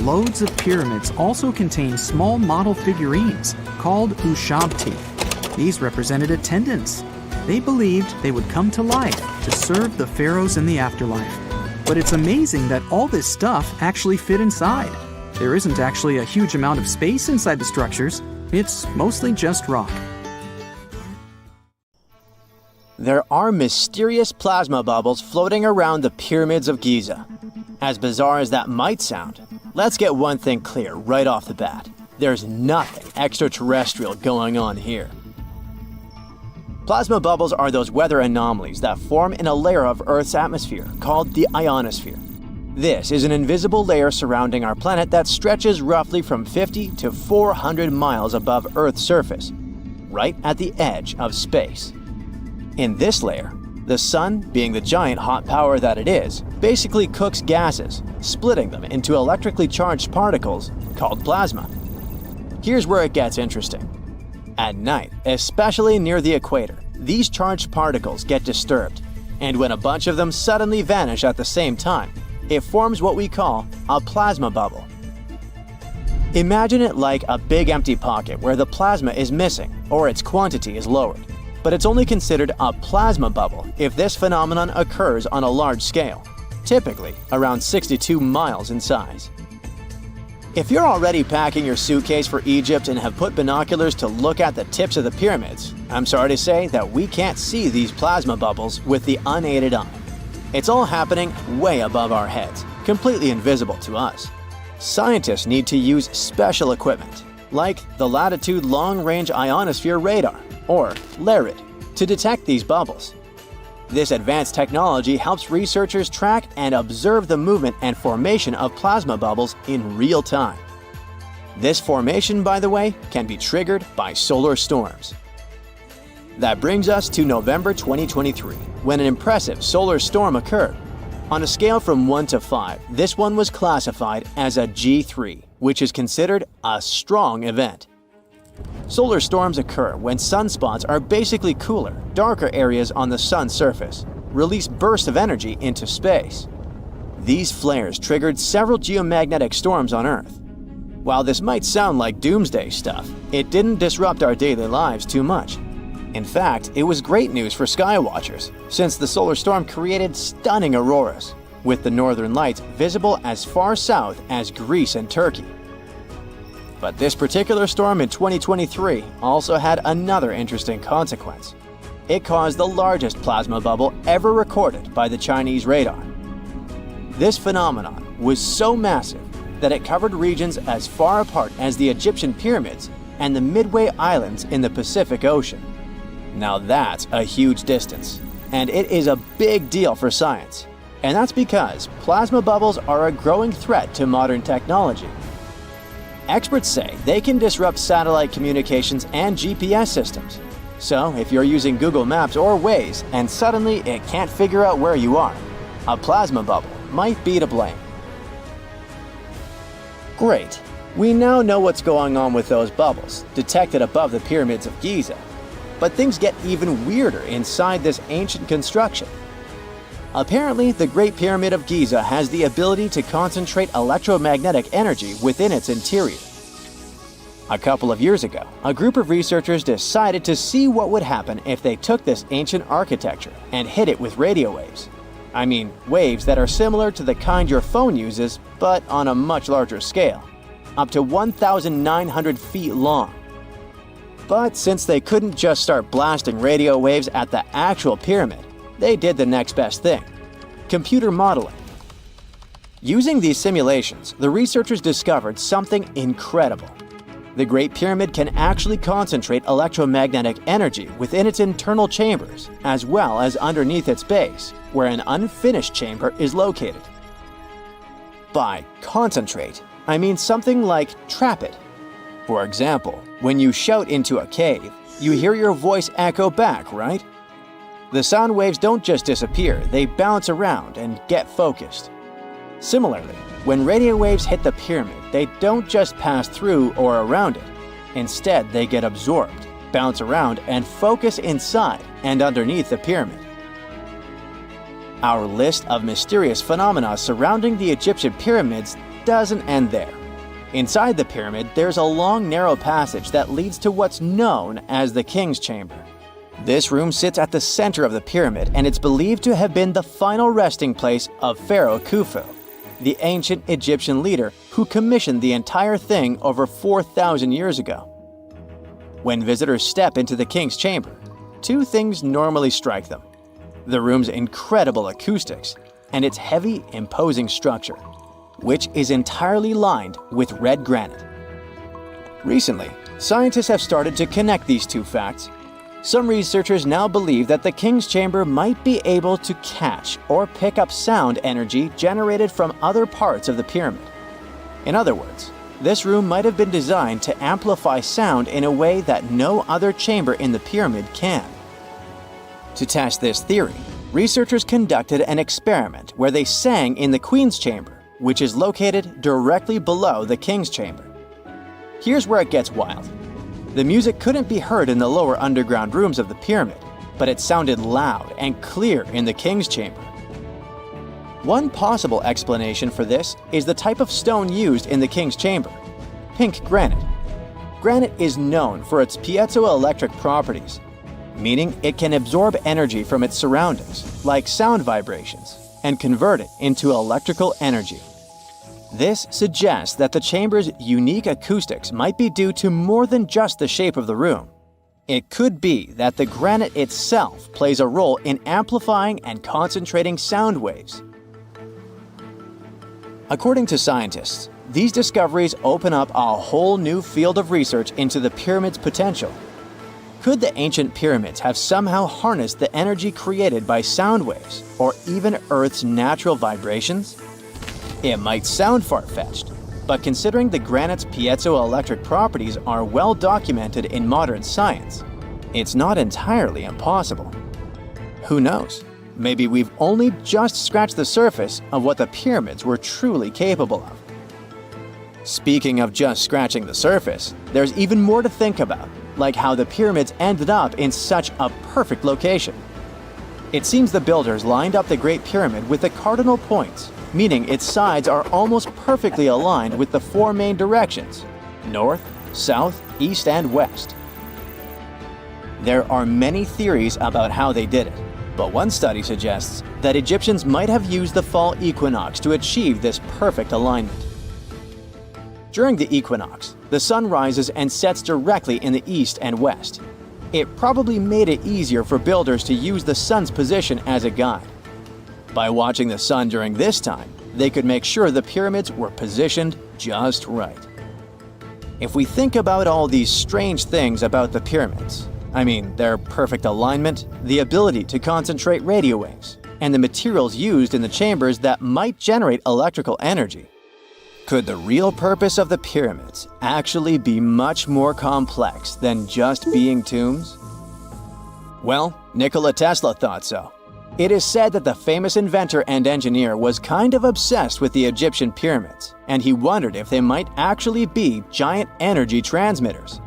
Loads of pyramids also contain small model figurines called ushabti. These represented attendants. They believed they would come to life to serve the pharaohs in the afterlife. But it's amazing that all this stuff actually fit inside. There isn't actually a huge amount of space inside the structures. It's mostly just rock. There are mysterious plasma bubbles floating around the pyramids of Giza. As bizarre as that might sound, let's get one thing clear right off the bat. There's nothing extraterrestrial going on here. Plasma bubbles are those weather anomalies that form in a layer of Earth's atmosphere called the ionosphere. This is an invisible layer surrounding our planet that stretches roughly from 50 to 400 miles above Earth's surface, right at the edge of space. In this layer, the sun, being the giant hot power that it is, basically cooks gases, splitting them into electrically charged particles called plasma. Here's where it gets interesting. At night, especially near the equator, these charged particles get disturbed, and when a bunch of them suddenly vanish at the same time, it forms what we call a plasma bubble. Imagine it like a big empty pocket where the plasma is missing or its quantity is lowered. But it's only considered a plasma bubble if this phenomenon occurs on a large scale, typically around 62 miles in size. If you're already packing your suitcase for Egypt and have put binoculars to look at the tips of the pyramids, I'm sorry to say that we can't see these plasma bubbles with the unaided eye. It's all happening way above our heads, completely invisible to us. Scientists need to use special equipment, like the Latitude Long-Range Ionosphere Radar, or LARID, to detect these bubbles. This advanced technology helps researchers track and observe the movement and formation of plasma bubbles in real time. This formation, by the way, can be triggered by solar storms. That brings us to November 2023, when an impressive solar storm occurred. On a scale from 1 to 5, this one was classified as a G3, which is considered a strong event. Solar storms occur when sunspots are basically cooler, darker areas on the sun's surface, release bursts of energy into space. These flares triggered several geomagnetic storms on Earth. While this might sound like doomsday stuff, it didn't disrupt our daily lives too much. In fact, it was great news for skywatchers, since the solar storm created stunning auroras, with the northern lights visible as far south as Greece and Turkey. But this particular storm in 2023 also had another interesting consequence. It caused the largest plasma bubble ever recorded by the Chinese radar. This phenomenon was so massive that it covered regions as far apart as the Egyptian pyramids and the Midway Islands in the Pacific Ocean. Now that's a huge distance, and it is a big deal for science. And that's because plasma bubbles are a growing threat to modern technology. Experts say they can disrupt satellite communications and GPS systems. So if you're using Google Maps or Waze and suddenly it can't figure out where you are, a plasma bubble might be to blame. Great. We now know what's going on with those bubbles, detected above the pyramids of Giza. But things get even weirder inside this ancient construction. Apparently, the Great Pyramid of Giza has the ability to concentrate electromagnetic energy within its interior. A couple of years ago, a group of researchers decided to see what would happen if they took this ancient architecture and hit it with radio waves. I mean, waves that are similar to the kind your phone uses, but on a much larger scale, up to 1,900 feet long. But since they couldn't just start blasting radio waves at the actual pyramid, they did the next best thing: computer modeling. Using these simulations, the researchers discovered something incredible. The Great Pyramid can actually concentrate electromagnetic energy within its internal chambers, as well as underneath its base, where an unfinished chamber is located. By concentrate, I mean something like trap it. For example, when you shout into a cave, you hear your voice echo back, right? The sound waves don't just disappear, they bounce around and get focused. Similarly, when radio waves hit the pyramid, they don't just pass through or around it. Instead, they get absorbed, bounce around, and focus inside and underneath the pyramid. Our list of mysterious phenomena surrounding the Egyptian pyramids doesn't end there. Inside the pyramid, there's a long, narrow passage that leads to what's known as the King's Chamber. This room sits at the center of the pyramid, and it's believed to have been the final resting place of Pharaoh Khufu, the ancient Egyptian leader who commissioned the entire thing over 4,000 years ago. When visitors step into the King's Chamber, two things normally strike them: the room's incredible acoustics and its heavy, imposing structure, which is entirely lined with red granite. Recently, scientists have started to connect these two facts. Some researchers now believe that the King's Chamber might be able to catch or pick up sound energy generated from other parts of the pyramid. In other words, this room might have been designed to amplify sound in a way that no other chamber in the pyramid can. To test this theory, researchers conducted an experiment where they sang in the Queen's Chamber, which is located directly below the King's Chamber. Here's where it gets wild. The music couldn't be heard in the lower underground rooms of the pyramid, but it sounded loud and clear in the King's Chamber. One possible explanation for this is the type of stone used in the King's Chamber: pink granite. Granite is known for its piezoelectric properties, meaning it can absorb energy from its surroundings, like sound vibrations, and convert it into electrical energy. This suggests that the chamber's unique acoustics might be due to more than just the shape of the room. It could be that the granite itself plays a role in amplifying and concentrating sound waves. According to scientists, these discoveries open up a whole new field of research into the pyramid's potential. Could the ancient pyramids have somehow harnessed the energy created by sound waves, or even Earth's natural vibrations? It might sound far-fetched, but considering the granite's piezoelectric properties are well documented in modern science, it's not entirely impossible. Who knows? Maybe we've only just scratched the surface of what the pyramids were truly capable of. Speaking of just scratching the surface, there's even more to think about, like how the pyramids ended up in such a perfect location. It seems the builders lined up the Great Pyramid with the cardinal points, meaning its sides are almost perfectly aligned with the four main directions: north, south, east, and west. There are many theories about how they did it, but one study suggests that Egyptians might have used the fall equinox to achieve this perfect alignment. During the equinox, the sun rises and sets directly in the east and west. It probably made it easier for builders to use the sun's position as a guide. By watching the sun during this time, they could make sure the pyramids were positioned just right. If we think about all these strange things about the pyramids, I mean their perfect alignment, the ability to concentrate radio waves, and the materials used in the chambers that might generate electrical energy, could the real purpose of the pyramids actually be much more complex than just being tombs? Well, Nikola Tesla thought so. It is said that the famous inventor and engineer was kind of obsessed with the Egyptian pyramids, and he wondered if they might actually be giant energy transmitters.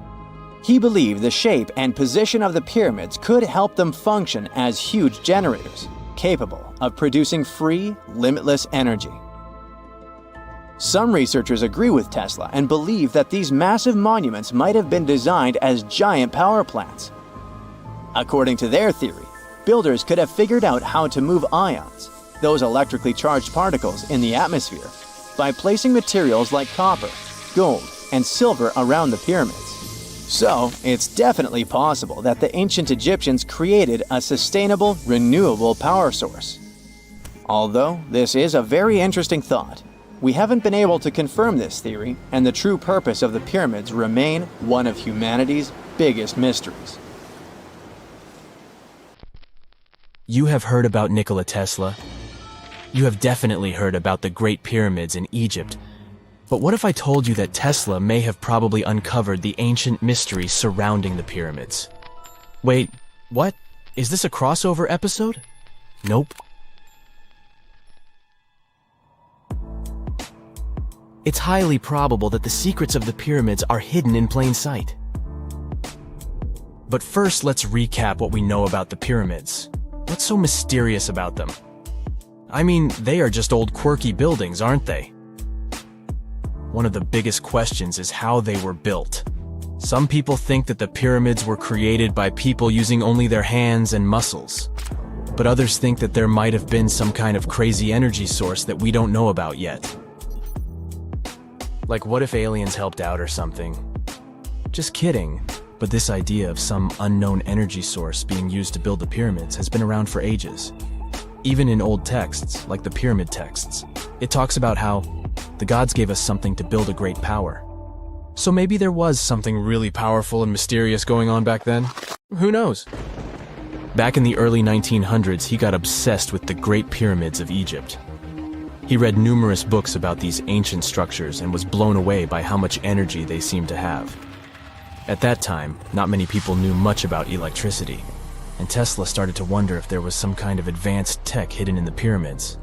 He believed the shape and position of the pyramids could help them function as huge generators, capable of producing free, limitless energy. Some researchers agree with Tesla and believe that these massive monuments might have been designed as giant power plants. According to their theory, builders could have figured out how to move ions, those electrically charged particles in the atmosphere, by placing materials like copper, gold, and silver around the pyramids. So, it's definitely possible that the ancient Egyptians created a sustainable, renewable power source. Although this is a very interesting thought, we haven't been able to confirm this theory, and the true purpose of the pyramids remain one of humanity's biggest mysteries. You have heard about Nikola Tesla. You have definitely heard about the Great Pyramids in Egypt. But what if I told you that Tesla may have probably uncovered the ancient mysteries surrounding the pyramids? Wait, what? Is this a crossover episode? Nope. It's highly probable that the secrets of the pyramids are hidden in plain sight. But first, let's recap what we know about the pyramids. What's so mysterious about them? I mean, they are just old quirky buildings, aren't they? One of the biggest questions is how they were built. Some people think that the pyramids were created by people using only their hands and muscles. But others think that there might have been some kind of crazy energy source that we don't know about yet. Like, what if aliens helped out or something? Just kidding. But this idea of some unknown energy source being used to build the pyramids has been around for ages. Even in old texts, like the pyramid texts, it talks about how the gods gave us something to build a great power. So maybe there was something really powerful and mysterious going on back then? Who knows? Back in the early 1900s, he got obsessed with the Great Pyramids of Egypt. He read numerous books about these ancient structures and was blown away by how much energy they seemed to have. At that time, not many people knew much about electricity, and Tesla started to wonder if there was some kind of advanced tech hidden in the pyramids.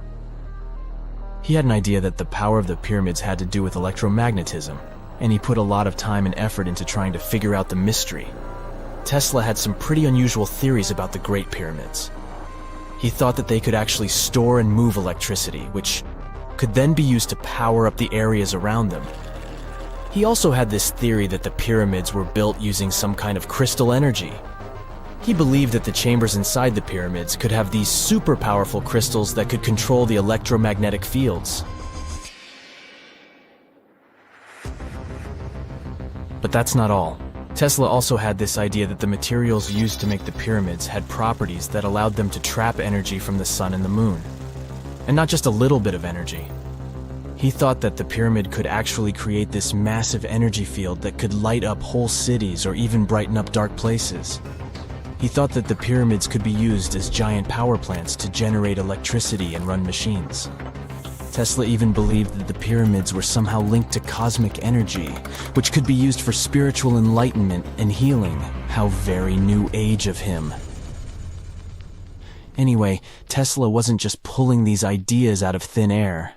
He had an idea that the power of the pyramids had to do with electromagnetism, and he put a lot of time and effort into trying to figure out the mystery. Tesla had some pretty unusual theories about the Great Pyramids. He thought that they could actually store and move electricity, which could then be used to power up the areas around them. He also had this theory that the pyramids were built using some kind of crystal energy. He believed that the chambers inside the pyramids could have these super powerful crystals that could control the electromagnetic fields. But that's not all. Tesla also had this idea that the materials used to make the pyramids had properties that allowed them to trap energy from the sun and the moon. And not just a little bit of energy. He thought that the pyramid could actually create this massive energy field that could light up whole cities or even brighten up dark places. He thought that the pyramids could be used as giant power plants to generate electricity and run machines. Tesla even believed that the pyramids were somehow linked to cosmic energy, which could be used for spiritual enlightenment and healing. How very new age of him. Anyway, Tesla wasn't just pulling these ideas out of thin air.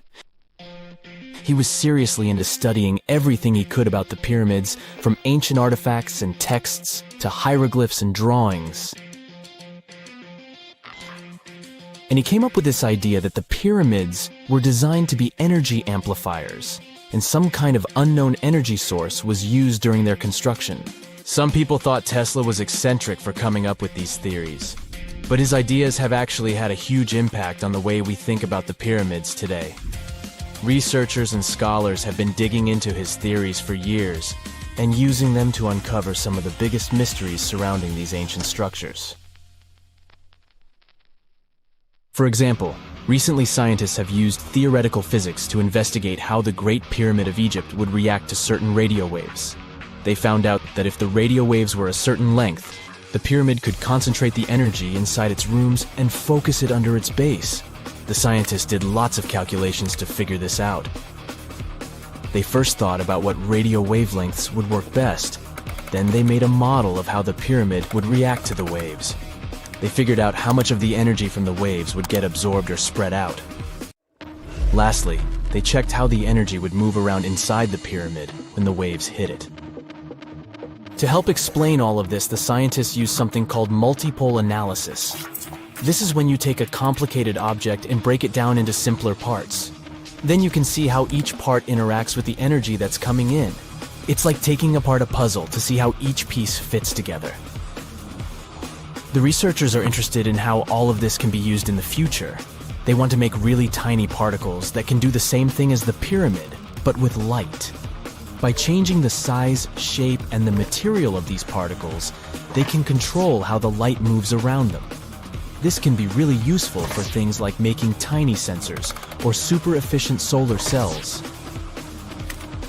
He was seriously into studying everything he could about the pyramids, from ancient artifacts and texts to hieroglyphs and drawings. And he came up with this idea that the pyramids were designed to be energy amplifiers, and some kind of unknown energy source was used during their construction. Some people thought Tesla was eccentric for coming up with these theories, but his ideas have actually had a huge impact on the way we think about the pyramids today. Researchers and scholars have been digging into his theories for years and using them to uncover some of the biggest mysteries surrounding these ancient structures. For example, recently scientists have used theoretical physics to investigate how the Great Pyramid of Egypt would react to certain radio waves. They found out that if the radio waves were a certain length, the pyramid could concentrate the energy inside its rooms and focus it under its base. The scientists did lots of calculations to figure this out. They first thought about what radio wavelengths would work best. Then they made a model of how the pyramid would react to the waves. They figured out how much of the energy from the waves would get absorbed or spread out. Lastly, they checked how the energy would move around inside the pyramid when the waves hit it. To help explain all of this, the scientists used something called multipole analysis. This is when you take a complicated object and break it down into simpler parts. Then you can see how each part interacts with the energy that's coming in. It's like taking apart a puzzle to see how each piece fits together. The researchers are interested in how all of this can be used in the future. They want to make really tiny particles that can do the same thing as the pyramid, but with light. By changing the size, shape, and the material of these particles, they can control how the light moves around them. This can be really useful for things like making tiny sensors or super efficient solar cells.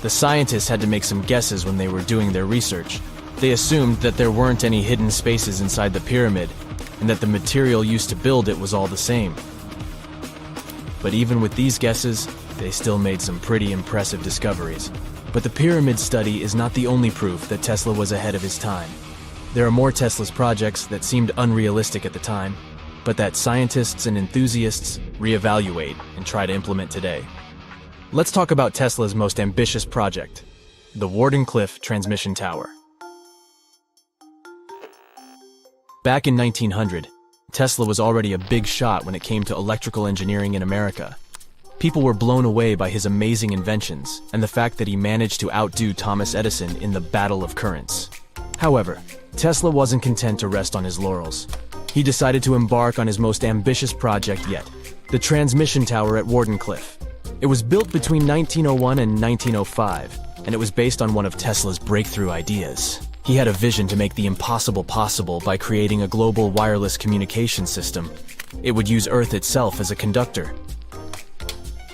The scientists had to make some guesses when they were doing their research. They assumed that there weren't any hidden spaces inside the pyramid, and that the material used to build it was all the same. But even with these guesses, they still made some pretty impressive discoveries. But the pyramid study is not the only proof that Tesla was ahead of his time. There are more Tesla's projects that seemed unrealistic at the time, but that scientists and enthusiasts reevaluate and try to implement today. Let's talk about Tesla's most ambitious project, the Warden Cliff Transmission Tower. Back in 1900, Tesla was already a big shot when it came to electrical engineering in America. People were blown away by his amazing inventions and the fact that he managed to outdo Thomas Edison in the battle of currents. However, Tesla wasn't content to rest on his laurels. He decided to embark on his most ambitious project yet, the transmission tower at Warden Cliff. It was built between 1901 and 1905, and it was based on one of Tesla's breakthrough ideas. He had a vision to make the impossible possible by creating a global wireless communication system. It would use Earth itself as a conductor,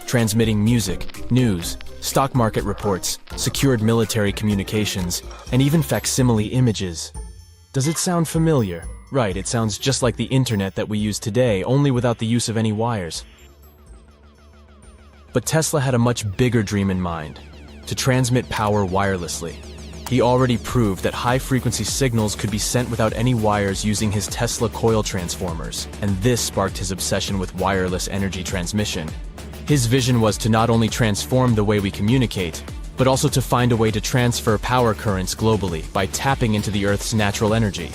transmitting music, news, stock market reports, secured military communications, and even facsimile images. Does it sound familiar? Right, it sounds just like the internet that we use today, only without the use of any wires. But Tesla had a much bigger dream in mind: to transmit power wirelessly. He already proved that high-frequency signals could be sent without any wires using his Tesla coil transformers, and this sparked his obsession with wireless energy transmission. His vision was to not only transform the way we communicate, but also to find a way to transfer power currents globally by tapping into the Earth's natural energy.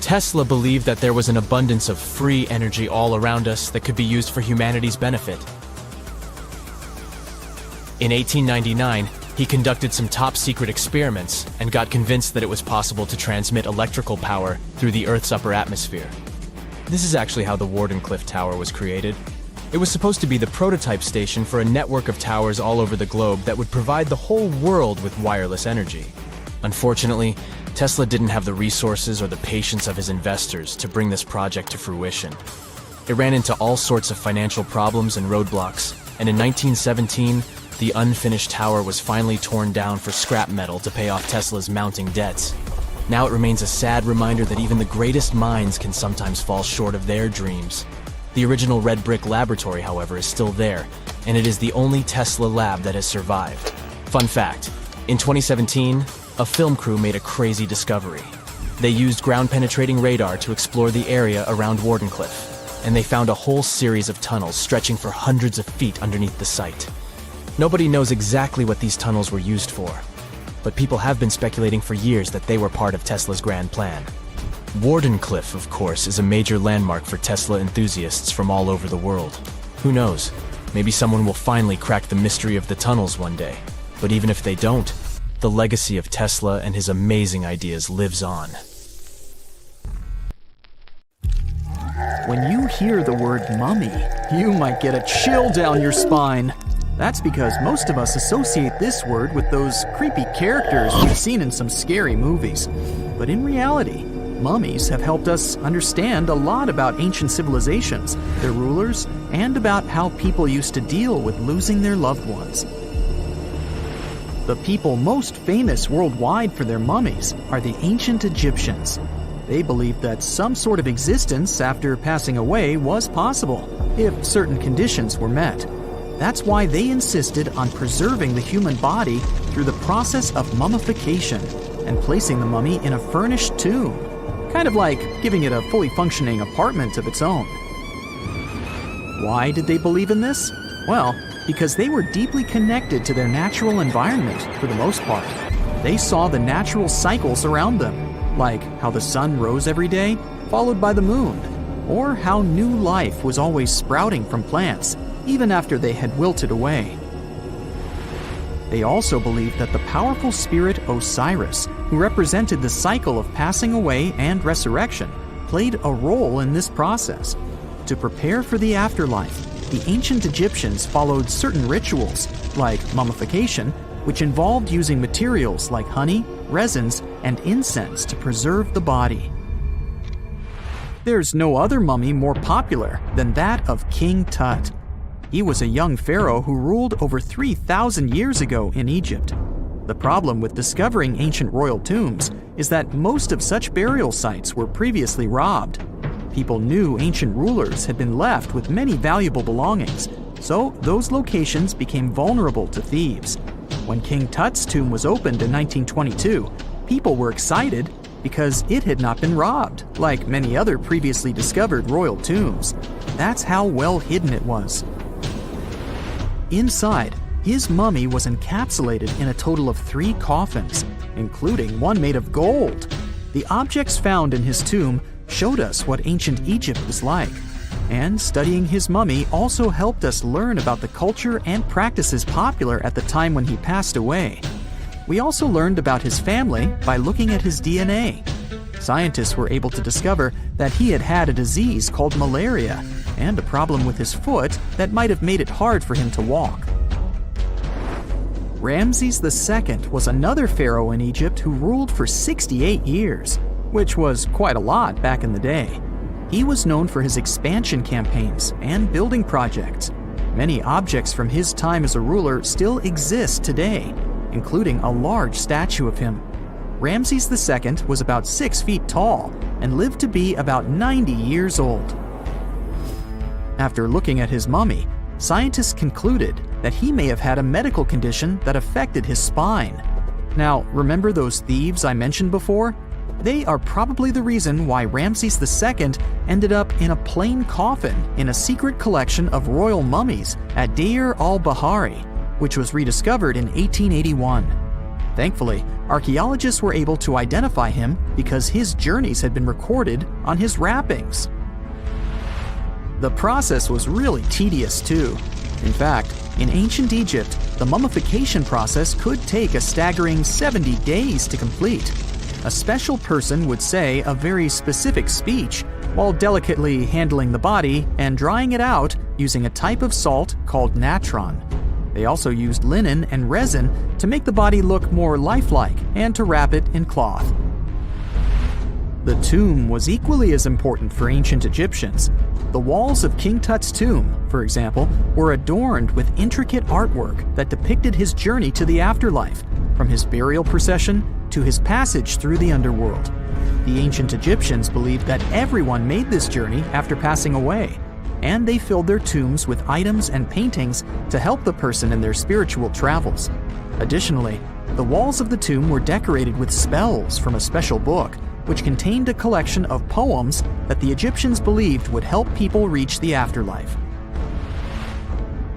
Tesla believed that there was an abundance of free energy all around us that could be used for humanity's benefit. In 1899, he conducted some top-secret experiments and got convinced that it was possible to transmit electrical power through the Earth's upper atmosphere. This is actually how the Warden Cliff Tower was created. It was supposed to be the prototype station for a network of towers all over the globe that would provide the whole world with wireless energy. Unfortunately, Tesla didn't have the resources or the patience of his investors to bring this project to fruition. It ran into all sorts of financial problems and roadblocks, and in 1917, the unfinished tower was finally torn down for scrap metal to pay off Tesla's mounting debts. Now it remains a sad reminder that even the greatest minds can sometimes fall short of their dreams. The original red brick laboratory, however, is still there, and it is the only Tesla lab that has survived. Fun fact, in 2017, a film crew made a crazy discovery. They used ground-penetrating radar to explore the area around Warden Cliff, and they found a whole series of tunnels stretching for hundreds of feet underneath the site. Nobody knows exactly what these tunnels were used for, but people have been speculating for years that they were part of Tesla's grand plan. Warden Cliff, of course, is a major landmark for Tesla enthusiasts from all over the world. Who knows? Maybe someone will finally crack the mystery of the tunnels one day. But even if they don't, the legacy of Tesla and his amazing ideas lives on. When you hear the word mummy, you might get a chill down your spine. That's because most of us associate this word with those creepy characters we've seen in some scary movies. But in reality, mummies have helped us understand a lot about ancient civilizations, their rulers, and about how people used to deal with losing their loved ones. The people most famous worldwide for their mummies are the ancient Egyptians. They believed that some sort of existence after passing away was possible, if certain conditions were met. That's why they insisted on preserving the human body through the process of mummification and placing the mummy in a furnished tomb, kind of like giving it a fully functioning apartment of its own. Why did they believe in this? Well, because they were deeply connected to their natural environment for the most part. They saw the natural cycles around them, like how the sun rose every day, followed by the moon, or how new life was always sprouting from plants, even after they had wilted away. They also believed that the powerful spirit Osiris, who represented the cycle of passing away and resurrection, played a role in this process. To prepare for the afterlife, the ancient Egyptians followed certain rituals, like mummification, which involved using materials like honey, resins, and incense to preserve the body. There's no other mummy more popular than that of King Tut. He was a young pharaoh who ruled over 3,000 years ago in Egypt. The problem with discovering ancient royal tombs is that most of such burial sites were previously robbed. People knew ancient rulers had been left with many valuable belongings, so those locations became vulnerable to thieves. When King Tut's tomb was opened in 1922, people were excited because it had not been robbed, like many other previously discovered royal tombs. That's how well hidden it was. Inside, his mummy was encapsulated in a total of 3 coffins, including one made of gold. The objects found in his tomb showed us what ancient Egypt was like, and studying his mummy also helped us learn about the culture and practices popular at the time when he passed away. We also learned about his family by looking at his DNA. Scientists were able to discover that he had had a disease called malaria and a problem with his foot that might have made it hard for him to walk. Ramses II was another pharaoh in Egypt who ruled for 68 years, which was quite a lot back in the day. He was known for his expansion campaigns and building projects. Many objects from his time as a ruler still exist today, including a large statue of him. Ramses II was about 6 feet tall and lived to be about 90 years old. After looking at his mummy, scientists concluded that he may have had a medical condition that affected his spine. Now, remember those thieves I mentioned before? They are probably the reason why Ramses II ended up in a plain coffin in a secret collection of royal mummies at Deir al-Bahari, which was rediscovered in 1881. Thankfully, archaeologists were able to identify him because his journeys had been recorded on his wrappings. The process was really tedious too. In fact, in ancient Egypt, the mummification process could take a staggering 70 days to complete. A special person would say a very specific speech while delicately handling the body and drying it out using a type of salt called natron. They also used linen and resin to make the body look more lifelike and to wrap it in cloth. The tomb was equally as important for ancient Egyptians. The walls of King Tut's tomb, for example, were adorned with intricate artwork that depicted his journey to the afterlife, from his burial procession to his passage through the underworld. The ancient Egyptians believed that everyone made this journey after passing away, and they filled their tombs with items and paintings to help the person in their spiritual travels. Additionally, the walls of the tomb were decorated with spells from a special book, which contained a collection of poems that the Egyptians believed would help people reach the afterlife.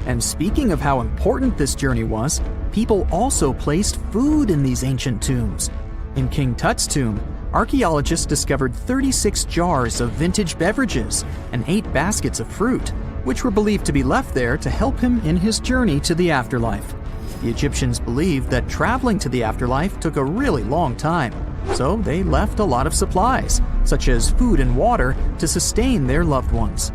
And speaking of how important this journey was, people also placed food in these ancient tombs. In King Tut's tomb, archaeologists discovered 36 jars of vintage beverages and 8 baskets of fruit, which were believed to be left there to help him in his journey to the afterlife. The Egyptians believed that traveling to the afterlife took a really long time, so they left a lot of supplies, such as food and water, to sustain their loved ones.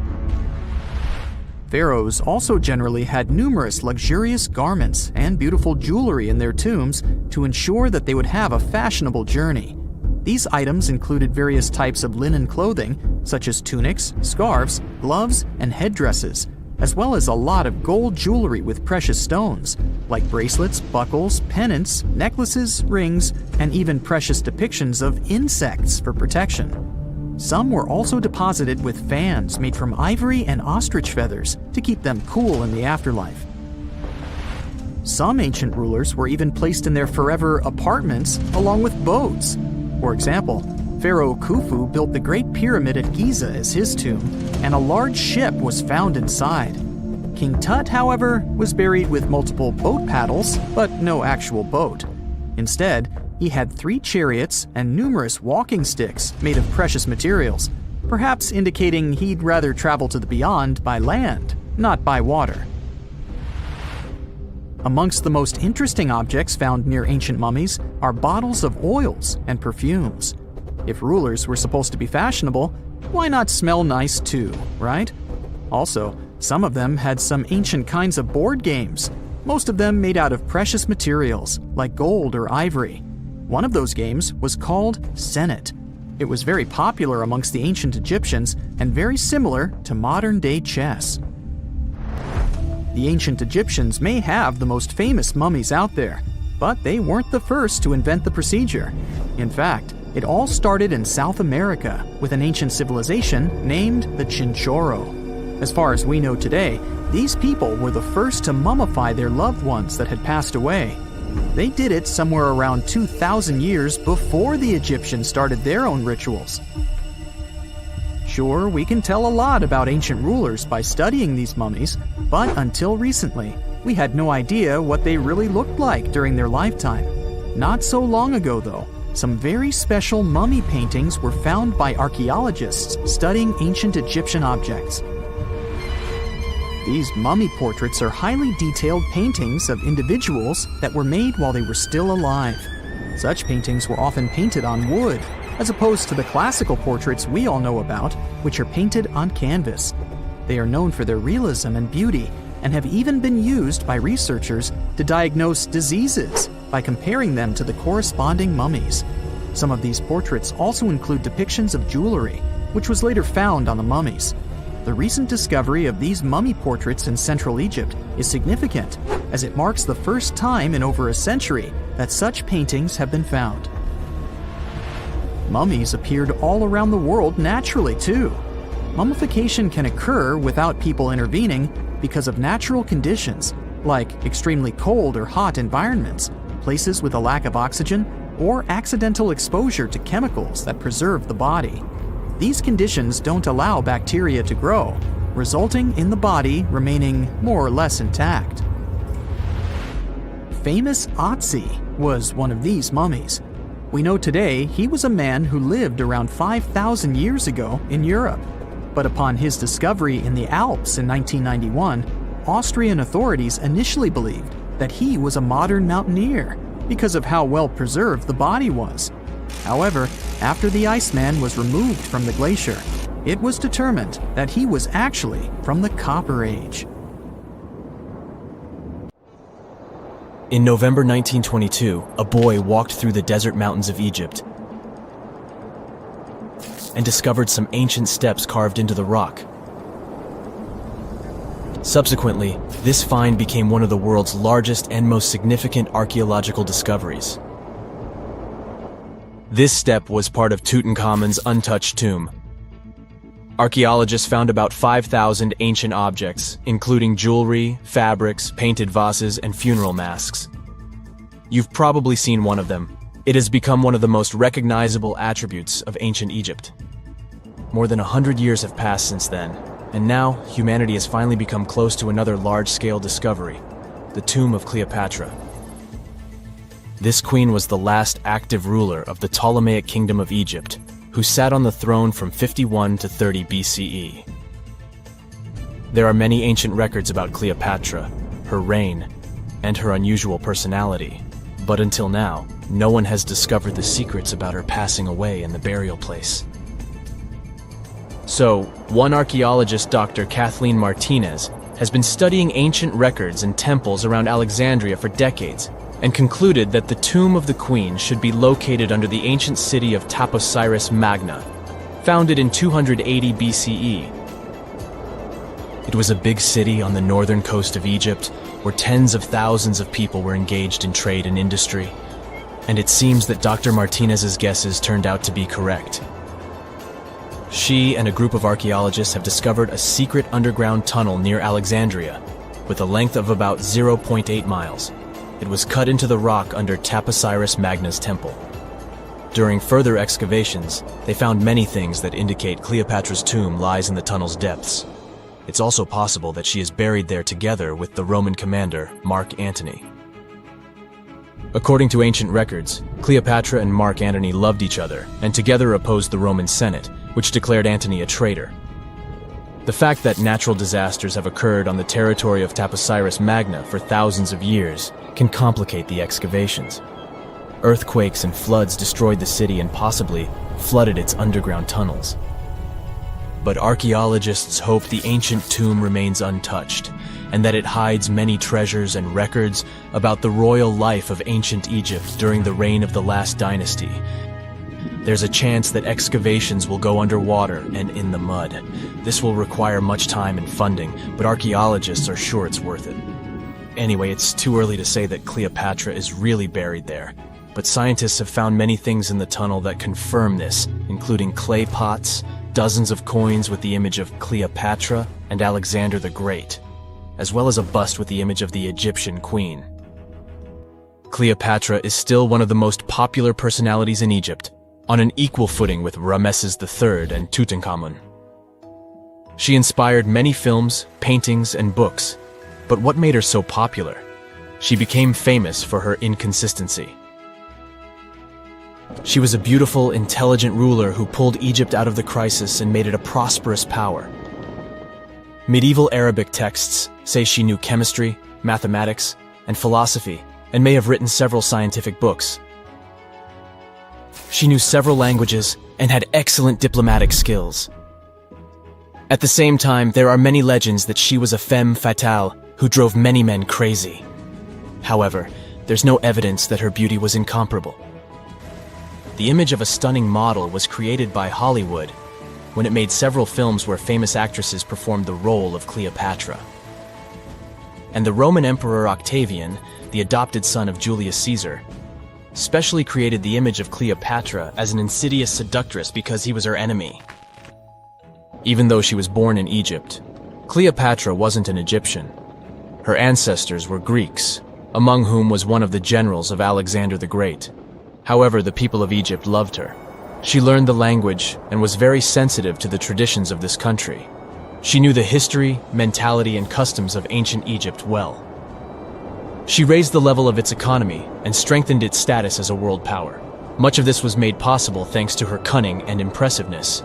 Pharaohs also generally had numerous luxurious garments and beautiful jewelry in their tombs to ensure that they would have a fashionable journey. These items included various types of linen clothing, such as tunics, scarves, gloves, and headdresses, as well as a lot of gold jewelry with precious stones, like bracelets, buckles, pendants, necklaces, rings, and even precious depictions of insects for protection. Some were also deposited with fans made from ivory and ostrich feathers to keep them cool in the afterlife. Some ancient rulers were even placed in their forever apartments along with boats. For example, Pharaoh Khufu built the Great Pyramid at Giza as his tomb, and a large ship was found inside. King Tut, however, was buried with multiple boat paddles, but no actual boat. Instead, he had 3 chariots and numerous walking sticks made of precious materials, perhaps indicating he'd rather travel to the beyond by land, not by water. Amongst the most interesting objects found near ancient mummies are bottles of oils and perfumes. If rulers were supposed to be fashionable, why not smell nice too, right? Also, some of them had some ancient kinds of board games, most of them made out of precious materials like gold or ivory. One of those games was called Senet. It was very popular amongst the ancient Egyptians and very similar to modern-day chess. The ancient Egyptians may have the most famous mummies out there, but they weren't the first to invent the procedure. In fact, it all started in South America with an ancient civilization named the Chinchorro. As far as we know today, these people were the first to mummify their loved ones that had passed away. They did it somewhere around 2,000 years before the Egyptians started their own rituals. Sure, we can tell a lot about ancient rulers by studying these mummies, but until recently, we had no idea what they really looked like during their lifetime. Not so long ago, though, some very special mummy paintings were found by archaeologists studying ancient Egyptian objects. These mummy portraits are highly detailed paintings of individuals that were made while they were still alive. Such paintings were often painted on wood, as opposed to the classical portraits we all know about, which are painted on canvas. They are known for their realism and beauty, and have even been used by researchers to diagnose diseases by comparing them to the corresponding mummies. Some of these portraits also include depictions of jewelry, which was later found on the mummies. The recent discovery of these mummy portraits in Central Egypt is significant, as it marks the first time in over a century that such paintings have been found. Mummies appeared all around the world naturally, too. Mummification can occur without people intervening because of natural conditions, like extremely cold or hot environments, places with a lack of oxygen, or accidental exposure to chemicals that preserve the body. These conditions don't allow bacteria to grow, resulting in the body remaining more or less intact. Famous Aanti was one of these mummies. We know today he was a man who lived around 5,000 years ago in Europe. But upon his discovery in the Alps in 1991, Austrian authorities initially believed that he was a modern mountaineer because of how well preserved the body was. However, after the Iceman was removed from the glacier, it was determined that he was actually from the Copper Age. In November 1922, a boy walked through the desert mountains of Egypt and discovered some ancient steps carved into the rock. Subsequently, this find became one of the world's largest and most significant archaeological discoveries. This step was part of Tutankhamun's untouched tomb. Archaeologists found about 5,000 ancient objects, including jewelry, fabrics, painted vases, and funeral masks. You've probably seen one of them. It has become one of the most recognizable attributes of ancient Egypt. More than 100 years have passed since then, and now humanity has finally become close to another large-scale discovery, the tomb of Cleopatra. This queen was the last active ruler of the Ptolemaic Kingdom of Egypt, who sat on the throne from 51 to 30 BCE. There are many ancient records about Cleopatra, her reign, and her unusual personality. But until now, no one has discovered the secrets about her passing away in the burial place. So, one archaeologist, Dr. Kathleen Martinez, has been studying ancient records and temples around Alexandria for decades and concluded that the tomb of the queen should be located under the ancient city of Taposiris Magna, founded in 280 BCE. It was a big city on the northern coast of Egypt where tens of thousands of people were engaged in trade and industry, and it seems that Dr. Martinez's guesses turned out to be correct. She and a group of archaeologists have discovered a secret underground tunnel near Alexandria with a length of about 0.8 miles. It was cut into the rock under Taposiris Magna's temple. During further excavations, they found many things that indicate Cleopatra's tomb lies in the tunnel's depths. It's also possible that she is buried there together with the Roman commander, Mark Antony. According to ancient records, Cleopatra and Mark Antony loved each other and together opposed the Roman Senate, which declared Antony a traitor. The fact that natural disasters have occurred on the territory of Taposiris Magna for thousands of years can complicate the excavations. Earthquakes and floods destroyed the city and possibly flooded its underground tunnels. But archaeologists hope the ancient tomb remains untouched, and that it hides many treasures and records about the royal life of ancient Egypt during the reign of the last dynasty. There's a chance that excavations will go underwater and in the mud. This will require much time and funding, but archaeologists are sure it's worth it. Anyway, it's too early to say that Cleopatra is really buried there, but scientists have found many things in the tunnel that confirm this, including clay pots, dozens of coins with the image of Cleopatra and Alexander the Great, as well as a bust with the image of the Egyptian queen. Cleopatra is still one of the most popular personalities in Egypt, on an equal footing with Ramesses III and Tutankhamun. She inspired many films, paintings, and books, but what made her so popular? She became famous for her inconsistency. She was a beautiful, intelligent ruler who pulled Egypt out of the crisis and made it a prosperous power. Medieval Arabic texts say she knew chemistry, mathematics, and philosophy, and may have written several scientific books. She knew several languages and had excellent diplomatic skills. At the same time, there are many legends that she was a femme fatale who drove many men crazy. However, there's no evidence that her beauty was incomparable. The image of a stunning model was created by Hollywood when it made several films where famous actresses performed the role of Cleopatra. And the Roman Emperor Octavian, the adopted son of Julius Caesar, specially created the image of Cleopatra as an insidious seductress because he was her enemy. Even though she was born in Egypt, Cleopatra wasn't an Egyptian. Her ancestors were Greeks, among whom was one of the generals of Alexander the Great. However, the people of Egypt loved her. She learned the language and was very sensitive to the traditions of this country. She knew the history, mentality, and customs of ancient Egypt well. She raised the level of its economy and strengthened its status as a world power. Much of this was made possible thanks to her cunning and impressiveness.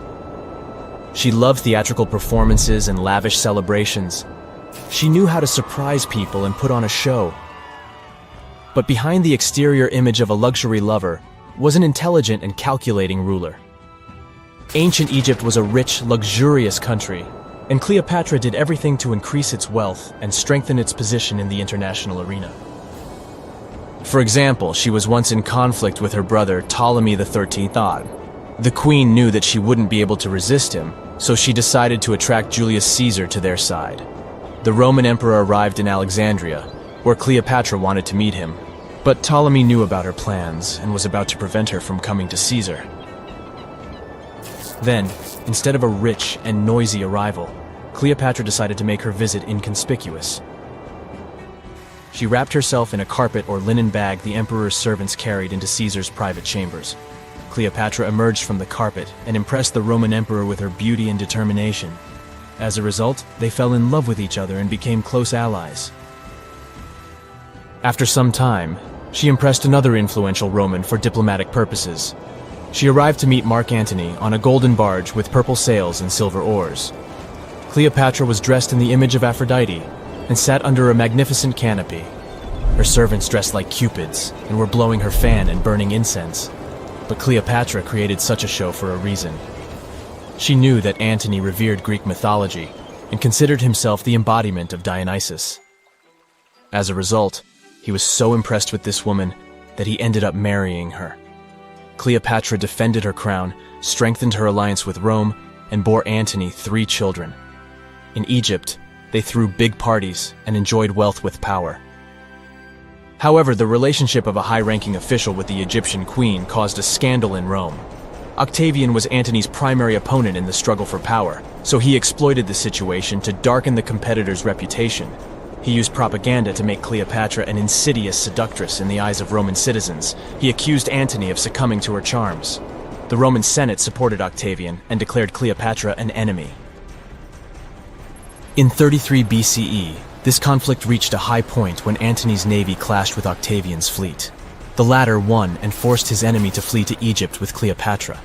She loved theatrical performances and lavish celebrations. She knew how to surprise people and put on a show. But behind the exterior image of a luxury lover was an intelligent and calculating ruler. Ancient Egypt was a rich, luxurious country, and Cleopatra did everything to increase its wealth and strengthen its position in the international arena. For example, she was once in conflict with her brother Ptolemy XIII Odd. The queen knew that she wouldn't be able to resist him, so she decided to attract Julius Caesar to their side. The Roman emperor arrived in Alexandria, where Cleopatra wanted to meet him, but Ptolemy knew about her plans and was about to prevent her from coming to Caesar. Then, instead of a rich and noisy arrival, Cleopatra decided to make her visit inconspicuous. She wrapped herself in a carpet or linen bag the emperor's servants carried into Caesar's private chambers. Cleopatra emerged from the carpet and impressed the Roman emperor with her beauty and determination. As a result, they fell in love with each other and became close allies. After some time, she impressed another influential Roman for diplomatic purposes. She arrived to meet Mark Antony on a golden barge with purple sails and silver oars. Cleopatra was dressed in the image of Aphrodite and sat under a magnificent canopy. Her servants dressed like cupids and were blowing her fan and burning incense. But Cleopatra created such a show for a reason. She knew that Antony revered Greek mythology and considered himself the embodiment of Dionysus. As a result, he was so impressed with this woman that he ended up marrying her. Cleopatra defended her crown, strengthened her alliance with Rome, and bore Antony 3 children. In Egypt, they threw big parties and enjoyed wealth with power. However, the relationship of a high-ranking official with the Egyptian queen caused a scandal in Rome. Octavian was Antony's primary opponent in the struggle for power, so he exploited the situation to darken the competitor's reputation. He used propaganda to make Cleopatra an insidious seductress in the eyes of Roman citizens. He accused Antony of succumbing to her charms. The Roman Senate supported Octavian and declared Cleopatra an enemy. In 33 BCE, this conflict reached a high point when Antony's navy clashed with Octavian's fleet. The latter won and forced his enemy to flee to Egypt with Cleopatra.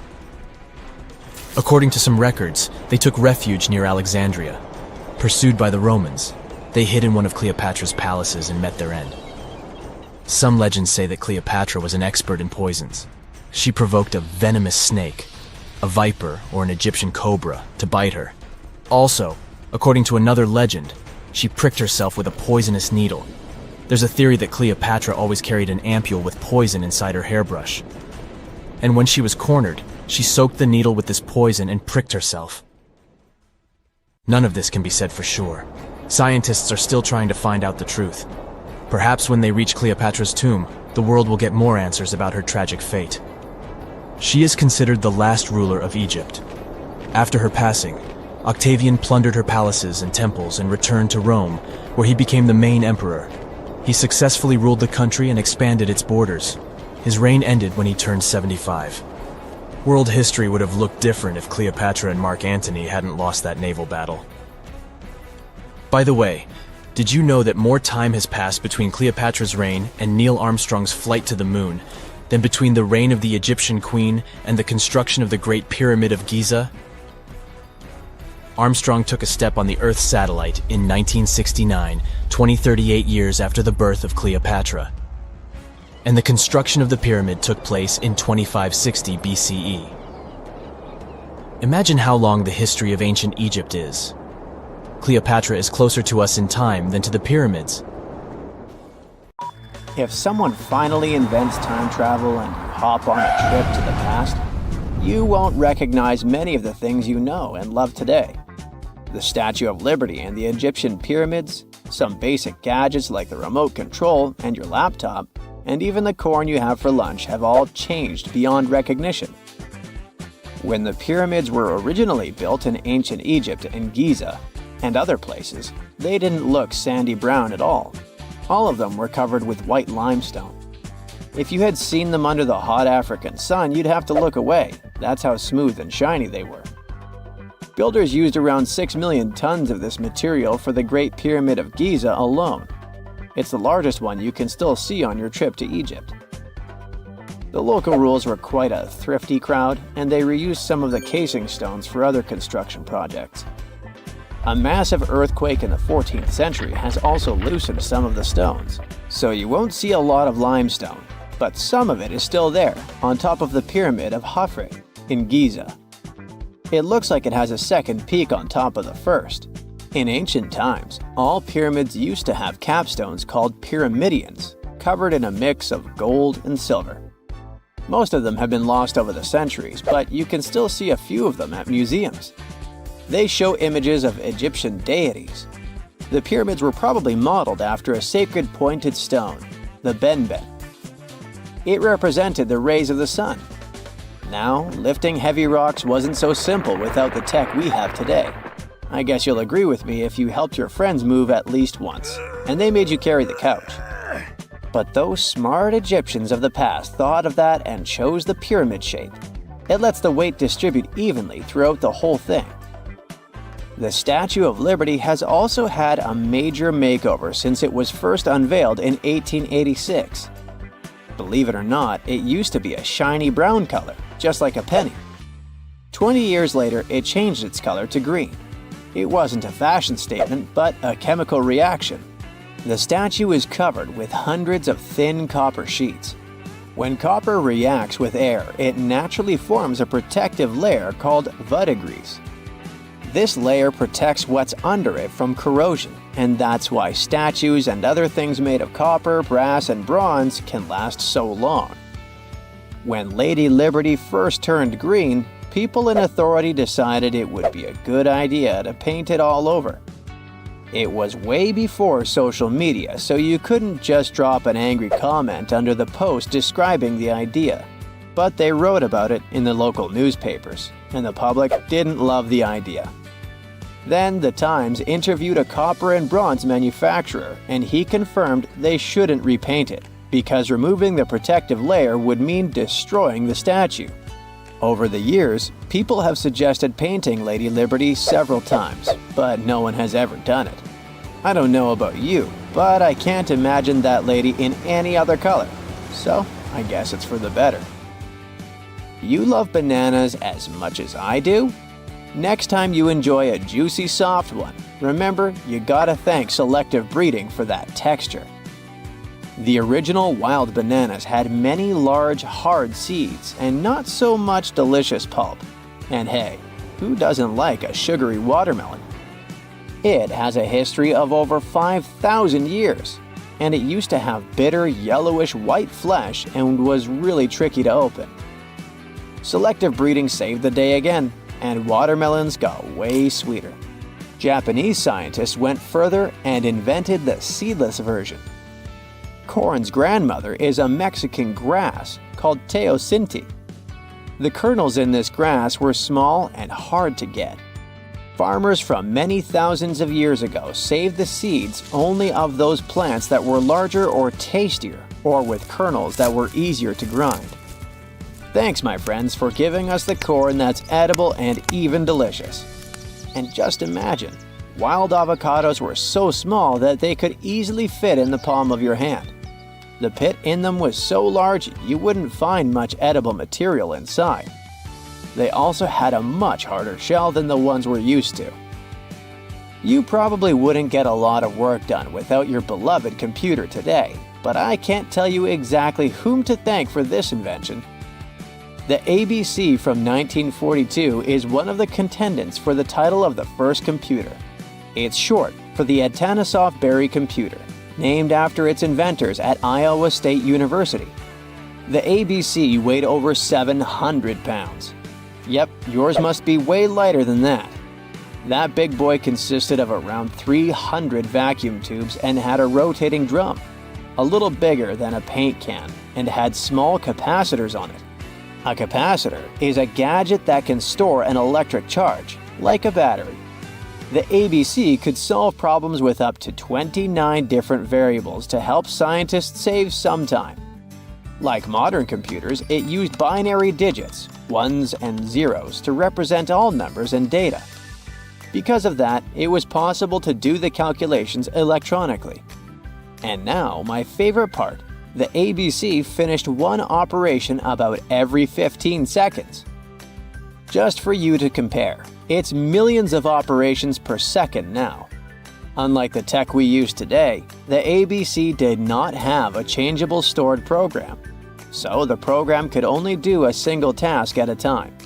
According to some records, they took refuge near Alexandria. Pursued by the Romans, they hid in one of Cleopatra's palaces and met their end. Some legends say that Cleopatra was an expert in poisons. She provoked a venomous snake, a viper or an Egyptian cobra, to bite her. Also, according to another legend, she pricked herself with a poisonous needle. There's a theory that Cleopatra always carried an ampule with poison inside her hairbrush. And when she was cornered, she soaked the needle with this poison and pricked herself. None of this can be said for sure. Scientists are still trying to find out the truth. Perhaps when they reach Cleopatra's tomb, the world will get more answers about her tragic fate. She is considered the last ruler of Egypt. After her passing, Octavian plundered her palaces and temples and returned to Rome, where he became the main emperor. He successfully ruled the country and expanded its borders. His reign ended when he turned 75. World history would have looked different if Cleopatra and Mark Antony hadn't lost that naval battle. By the way, did you know that more time has passed between Cleopatra's reign and Neil Armstrong's flight to the moon than between the reign of the Egyptian queen and the construction of the Great Pyramid of Giza? Armstrong took a step on the Earth satellite in 1969, 38 years after the birth of Cleopatra. And the construction of the pyramid took place in 2560 BCE. Imagine how long the history of ancient Egypt is. Cleopatra is closer to us in time than to the pyramids. If someone finally invents time travel and you hop on a trip to the past, you won't recognize many of the things you know and love today. The Statue of Liberty and the Egyptian pyramids, some basic gadgets like the remote control and your laptop, and even the corn you have for lunch have all changed beyond recognition. When the pyramids were originally built in ancient Egypt and Giza and other places, they didn't look sandy brown at all. All of them were covered with white limestone. If you had seen them under the hot African sun, you'd have to look away. That's how smooth and shiny they were. Builders used around 6 million tons of this material for the Great Pyramid of Giza alone. It's the largest one you can still see on your trip to Egypt. The local rules were quite a thrifty crowd, and they reused some of the casing stones for other construction projects. A massive earthquake in the 14th century has also loosened some of the stones, so you won't see a lot of limestone, but some of it is still there, on top of the Pyramid of Khafre in Giza. It looks like it has a second peak on top of the first. In ancient times, all pyramids used to have capstones called pyramidions, covered in a mix of gold and silver. Most of them have been lost over the centuries, but you can still see a few of them at museums. They show images of Egyptian deities. The pyramids were probably modeled after a sacred pointed stone, the benben. It represented the rays of the sun. Now, lifting heavy rocks wasn't so simple without the tech we have today. I guess you'll agree with me if you helped your friends move at least once, and they made you carry the couch. But those smart Egyptians of the past thought of that and chose the pyramid shape. It lets the weight distribute evenly throughout the whole thing. The Statue of Liberty has also had a major makeover since it was first unveiled in 1886. Believe it or not, it used to be a shiny brown color, just like a penny. 20 years later, it changed its color to green. It wasn't a fashion statement, but a chemical reaction. The statue is covered with hundreds of thin copper sheets. When copper reacts with air, it naturally forms a protective layer called verdigris. This layer protects what's under it from corrosion, and that's why statues and other things made of copper, brass, and bronze can last so long. When Lady Liberty first turned green, people in authority decided it would be a good idea to paint it all over. It was way before social media, so you couldn't just drop an angry comment under the post describing the idea. But they wrote about it in the local newspapers, and the public didn't love the idea. Then the Times interviewed a copper and bronze manufacturer, and he confirmed they shouldn't repaint it, because removing the protective layer would mean destroying the statue. Over the years, people have suggested painting Lady Liberty several times, but no one has ever done it. I don't know about you, but I can't imagine that lady in any other color, so I guess it's for the better. You love bananas as much as I do? Next time you enjoy a juicy soft one, remember you gotta thank selective breeding for that texture. The original wild bananas had many large, hard seeds and not so much delicious pulp. And hey, who doesn't like a sugary watermelon? It has a history of over 5,000 years, and it used to have bitter, yellowish white flesh and was really tricky to open. Selective breeding saved the day again, and watermelons got way sweeter. Japanese scientists went further and invented the seedless version. Corn's grandmother is a Mexican grass called teosinte. The kernels in this grass were small and hard to get. Farmers from many thousands of years ago saved the seeds only of those plants that were larger or tastier, or with kernels that were easier to grind. Thanks, my friends, for giving us the corn that's edible and even delicious. And just imagine, wild avocados were so small that they could easily fit in the palm of your hand. The pit in them was so large you wouldn't find much edible material inside. They also had a much harder shell than the ones we're used to. You probably wouldn't get a lot of work done without your beloved computer today, but I can't tell you exactly whom to thank for this invention. The ABC from 1942 is one of the contendants for the title of the first computer. It's short for the Atanasoff Berry computer, named after its inventors at Iowa State University. The ABC weighed over 700 pounds. Yep, yours must be way lighter than that. That big boy consisted of around 300 vacuum tubes and had a rotating drum, a little bigger than a paint can, and had small capacitors on it. A capacitor is a gadget that can store an electric charge, like a battery. The ABC could solve problems with up to 29 different variables to help scientists save some time. Like modern computers, it used binary digits, ones and zeros, to represent all numbers and data. Because of that, it was possible to do the calculations electronically. And now, my favorite part, the ABC finished one operation about every 15 seconds. Just for you to compare, it's millions of operations per second now. Unlike the tech we use today, the ABC did not have a changeable stored program, so the program could only do a single task at a time.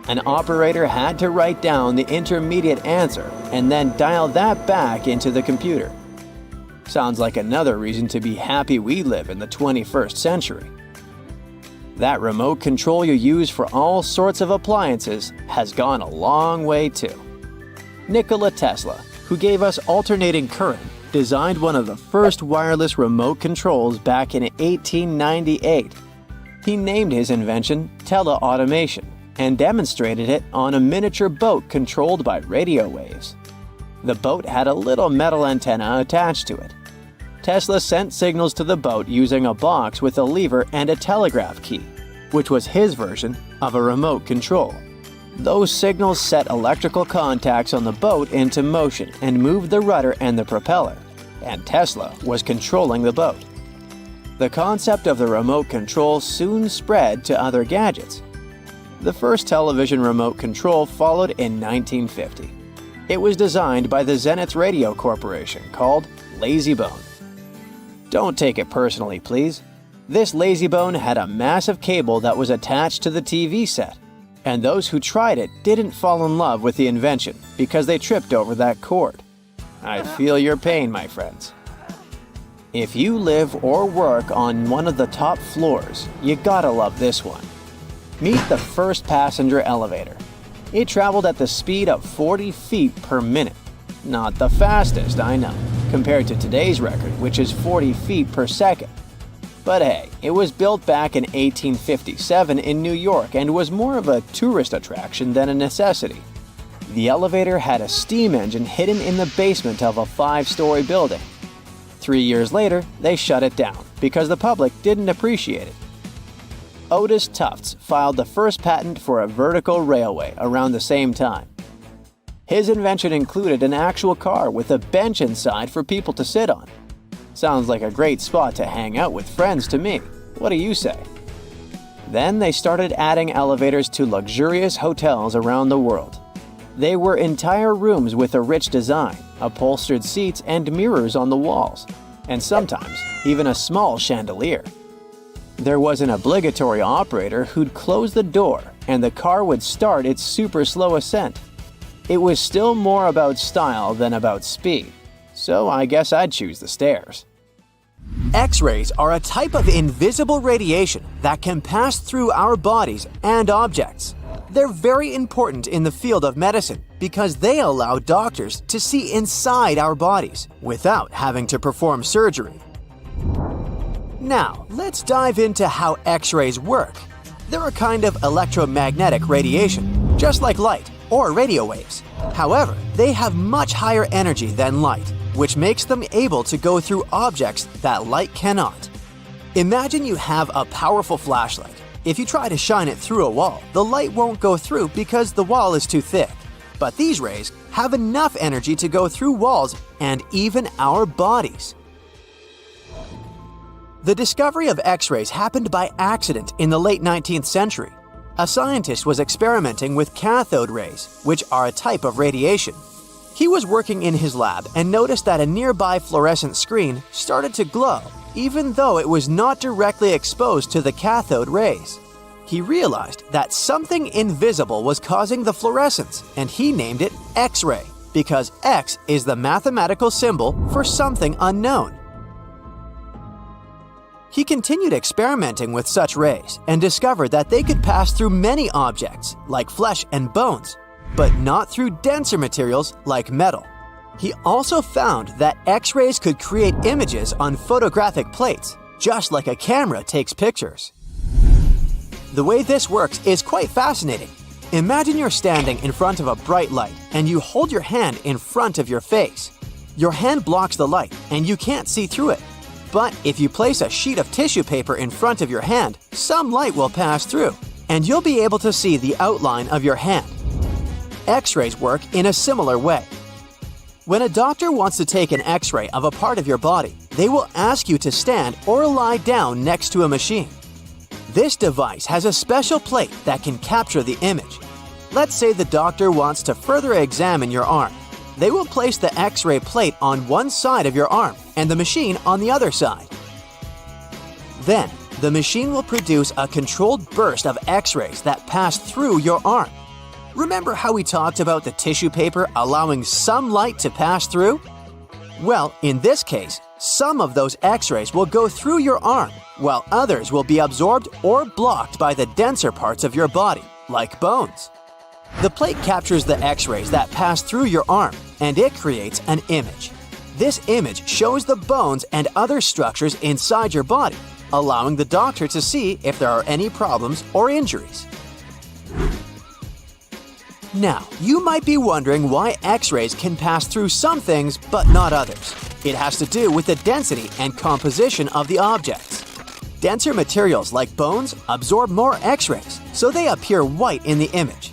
An operator had to write down the intermediate answer and then dial that back into the computer. Sounds like another reason to be happy we live in the 21st century. That remote control you use for all sorts of appliances has gone a long way too. Nikola Tesla, who gave us alternating current, designed one of the first wireless remote controls back in 1898. He named his invention teleautomation and demonstrated it on a miniature boat controlled by radio waves. The boat had a little metal antenna attached to it. Tesla sent signals to the boat using a box with a lever and a telegraph key, which was his version of a remote control. Those signals set electrical contacts on the boat into motion and moved the rudder and the propeller, and Tesla was controlling the boat. The concept of the remote control soon spread to other gadgets. The first television remote control followed in 1950. It was designed by the Zenith Radio Corporation called Lazy Bone. Don't take it personally, please. This lazybone had a massive cable that was attached to the TV set, and those who tried it didn't fall in love with the invention because they tripped over that cord. I feel your pain, my friends. If you live or work on one of the top floors, you gotta love this one. Meet the first passenger elevator. It traveled at the speed of 40 feet per minute. Not the fastest, I know, compared to today's record, which is 40 feet per second. But hey, it was built back in 1857 in New York and was more of a tourist attraction than a necessity. The elevator had a steam engine hidden in the basement of a 5-story building. 3 years later, they shut it down because the public didn't appreciate it. Otis Tufts filed the first patent for a vertical railway around the same time. His invention included an actual car with a bench inside for people to sit on. Sounds like a great spot to hang out with friends to me. What do you say? Then they started adding elevators to luxurious hotels around the world. They were entire rooms with a rich design, upholstered seats and mirrors on the walls, and sometimes even a small chandelier. There was an obligatory operator who'd close the door and the car would start its super slow ascent. It was still more about style than about speed, so I guess I'd choose the stairs. X-rays are a type of invisible radiation that can pass through our bodies and objects. They're very important in the field of medicine because they allow doctors to see inside our bodies without having to perform surgery. Now, let's dive into how X-rays work. They're a kind of electromagnetic radiation, just like light or radio waves. However, they have much higher energy than light, which makes them able to go through objects that light cannot. Imagine you have a powerful flashlight. If you try to shine it through a wall, the light won't go through because the wall is too thick. But these rays have enough energy to go through walls and even our bodies. The discovery of X-rays happened by accident in the late 19th century. A scientist was experimenting with cathode rays, which are a type of radiation. He was working in his lab and noticed that a nearby fluorescent screen started to glow, even though it was not directly exposed to the cathode rays. He realized that something invisible was causing the fluorescence, and he named it X-ray, because X is the mathematical symbol for something unknown. He continued experimenting with such rays and discovered that they could pass through many objects, like flesh and bones, but not through denser materials like metal. He also found that X-rays could create images on photographic plates, just like a camera takes pictures. The way this works is quite fascinating. Imagine you're standing in front of a bright light and you hold your hand in front of your face. Your hand blocks the light and you can't see through it. But if you place a sheet of tissue paper in front of your hand, some light will pass through, and you'll be able to see the outline of your hand. X-rays work in a similar way. When a doctor wants to take an X-ray of a part of your body, they will ask you to stand or lie down next to a machine. This device has a special plate that can capture the image. Let's say the doctor wants to further examine your arm. They will place the X-ray plate on one side of your arm and the machine on the other side. Then, the machine will produce a controlled burst of X-rays that pass through your arm. Remember how we talked about the tissue paper allowing some light to pass through? Well, in this case, some of those X-rays will go through your arm, while others will be absorbed or blocked by the denser parts of your body, like bones. The plate captures the X-rays that pass through your arm, and it creates an image. This image shows the bones and other structures inside your body, allowing the doctor to see if there are any problems or injuries. Now, you might be wondering why X-rays can pass through some things but not others. It has to do with the density and composition of the objects. Denser materials like bones absorb more X-rays, so they appear white in the image.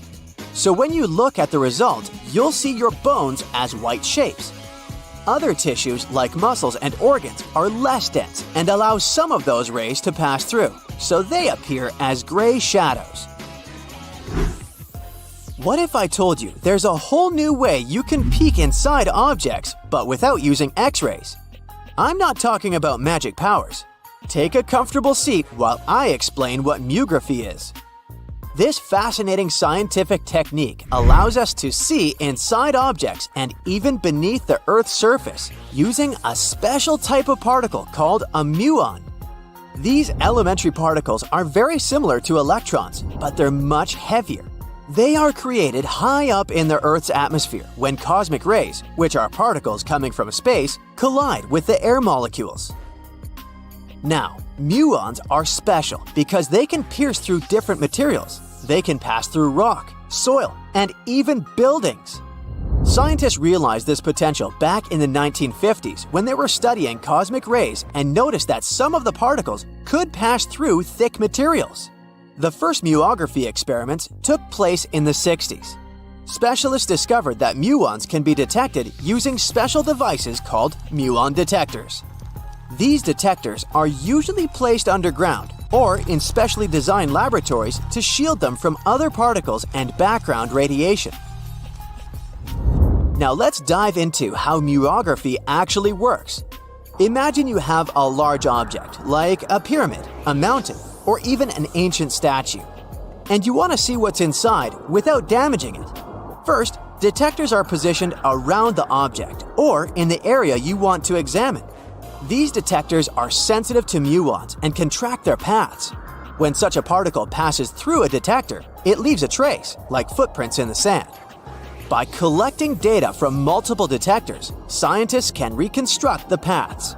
So when you look at the result, you'll see your bones as white shapes. Other tissues like muscles and organs are less dense and allow some of those rays to pass through, so they appear as gray shadows. What if I told you there's a whole new way you can peek inside objects, but without using X-rays? I'm not talking about magic powers. Take a comfortable seat while I explain what muography is. This fascinating scientific technique allows us to see inside objects and even beneath the Earth's surface using a special type of particle called a muon. These elementary particles are very similar to electrons, but they're much heavier. They are created high up in the Earth's atmosphere when cosmic rays, which are particles coming from space, collide with the air molecules. Now, muons are special because they can pierce through different materials. They can pass through rock, soil, and even buildings. Scientists realized this potential back in the 1950s when they were studying cosmic rays and noticed that some of the particles could pass through thick materials. The first muography experiments took place in the 60s. Specialists discovered that muons can be detected using special devices called muon detectors. These detectors are usually placed underground or in specially designed laboratories to shield them from other particles and background radiation. Now let's dive into how muography actually works. Imagine you have a large object, like a pyramid, a mountain, or even an ancient statue, and you want to see what's inside without damaging it. First, detectors are positioned around the object or in the area you want to examine. These detectors are sensitive to muons and can track their paths. When such a particle passes through a detector, it leaves a trace, like footprints in the sand. By collecting data from multiple detectors, scientists can reconstruct the paths.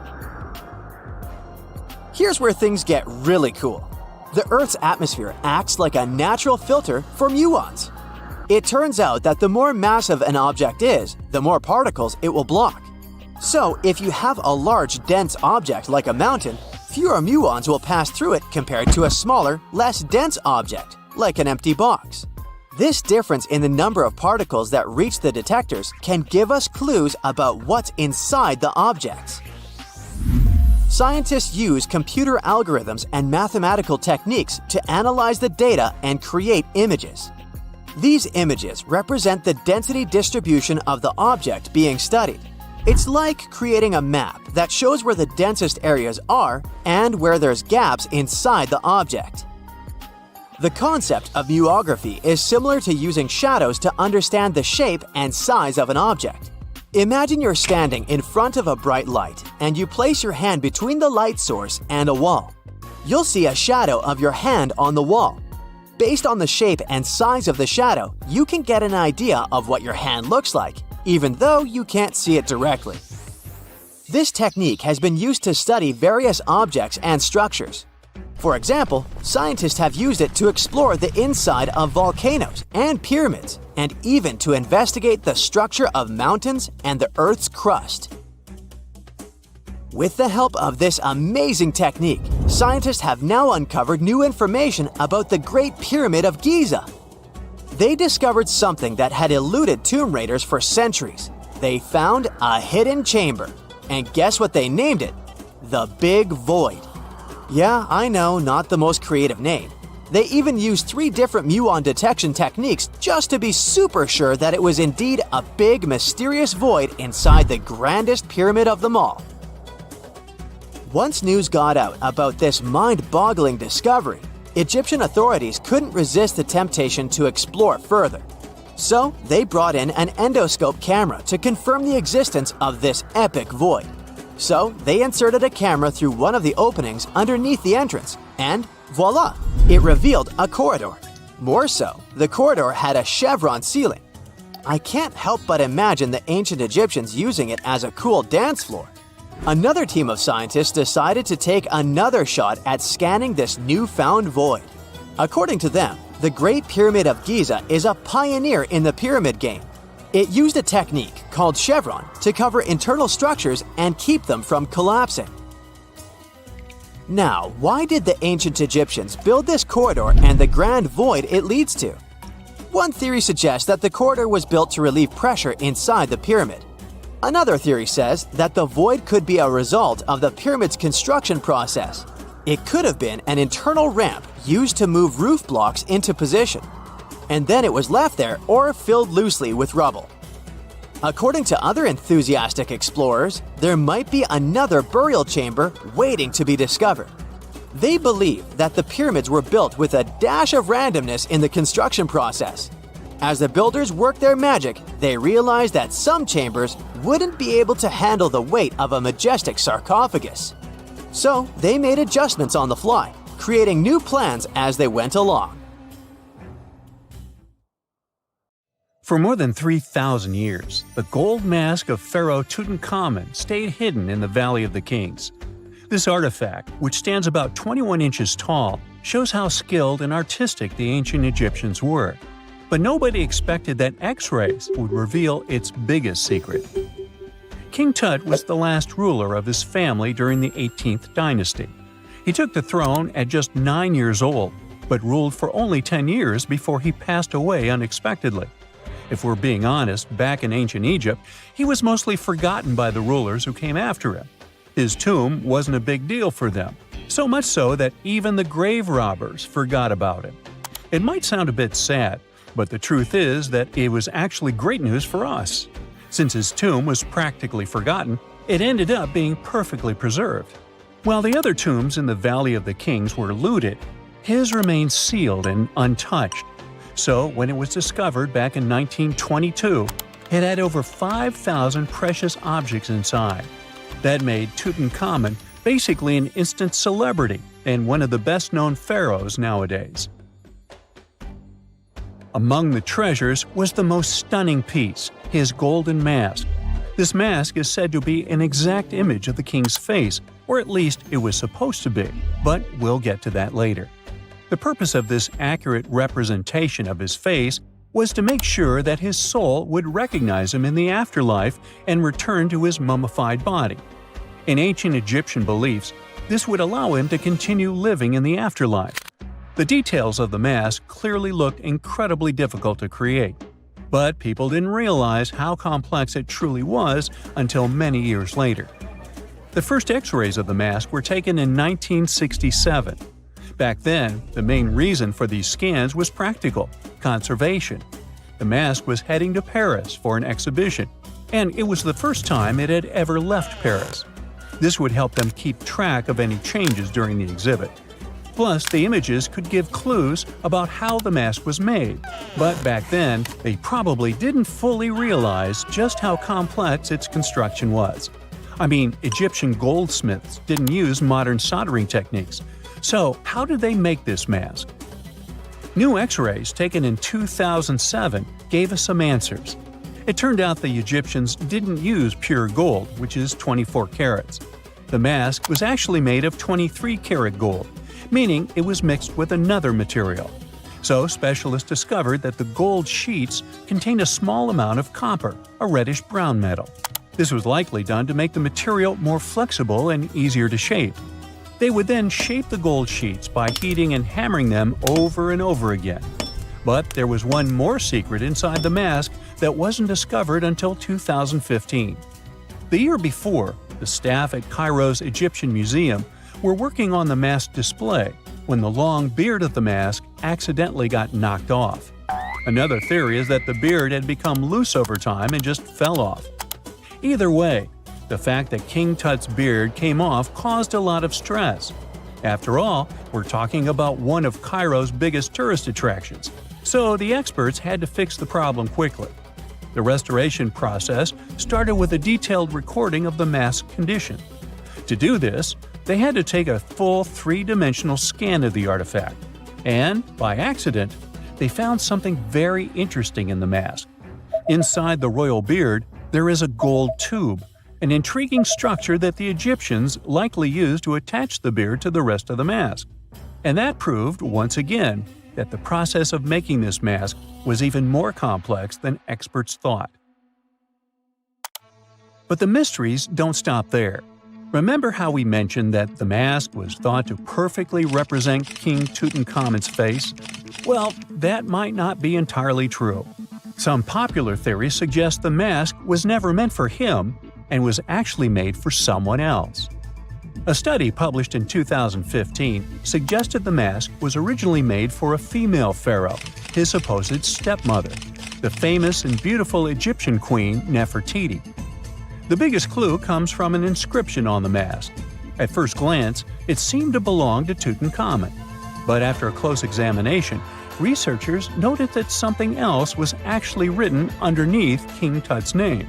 Here's where things get really cool. The Earth's atmosphere acts like a natural filter for muons. It turns out that the more massive an object is, the more particles it will block. So, if you have a large, dense object like a mountain, fewer muons will pass through it compared to a smaller, less dense object, like an empty box. This difference in the number of particles that reach the detectors can give us clues about what's inside the objects. Scientists use computer algorithms and mathematical techniques to analyze the data and create images. These images represent the density distribution of the object being studied. It's like creating a map that shows where the densest areas are and where there's gaps inside the object. The concept of muography is similar to using shadows to understand the shape and size of an object. Imagine you're standing in front of a bright light and you place your hand between the light source and a wall. You'll see a shadow of your hand on the wall. Based on the shape and size of the shadow, you can get an idea of what your hand looks like, even though you can't see it directly. This technique has been used to study various objects and structures. For example, scientists have used it to explore the inside of volcanoes and pyramids, and even to investigate the structure of mountains and the Earth's crust. With the help of this amazing technique, scientists have now uncovered new information about the Great Pyramid of Giza. They discovered something that had eluded tomb raiders for centuries. They found a hidden chamber. And guess what they named it? The Big Void. Yeah, I know, not the most creative name. They even used 3 different muon detection techniques just to be super sure that it was indeed a big, mysterious void inside the grandest pyramid of them all. Once news got out about this mind-boggling discovery, Egyptian authorities couldn't resist the temptation to explore further. So, they brought in an endoscope camera to confirm the existence of this epic void. So, they inserted a camera through one of the openings underneath the entrance, and voila! It revealed a corridor. More so, the corridor had a chevron ceiling. I can't help but imagine the ancient Egyptians using it as a cool dance floor. Another team of scientists decided to take another shot at scanning this newfound void. According to them, the Great Pyramid of Giza is a pioneer in the pyramid game. It used a technique called chevron to cover internal structures and keep them from collapsing. Now, why did the ancient Egyptians build this corridor and the grand void it leads to? One theory suggests that the corridor was built to relieve pressure inside the pyramid. Another theory says that the void could be a result of the pyramid's construction process. It could have been an internal ramp used to move roof blocks into position, and then it was left there or filled loosely with rubble. According to other enthusiastic explorers, there might be another burial chamber waiting to be discovered. They believe that the pyramids were built with a dash of randomness in the construction process. As the builders worked their magic, they realized that some chambers wouldn't be able to handle the weight of a majestic sarcophagus. So they made adjustments on the fly, creating new plans as they went along. For more than 3,000 years, the gold mask of Pharaoh Tutankhamun stayed hidden in the Valley of the Kings. This artifact, which stands about 21 inches tall, shows how skilled and artistic the ancient Egyptians were. But nobody expected that X-rays would reveal its biggest secret. King Tut was the last ruler of his family during the 18th dynasty. He took the throne at just 9 years old, but ruled for only 10 years before he passed away unexpectedly. If we're being honest, back in ancient Egypt, he was mostly forgotten by the rulers who came after him. His tomb wasn't a big deal for them, so much so that even the grave robbers forgot about him. It might sound a bit sad, but the truth is that it was actually great news for us. Since his tomb was practically forgotten, it ended up being perfectly preserved. While the other tombs in the Valley of the Kings were looted, his remained sealed and untouched. So, when it was discovered back in 1922, it had over 5,000 precious objects inside. That made Tutankhamun basically an instant celebrity and one of the best-known pharaohs nowadays. Among the treasures was the most stunning piece, his golden mask. This mask is said to be an exact image of the king's face, or at least it was supposed to be, but we'll get to that later. The purpose of this accurate representation of his face was to make sure that his soul would recognize him in the afterlife and return to his mummified body. In ancient Egyptian beliefs, this would allow him to continue living in the afterlife. The details of the mask clearly looked incredibly difficult to create, but people didn't realize how complex it truly was until many years later. The first X-rays of the mask were taken in 1967. Back then, the main reason for these scans was practical – conservation. The mask was heading to Paris for an exhibition, and it was the first time it had ever left Paris. This would help them keep track of any changes during the exhibit. Plus, the images could give clues about how the mask was made, but back then, they probably didn't fully realize just how complex its construction was. I mean, Egyptian goldsmiths didn't use modern soldering techniques. So, how did they make this mask? New X-rays taken in 2007 gave us some answers. It turned out the Egyptians didn't use pure gold, which is 24 carats. The mask was actually made of 23-karat gold, meaning it was mixed with another material. So, specialists discovered that the gold sheets contained a small amount of copper, a reddish-brown metal. This was likely done to make the material more flexible and easier to shape. They would then shape the gold sheets by heating and hammering them over and over again. But there was one more secret inside the mask that wasn't discovered until 2015. The year before, the staff at Cairo's Egyptian Museum were working on the mask display when the long beard of the mask accidentally got knocked off. Another theory is that the beard had become loose over time and just fell off. Either way, the fact that King Tut's beard came off caused a lot of stress. After all, we're talking about one of Cairo's biggest tourist attractions, so the experts had to fix the problem quickly. The restoration process started with a detailed recording of the mask's condition. To do this, they had to take a full three-dimensional scan of the artifact, and, by accident, they found something very interesting in the mask. Inside the royal beard, there is a gold tube, an intriguing structure that the Egyptians likely used to attach the beard to the rest of the mask. And that proved, once again, that the process of making this mask was even more complex than experts thought. But the mysteries don't stop there. Remember how we mentioned that the mask was thought to perfectly represent King Tutankhamun's face? Well, that might not be entirely true. Some popular theories suggest the mask was never meant for him and was actually made for someone else. A study published in 2015 suggested the mask was originally made for a female pharaoh, his supposed stepmother, the famous and beautiful Egyptian queen Nefertiti. The biggest clue comes from an inscription on the mask. At first glance, it seemed to belong to Tutankhamun, but after a close examination, researchers noted that something else was actually written underneath King Tut's name.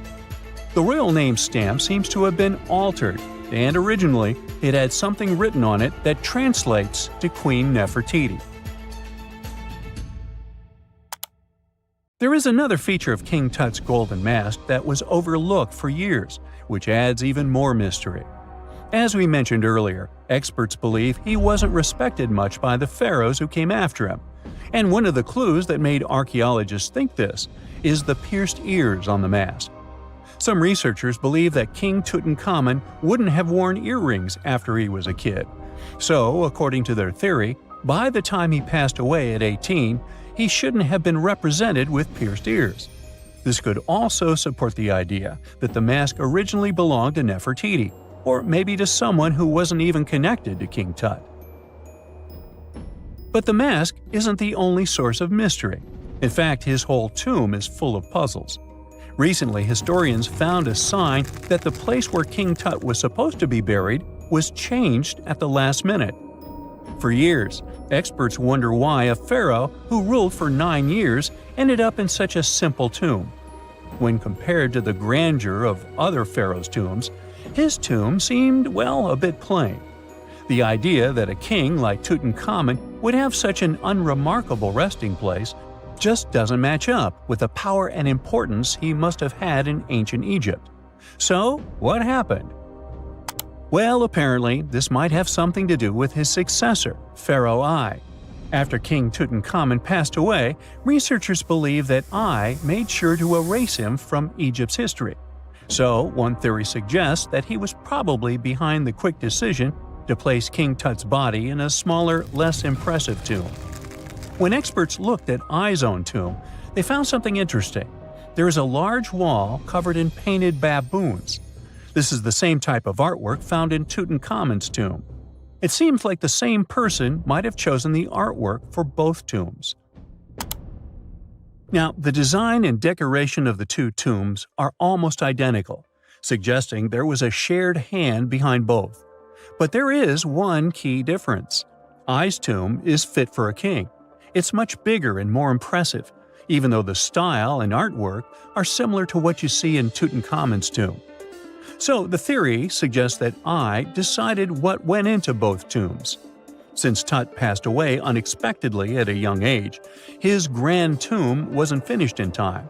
The royal name stamp seems to have been altered, and originally it had something written on it that translates to Queen Nefertiti. There is another feature of King Tut's golden mask that was overlooked for years, which adds even more mystery. As we mentioned earlier, experts believe he wasn't respected much by the pharaohs who came after him. And one of the clues that made archaeologists think this is the pierced ears on the mask. Some researchers believe that King Tutankhamun wouldn't have worn earrings after he was a kid. So, according to their theory, by the time he passed away at 18, he shouldn't have been represented with pierced ears. This could also support the idea that the mask originally belonged to Nefertiti, or maybe to someone who wasn't even connected to King Tut. But the mask isn't the only source of mystery. In fact, his whole tomb is full of puzzles. Recently, historians found a sign that the place where King Tut was supposed to be buried was changed at the last minute. For years, experts wonder why a pharaoh who ruled for 9 years ended up in such a simple tomb. When compared to the grandeur of other pharaohs' tombs, his tomb seemed, well, a bit plain. The idea that a king like Tutankhamun would have such an unremarkable resting place just doesn't match up with the power and importance he must have had in ancient Egypt. So, what happened? Well, apparently, this might have something to do with his successor, Pharaoh I. After King Tutankhamun passed away, researchers believe that I made sure to erase him from Egypt's history. So, one theory suggests that he was probably behind the quick decision to place King Tut's body in a smaller, less impressive tomb. When experts looked at I's own tomb, they found something interesting. There is a large wall covered in painted baboons. This is the same type of artwork found in Tutankhamun's tomb. It seems like the same person might have chosen the artwork for both tombs. Now, the design and decoration of the two tombs are almost identical, suggesting there was a shared hand behind both. But there is one key difference. I's tomb is fit for a king. It's much bigger and more impressive, even though the style and artwork are similar to what you see in Tutankhamun's tomb. So the theory suggests that I decided what went into both tombs. Since Tut passed away unexpectedly at a young age, his grand tomb wasn't finished in time.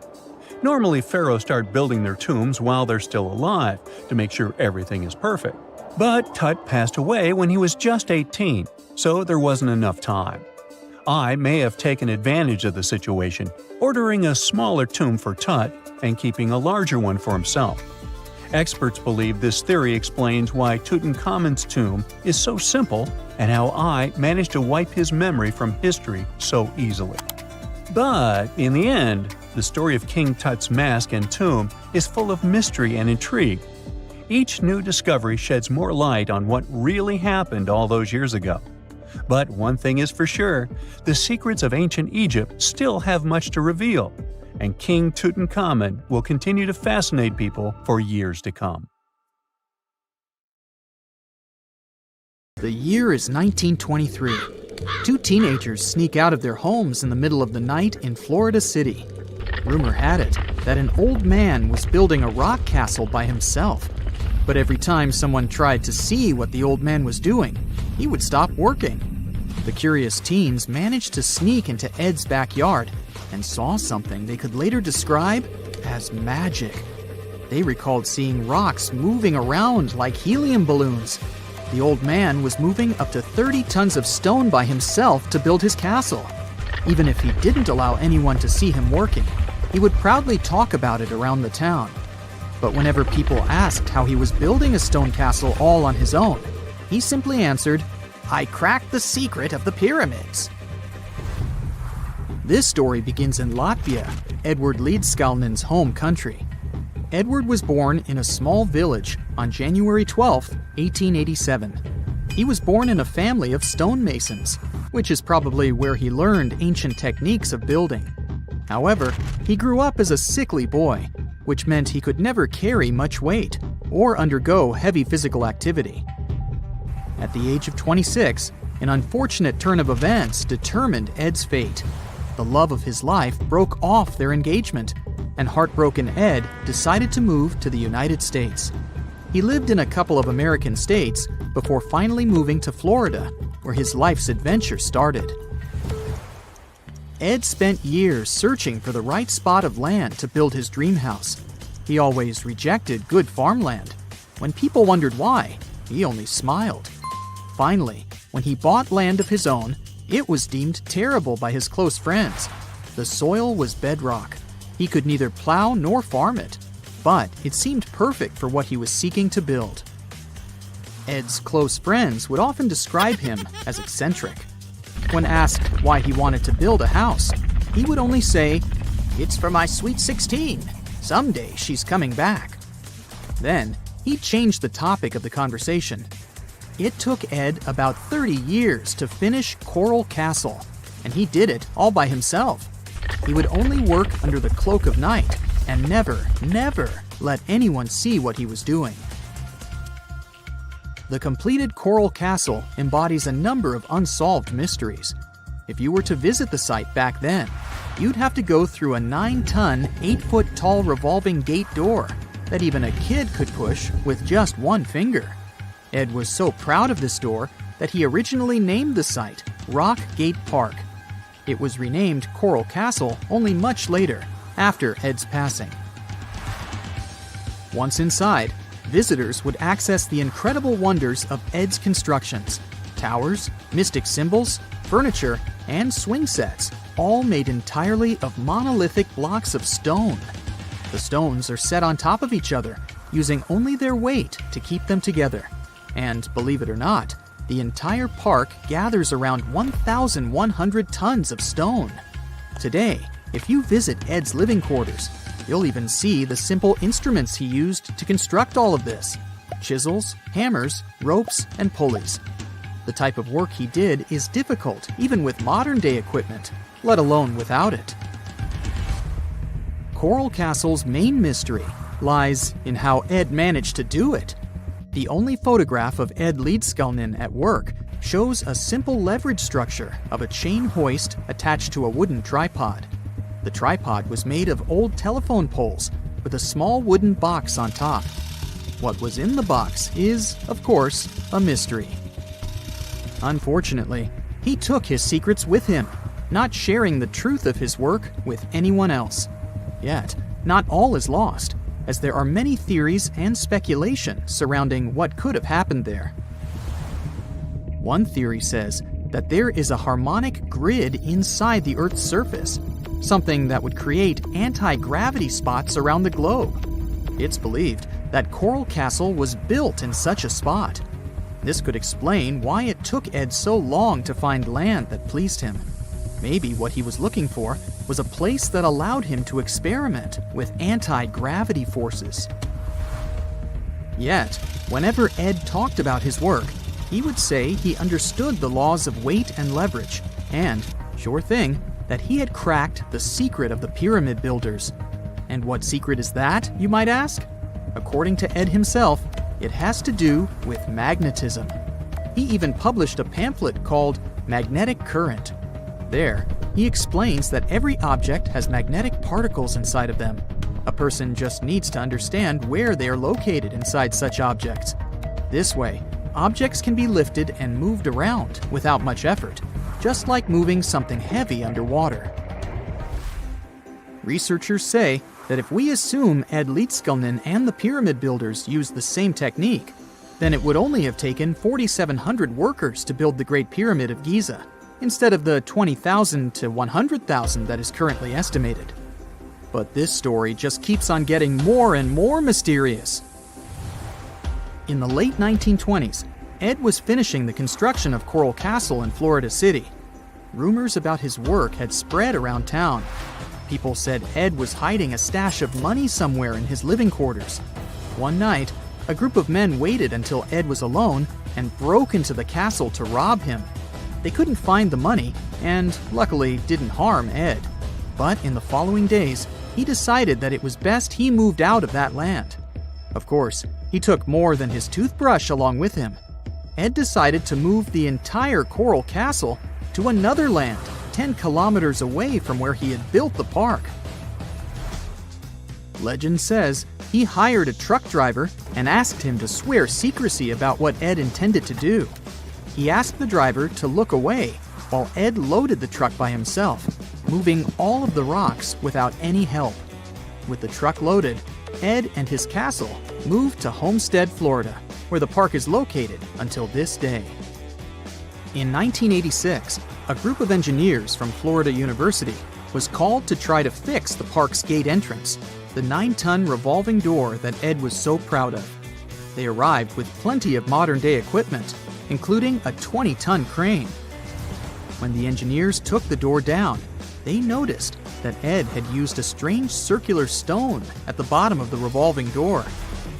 Normally, pharaohs start building their tombs while they're still alive to make sure everything is perfect. But Tut passed away when he was just 18, so there wasn't enough time. I may have taken advantage of the situation, ordering a smaller tomb for Tut and keeping a larger one for himself. Experts believe this theory explains why Tutankhamun's tomb is so simple and how I managed to wipe his memory from history so easily. But in the end, the story of King Tut's mask and tomb is full of mystery and intrigue. Each new discovery sheds more light on what really happened all those years ago. But one thing is for sure, the secrets of ancient Egypt still have much to reveal, and King Tutankhamun will continue to fascinate people for years to come. The year is 1923. Two teenagers sneak out of their homes in the middle of the night in Florida City. Rumor had it that an old man was building a rock castle by himself. But every time someone tried to see what the old man was doing, he would stop working. The curious teens managed to sneak into Ed's backyard and saw something they could later describe as magic. They recalled seeing rocks moving around like helium balloons. The old man was moving up to 30 tons of stone by himself to build his castle. Even if he didn't allow anyone to see him working, he would proudly talk about it around the town. But whenever people asked how he was building a stone castle all on his own, he simply answered, "I cracked the secret of the pyramids." This story begins in Latvia, Edward Leedskalnin's home country. Edward was born in a small village on January 12, 1887. He was born in a family of stonemasons. which is probably where he learned ancient techniques of building. However, he grew up as a sickly boy, which meant he could never carry much weight or undergo heavy physical activity. At the age of 26, an unfortunate turn of events determined Ed's fate. The love of his life broke off their engagement, and heartbroken Ed decided to move to the United States. He lived in a couple of American states before finally moving to Florida, where his life's adventure started. Ed spent years searching for the right spot of land to build his dream house. He always rejected good farmland. When people wondered why, he only smiled. Finally, when he bought land of his own, it was deemed terrible by his close friends. The soil was bedrock. He could neither plow nor farm it, but it seemed perfect for what he was seeking to build. Ed's close friends would often describe him as eccentric. When asked why he wanted to build a house, he would only say, "It's for my sweet 16. Someday she's coming back." Then, he changed the topic of the conversation. It took Ed about 30 years to finish Coral Castle, and he did it all by himself. He would only work under the cloak of night and never let anyone see what he was doing. The completed Coral Castle embodies a number of unsolved mysteries. If you were to visit the site back then, you'd have to go through a 9-ton, 8-foot-tall revolving gate door that even a kid could push with just one finger. Ed was so proud of this door that he originally named the site Rock Gate Park. It was renamed Coral Castle only much later, after Ed's passing. Once inside, visitors would access the incredible wonders of Ed's constructions: towers, mystic symbols, furniture, and swing sets, all made entirely of monolithic blocks of stone. The stones are set on top of each other, using only their weight to keep them together. And believe it or not, the entire park gathers around 1,100 tons of stone. Today, if you visit Ed's living quarters, you'll even see the simple instruments he used to construct all of this: chisels, hammers, ropes, and pulleys. The type of work he did is difficult even with modern-day equipment, let alone without it. Coral Castle's main mystery lies in how Ed managed to do it. The only photograph of Ed Leedskalnin at work shows a simple leverage structure of a chain hoist attached to a wooden tripod. The tripod was made of old telephone poles with a small wooden box on top. What was in the box is, of course, a mystery. Unfortunately, he took his secrets with him, not sharing the truth of his work with anyone else. Yet, not all is lost, as there are many theories and speculation surrounding what could have happened there. One theory says that there is a harmonic grid inside the Earth's surface, something that would create anti-gravity spots around the globe. It's believed that Coral Castle was built in such a spot. This could explain why it took Ed so long to find land that pleased him. Maybe what he was looking for was a place that allowed him to experiment with anti-gravity forces. Yet, whenever Ed talked about his work, he would say he understood the laws of weight and leverage, and, sure thing, that he had cracked the secret of the pyramid builders. And what secret is that, you might ask? According to Ed himself, it has to do with magnetism. He even published a pamphlet called Magnetic Current. There, he explains that every object has magnetic particles inside of them. A person just needs to understand where they are located inside such objects. This way, objects can be lifted and moved around without much effort, just like moving something heavy underwater. Researchers say that if we assume Ed Leedskalnin and the pyramid builders used the same technique, then it would only have taken 4,700 workers to build the Great Pyramid of Giza, instead of the 20,000 to 100,000 that is currently estimated. But this story just keeps on getting more and more mysterious. In the late 1920s, Ed was finishing the construction of Coral Castle in Florida City. Rumors about his work had spread around town. People said Ed was hiding a stash of money somewhere in his living quarters. One night, a group of men waited until Ed was alone and broke into the castle to rob him. They couldn't find the money, and luckily didn't harm Ed. But in the following days, he decided that it was best he moved out of that land. Of course, he took more than his toothbrush along with him. Ed decided to move the entire coral castle to another land, 10 kilometers away from where he had built the park. Legend says he hired a truck driver and asked him to swear secrecy about what Ed intended to do. He asked the driver to look away while Ed loaded the truck by himself, moving all of the rocks without any help. With the truck loaded, Ed and his castle moved to Homestead, Florida, where the park is located until this day. In 1986, a group of engineers from Florida University was called to try to fix the park's gate entrance, the 9-ton revolving door that Ed was so proud of. They arrived with plenty of modern-day equipment, including a 20-ton crane. When the engineers took the door down, they noticed that Ed had used a strange circular stone at the bottom of the revolving door.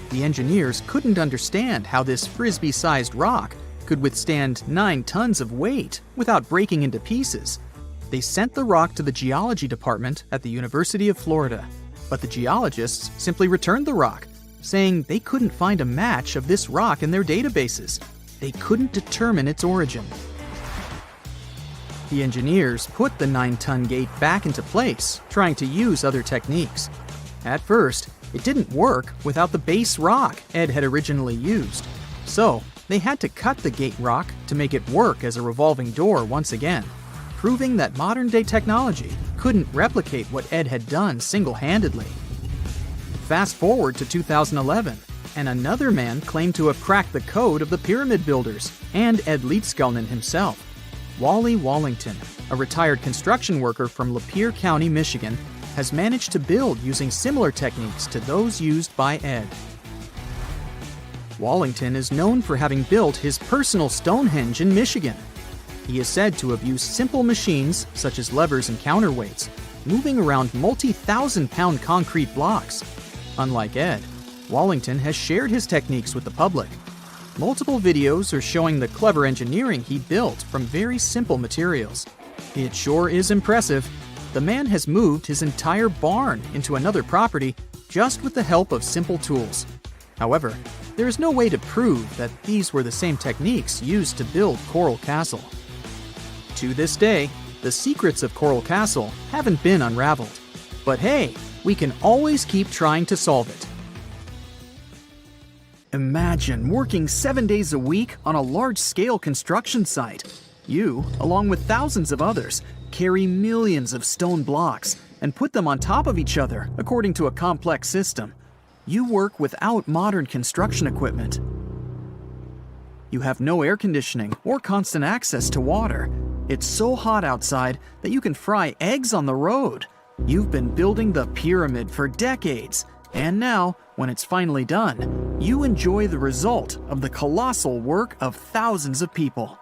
The engineers couldn't understand how this frisbee-sized rock could withstand 9 tons of weight without breaking into pieces. They sent the rock to the geology department at the University of Florida, but the geologists simply returned the rock, saying they couldn't find a match of this rock in their databases. They couldn't determine its origin. The engineers put the 9-ton gate back into place, trying to use other techniques. At first, it didn't work without the base rock Ed had originally used. So, they had to cut the gate rock to make it work as a revolving door once again, proving that modern-day technology couldn't replicate what Ed had done single-handedly. Fast forward to 2011, and another man claimed to have cracked the code of the pyramid builders and Ed Leedskalnin himself. Wally Wallington, a retired construction worker from Lapeer County, Michigan, has managed to build using similar techniques to those used by Ed. Wallington is known for having built his personal Stonehenge in Michigan. He is said to have used simple machines, such as levers and counterweights, moving around multi-thousand-pound concrete blocks. Unlike Ed, Wallington has shared his techniques with the public. Multiple videos are showing the clever engineering he built from very simple materials. It sure is impressive. The man has moved his entire barn into another property just with the help of simple tools. However, there is no way to prove that these were the same techniques used to build Coral Castle. To this day, the secrets of Coral Castle haven't been unraveled. But hey, we can always keep trying to solve it. Imagine working 7 days a week on a large-scale construction site. You, along with thousands of others, carry millions of stone blocks and put them on top of each other according to a complex system. You work without modern construction equipment. You have no air conditioning or constant access to water. It's so hot outside that you can fry eggs on the road. You've been building the pyramid for decades, and now, when it's finally done, you enjoy the result of the colossal work of thousands of people.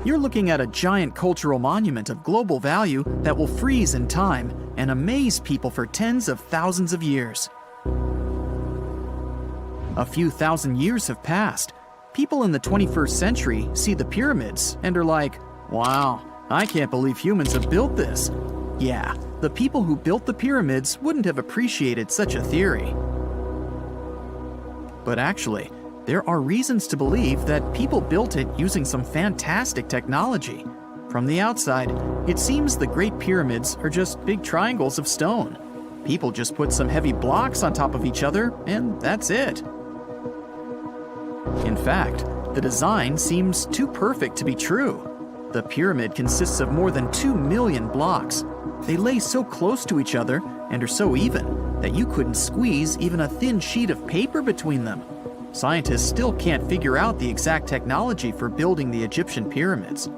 You're looking at a giant cultural monument of global value that will freeze in time and amaze people for tens of thousands of years. A few thousand years have passed. People in the 21st century see the pyramids and are like, wow, I can't believe humans have built this. Yeah, the people who built the pyramids wouldn't have appreciated such a theory. But actually, there are reasons to believe that people built it using some fantastic technology. From the outside, it seems the Great Pyramids are just big triangles of stone. People just put some heavy blocks on top of each other, and that's it. In fact, the design seems too perfect to be true. The pyramid consists of more than 2 million blocks. They lay so close to each other and are so even that you couldn't squeeze even a thin sheet of paper between them. Scientists still can't figure out the exact technology for building the Egyptian pyramids.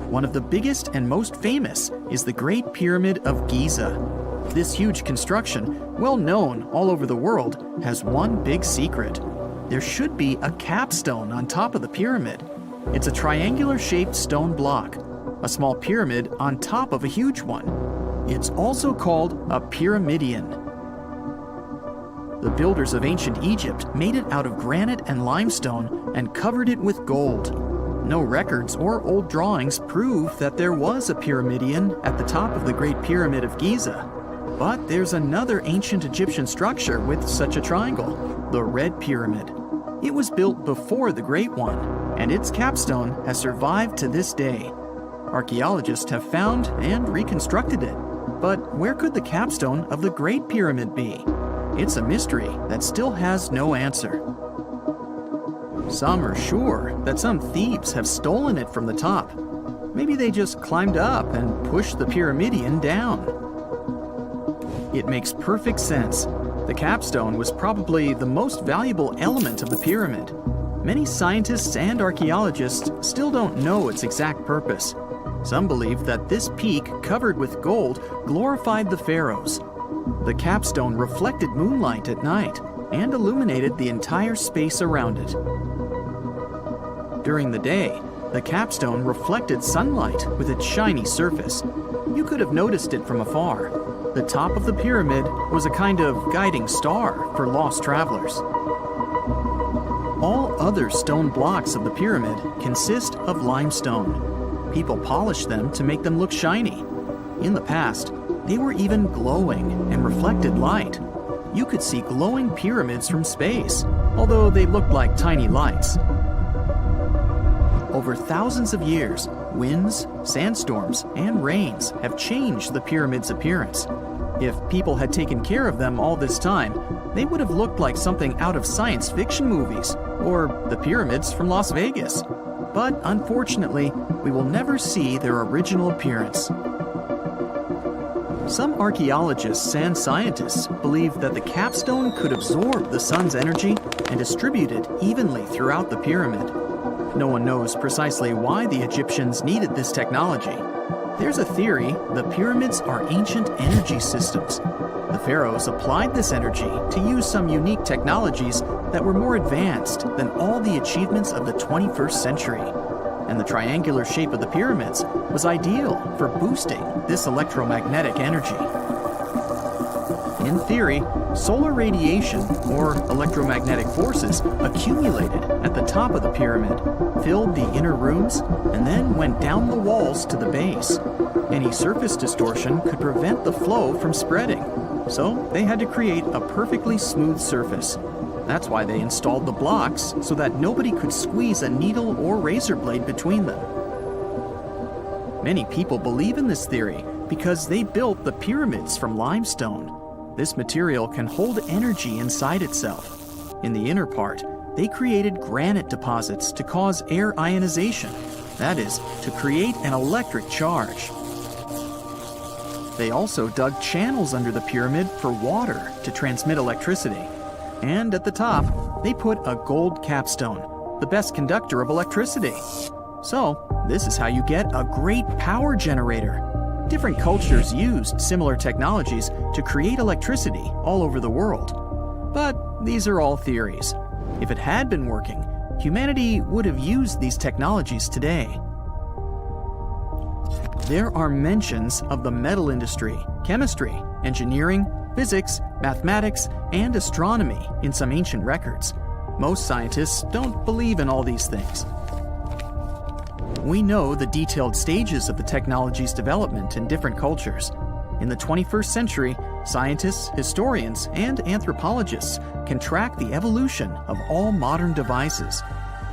One of the biggest and most famous is the Great Pyramid of Giza. This huge construction, well known all over the world, has one big secret. There should be a capstone on top of the pyramid. It's a triangular-shaped stone block, a small pyramid on top of a huge one. It's also called a pyramidion. The builders of ancient Egypt made it out of granite and limestone and covered it with gold. No records or old drawings prove that there was a pyramidion at the top of the Great Pyramid of Giza. But there's another ancient Egyptian structure with such a triangle, the Red Pyramid. It was built before the Great One, and its capstone has survived to this day. Archaeologists have found and reconstructed it. But where could the capstone of the Great Pyramid be? It's a mystery that still has no answer. Some are sure that some thieves have stolen it from the top. Maybe they just climbed up and pushed the pyramidion down. It makes perfect sense. The capstone was probably the most valuable element of the pyramid. Many scientists and archaeologists still don't know its exact purpose. Some believe that this peak covered with gold glorified the pharaohs. The capstone reflected moonlight at night and illuminated the entire space around it. During the day, the capstone reflected sunlight with its shiny surface. You could have noticed it from afar. The top of the pyramid was a kind of guiding star for lost travelers. All other stone blocks of the pyramid consist of limestone. People polished them to make them look shiny. In the past, they were even glowing and reflected light. You could see glowing pyramids from space, although they looked like tiny lights. Over thousands of years, winds, sandstorms, and rains have changed the pyramid's appearance. If people had taken care of them all this time, they would have looked like something out of science fiction movies, or the pyramids from Las Vegas. But unfortunately, we will never see their original appearance. Some archaeologists and scientists believe that the capstone could absorb the sun's energy and distribute it evenly throughout the pyramid. No one knows precisely why the Egyptians needed this technology. There's a theory the pyramids are ancient energy systems. The pharaohs applied this energy to use some unique technologies that were more advanced than all the achievements of the 21st century. And the triangular shape of the pyramids was ideal for boosting this electromagnetic energy. In theory, solar radiation, or electromagnetic forces, accumulated at the top of the pyramid, filled the inner rooms, and then went down the walls to the base. Any surface distortion could prevent the flow from spreading, so they had to create a perfectly smooth surface. That's why they installed the blocks so that nobody could squeeze a needle or razor blade between them. Many people believe in this theory because they built the pyramids from limestone. This material can hold energy inside itself. In the inner part, they created granite deposits to cause air ionization, that is, to create an electric charge. They also dug channels under the pyramid for water to transmit electricity. And at the top, they put a gold capstone, the best conductor of electricity. So, this is how you get a great power generator. Different cultures used similar technologies to create electricity all over the world. But these are all theories. If it had been working, humanity would have used these technologies today. There are mentions of the metal industry, chemistry, engineering, physics, mathematics, and astronomy in some ancient records. Most scientists don't believe in all these things. We know the detailed stages of the technology's development in different cultures. In the 21st century, scientists, historians, and anthropologists can track the evolution of all modern devices.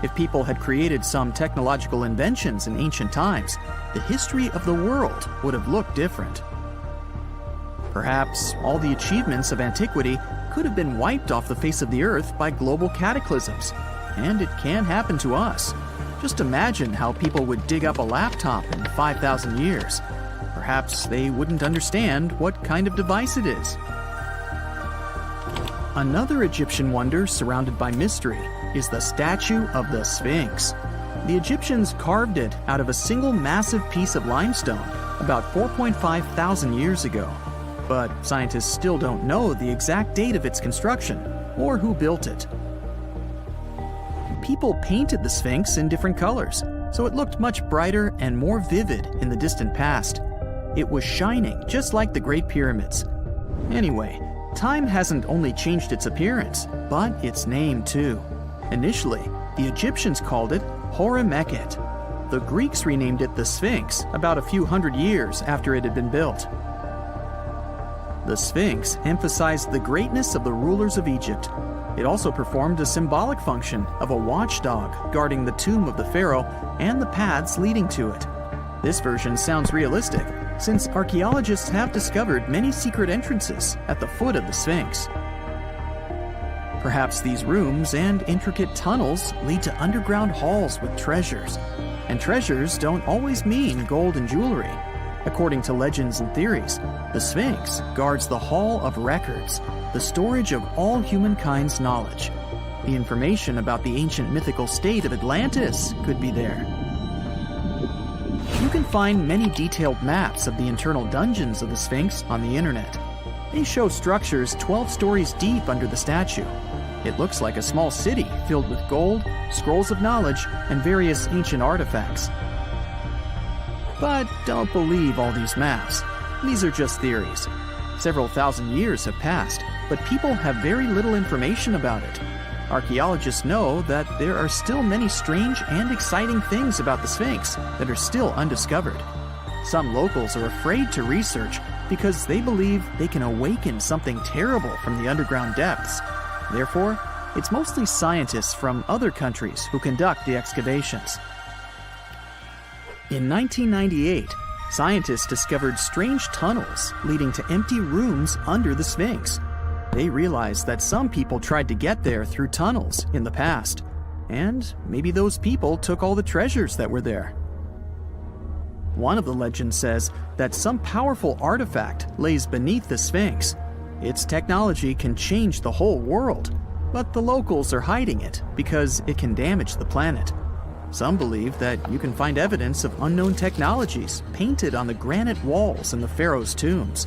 If people had created some technological inventions in ancient times, the history of the world would have looked different. Perhaps all the achievements of antiquity could have been wiped off the face of the earth by global cataclysms, and it can happen to us. Just imagine how people would dig up a laptop in 5,000 years. Perhaps they wouldn't understand what kind of device it is. Another Egyptian wonder surrounded by mystery is the statue of the Sphinx. The Egyptians carved it out of a single massive piece of limestone about 4.5 thousand years ago. But scientists still don't know the exact date of its construction or who built it. People painted the Sphinx in different colors, so it looked much brighter and more vivid in the distant past. It was shining just like the Great Pyramids. Anyway, time hasn't only changed its appearance, but its name too. Initially, the Egyptians called it Horemeket. The Greeks renamed it the Sphinx about a few hundred years after it had been built. The Sphinx emphasized the greatness of the rulers of Egypt. It also performed a symbolic function of a watchdog guarding the tomb of the pharaoh and the paths leading to it. This version sounds realistic, since archaeologists have discovered many secret entrances at the foot of the Sphinx. Perhaps these rooms and intricate tunnels lead to underground halls with treasures. And treasures don't always mean gold and jewelry. According to legends and theories, the Sphinx guards the Hall of Records, the storage of all humankind's knowledge. The information about the ancient mythical state of Atlantis could be there. You can find many detailed maps of the internal dungeons of the Sphinx on the internet. They show structures 12 stories deep under the statue. It looks like a small city filled with gold, scrolls of knowledge, and various ancient artifacts. But don't believe all these maps. These are just theories. Several thousand years have passed, but people have very little information about it. Archaeologists know that there are still many strange and exciting things about the Sphinx that are still undiscovered. Some locals are afraid to research because they believe they can awaken something terrible from the underground depths. Therefore, it's mostly scientists from other countries who conduct the excavations. In 1998, scientists discovered strange tunnels leading to empty rooms under the Sphinx. They realized that some people tried to get there through tunnels in the past, and maybe those people took all the treasures that were there. One of the legends says that some powerful artifact lays beneath the Sphinx. Its technology can change the whole world, but the locals are hiding it because it can damage the planet. Some believe that you can find evidence of unknown technologies painted on the granite walls in the pharaoh's tombs.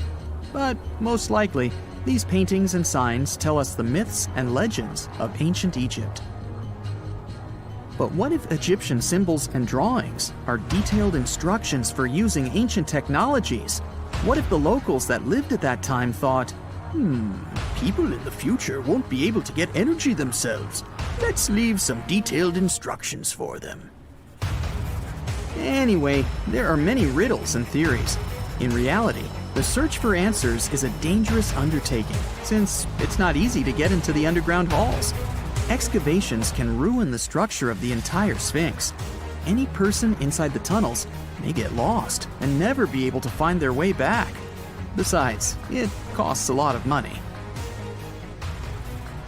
But most likely, these paintings and signs tell us the myths and legends of ancient Egypt. But what if Egyptian symbols and drawings are detailed instructions for using ancient technologies? What if the locals that lived at that time thought, people in the future won't be able to get energy themselves. Let's leave some detailed instructions for them. Anyway, there are many riddles and theories. In reality, the search for answers is a dangerous undertaking, since it's not easy to get into the underground halls. Excavations can ruin the structure of the entire Sphinx. Any person inside the tunnels may get lost and never be able to find their way back. Besides, it costs a lot of money.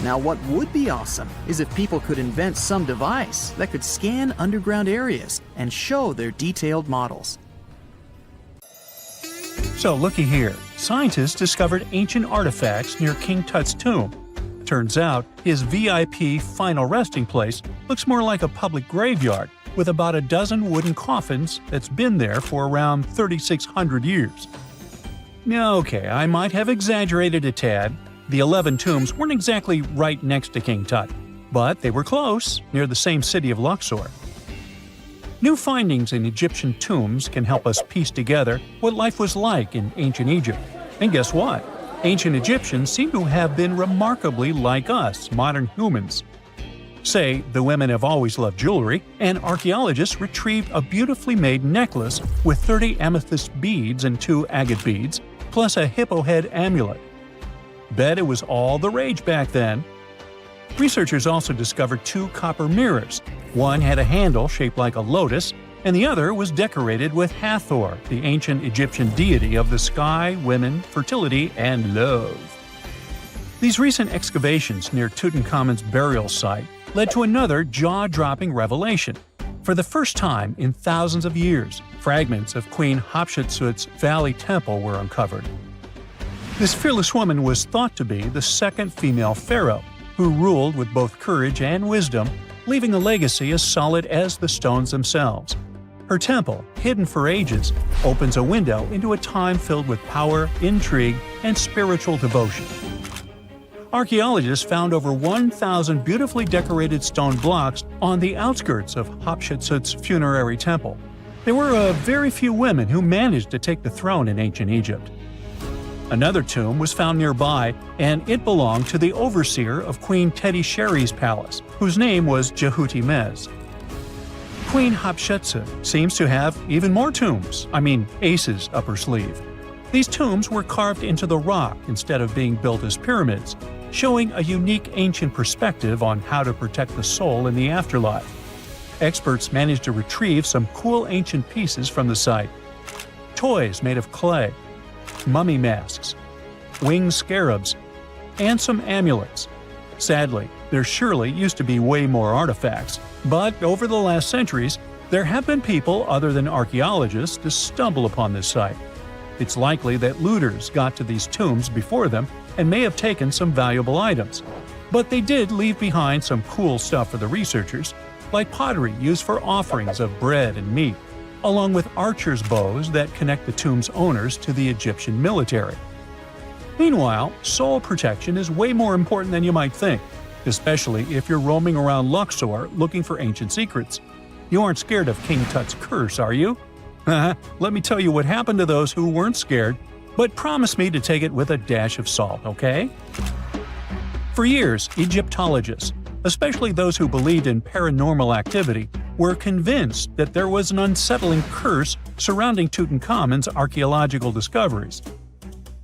Now, what would be awesome is if people could invent some device that could scan underground areas and show their detailed models. So looky here, scientists discovered ancient artifacts near King Tut's tomb. Turns out, his VIP final resting place looks more like a public graveyard with about a dozen wooden coffins that's been there for around 3,600 years. Now, okay, I might have exaggerated a tad. The 11 tombs weren't exactly right next to King Tut, but they were close, near the same city of Luxor. New findings in Egyptian tombs can help us piece together what life was like in ancient Egypt. And guess what? Ancient Egyptians seem to have been remarkably like us, modern humans. Say, the women have always loved jewelry, and archaeologists retrieved a beautifully made necklace with 30 amethyst beads and 2 agate beads, plus a hippo head amulet. Bet it was all the rage back then. Researchers also discovered 2 copper mirrors. One had a handle shaped like a lotus, and the other was decorated with Hathor, the ancient Egyptian deity of the sky, women, fertility, and love. These recent excavations near Tutankhamun's burial site led to another jaw-dropping revelation. For the first time in thousands of years, fragments of Queen Hatshepsut's Valley Temple were uncovered. This fearless woman was thought to be the second female pharaoh, who ruled with both courage and wisdom, leaving a legacy as solid as the stones themselves. Her temple, hidden for ages, opens a window into a time filled with power, intrigue, and spiritual devotion. Archaeologists found over 1,000 beautifully decorated stone blocks on the outskirts of Hatshepsut's funerary temple. There were very few women who managed to take the throne in ancient Egypt. Another tomb was found nearby, and it belonged to the overseer of Queen Teti Sheri's palace, whose name was Jehuti-Mez. Queen Hatshepsut seems to have even more tombs, aces up her sleeve. These tombs were carved into the rock instead of being built as pyramids, showing a unique ancient perspective on how to protect the soul in the afterlife. Experts managed to retrieve some cool ancient pieces from the site. Toys made of clay, mummy masks, winged scarabs, and some amulets. Sadly, there surely used to be way more artifacts, but over the last centuries, there have been people other than archaeologists to stumble upon this site. It's likely that looters got to these tombs before them and may have taken some valuable items. But they did leave behind some cool stuff for the researchers, like pottery used for offerings of bread and meat, along with archers' bows that connect the tomb's owners to the Egyptian military. Meanwhile, soul protection is way more important than you might think, especially if you're roaming around Luxor looking for ancient secrets. You aren't scared of King Tut's curse, are you? Let me tell you what happened to those who weren't scared, but promise me to take it with a dash of salt, okay? For years, Egyptologists, especially those who believed in paranormal activity, were convinced that there was an unsettling curse surrounding Tutankhamun's archaeological discoveries.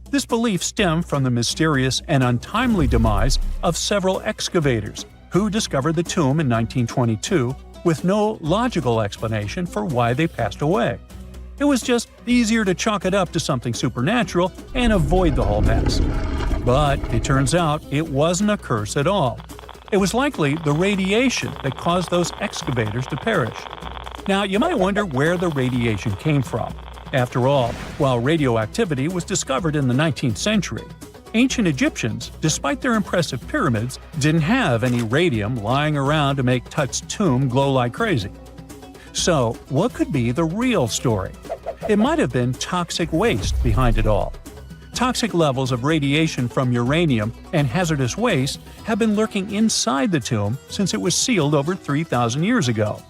This belief stemmed from the mysterious and untimely demise of several excavators who discovered the tomb in 1922 with no logical explanation for why they passed away. It was just easier to chalk it up to something supernatural and avoid the whole mess. But it turns out it wasn't a curse at all. It was likely the radiation that caused those excavators to perish. Now, you might wonder where the radiation came from. After all, while radioactivity was discovered in the 19th century, ancient Egyptians, despite their impressive pyramids, didn't have any radium lying around to make Tut's tomb glow like crazy. So, what could be the real story? It might have been toxic waste behind it all. Toxic levels of radiation from uranium and hazardous waste have been lurking inside the tomb since it was sealed over 3,000 years ago.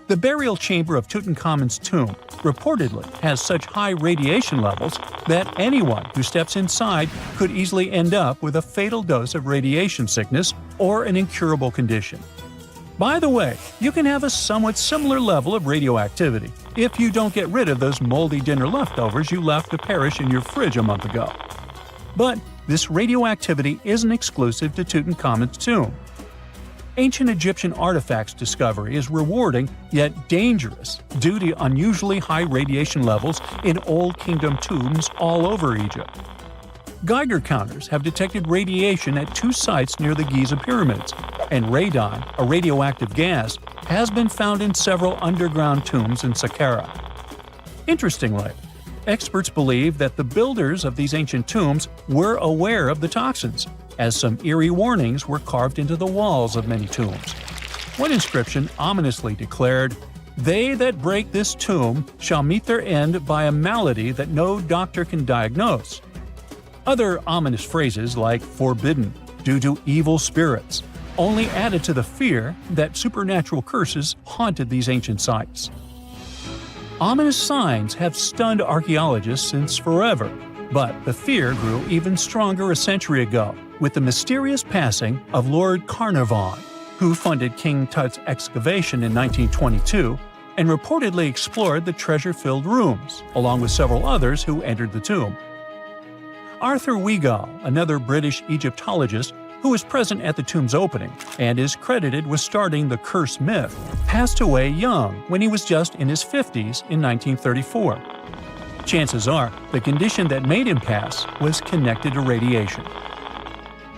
The burial chamber of Tutankhamun's tomb reportedly has such high radiation levels that anyone who steps inside could easily end up with a fatal dose of radiation sickness or an incurable condition. By the way, you can have a somewhat similar level of radioactivity if you don't get rid of those moldy dinner leftovers you left to perish in your fridge a month ago. But this radioactivity isn't exclusive to Tutankhamun's tomb. Ancient Egyptian artifacts discovery is rewarding yet dangerous due to unusually high radiation levels in Old Kingdom tombs all over Egypt. Geiger counters have detected radiation at 2 sites near the Giza pyramids, and radon, a radioactive gas, has been found in several underground tombs in Saqqara. Interestingly, experts believe that the builders of these ancient tombs were aware of the toxins, as some eerie warnings were carved into the walls of many tombs. One inscription ominously declared, "They that break this tomb shall meet their end by a malady that no doctor can diagnose." Other ominous phrases like "forbidden," "due to evil spirits," only added to the fear that supernatural curses haunted these ancient sites. Ominous signs have stunned archaeologists since forever, but the fear grew even stronger a century ago with the mysterious passing of Lord Carnarvon, who funded King Tut's excavation in 1922 and reportedly explored the treasure-filled rooms, along with several others who entered the tomb. Arthur Weigall, another British Egyptologist who was present at the tomb's opening and is credited with starting the curse myth, passed away young when he was just in his 50s in 1934. Chances are the condition that made him pass was connected to radiation.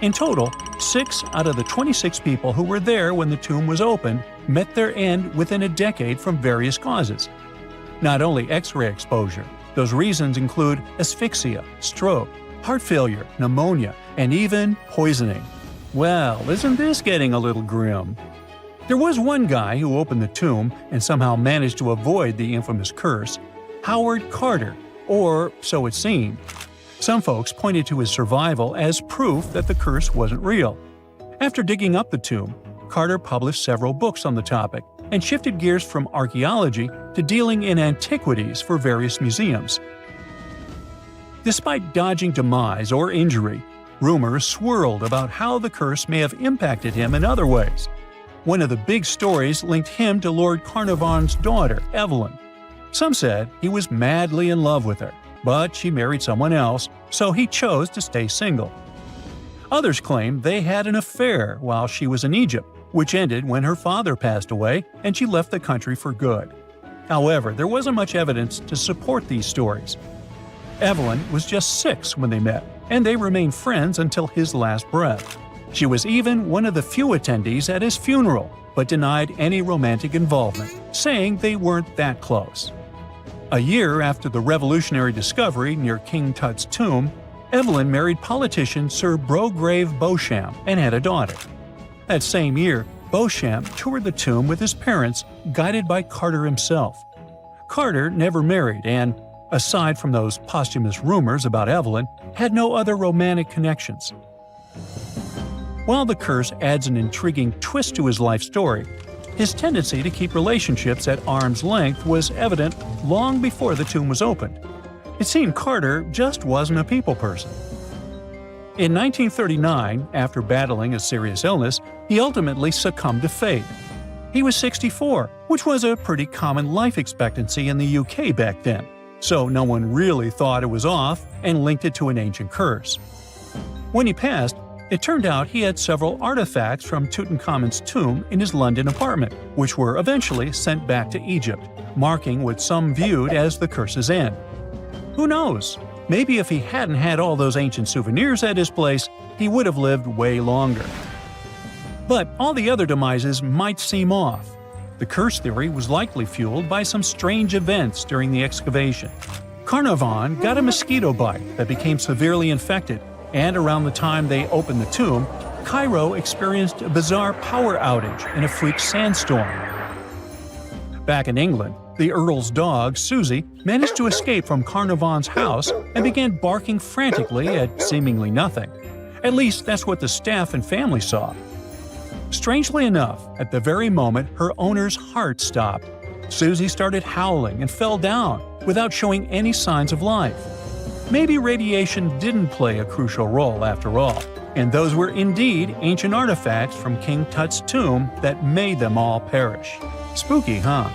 In total, 6 out of the 26 people who were there when the tomb was opened met their end within a decade from various causes. Not only X-ray exposure, those reasons include asphyxia, stroke, heart failure, pneumonia, and even poisoning. Well, isn't this getting a little grim? There was one guy who opened the tomb and somehow managed to avoid the infamous curse, Howard Carter, or so it seemed. Some folks pointed to his survival as proof that the curse wasn't real. After digging up the tomb, Carter published several books on the topic and shifted gears from archaeology to dealing in antiquities for various museums. Despite dodging demise or injury, rumors swirled about how the curse may have impacted him in other ways. One of the big stories linked him to Lord Carnarvon's daughter, Evelyn. Some said he was madly in love with her, but she married someone else, so he chose to stay single. Others claimed they had an affair while she was in Egypt, which ended when her father passed away and she left the country for good. However, there wasn't much evidence to support these stories. Evelyn was just 6 when they met, and they remained friends until his last breath. She was even one of the few attendees at his funeral, but denied any romantic involvement, saying they weren't that close. A year after the revolutionary discovery near King Tut's tomb, Evelyn married politician Sir Brograve Beauchamp and had a daughter. That same year, Beauchamp toured the tomb with his parents, guided by Carter himself. Carter never married and, aside from those posthumous rumors about Evelyn, had no other romantic connections. While the curse adds an intriguing twist to his life story, his tendency to keep relationships at arm's length was evident long before the tomb was opened. It seemed Carter just wasn't a people person. In 1939, after battling a serious illness, he ultimately succumbed to fate. He was 64, which was a pretty common life expectancy in the UK back then, so no one really thought it was off and linked it to an ancient curse. When he passed, it turned out he had several artifacts from Tutankhamun's tomb in his London apartment, which were eventually sent back to Egypt, marking what some viewed as the curse's end. Who knows? Maybe if he hadn't had all those ancient souvenirs at his place, he would have lived way longer. But all the other demises might seem off. The curse theory was likely fueled by some strange events during the excavation. Carnarvon got a mosquito bite that became severely infected, and around the time they opened the tomb, Cairo experienced a bizarre power outage and a freak sandstorm. Back in England, the Earl's dog, Susie, managed to escape from Carnarvon's house and began barking frantically at seemingly nothing. At least that's what the staff and family saw. Strangely enough, at the very moment her owner's heart stopped, Susie started howling and fell down without showing any signs of life. Maybe radiation didn't play a crucial role after all, and those were indeed ancient artifacts from King Tut's tomb that made them all perish. Spooky, huh?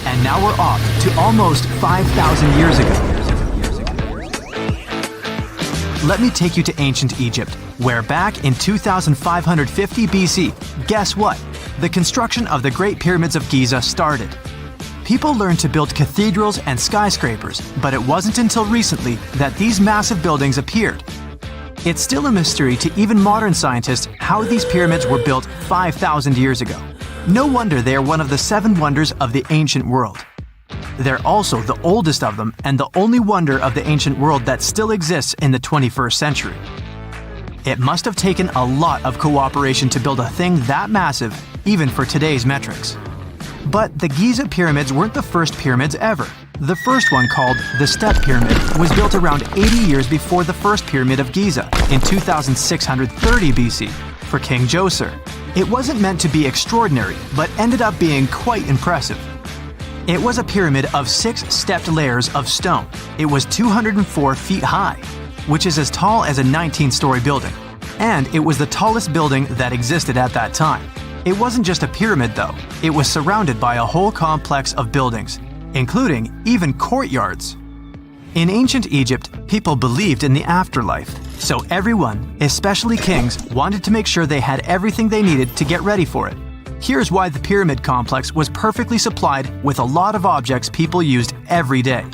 And now we're off to almost 5,000 years ago. Let me take you to ancient Egypt, where back in 2550 BC, guess what? The construction of the Great Pyramids of Giza started. People learned to build cathedrals and skyscrapers, but it wasn't until recently that these massive buildings appeared. It's still a mystery to even modern scientists how these pyramids were built 5,000 years ago. No wonder they are one of the 7 wonders of the ancient world. They're also the oldest of them and the only wonder of the ancient world that still exists in the 21st century. It must have taken a lot of cooperation to build a thing that massive, even for today's metrics. But the Giza pyramids weren't the first pyramids ever. The first one, called the Step Pyramid, was built around 80 years before the first pyramid of Giza, in 2630 BC, for King Djoser. It wasn't meant to be extraordinary, but ended up being quite impressive. It was a pyramid of 6 stepped layers of stone. It was 204 feet high, which is as tall as a 19-story building. And it was the tallest building that existed at that time. It wasn't just a pyramid though, it was surrounded by a whole complex of buildings, including even courtyards. In ancient Egypt, people believed in the afterlife, so everyone, especially kings, wanted to make sure they had everything they needed to get ready for it. Here's why the pyramid complex was perfectly supplied with a lot of objects people used every day.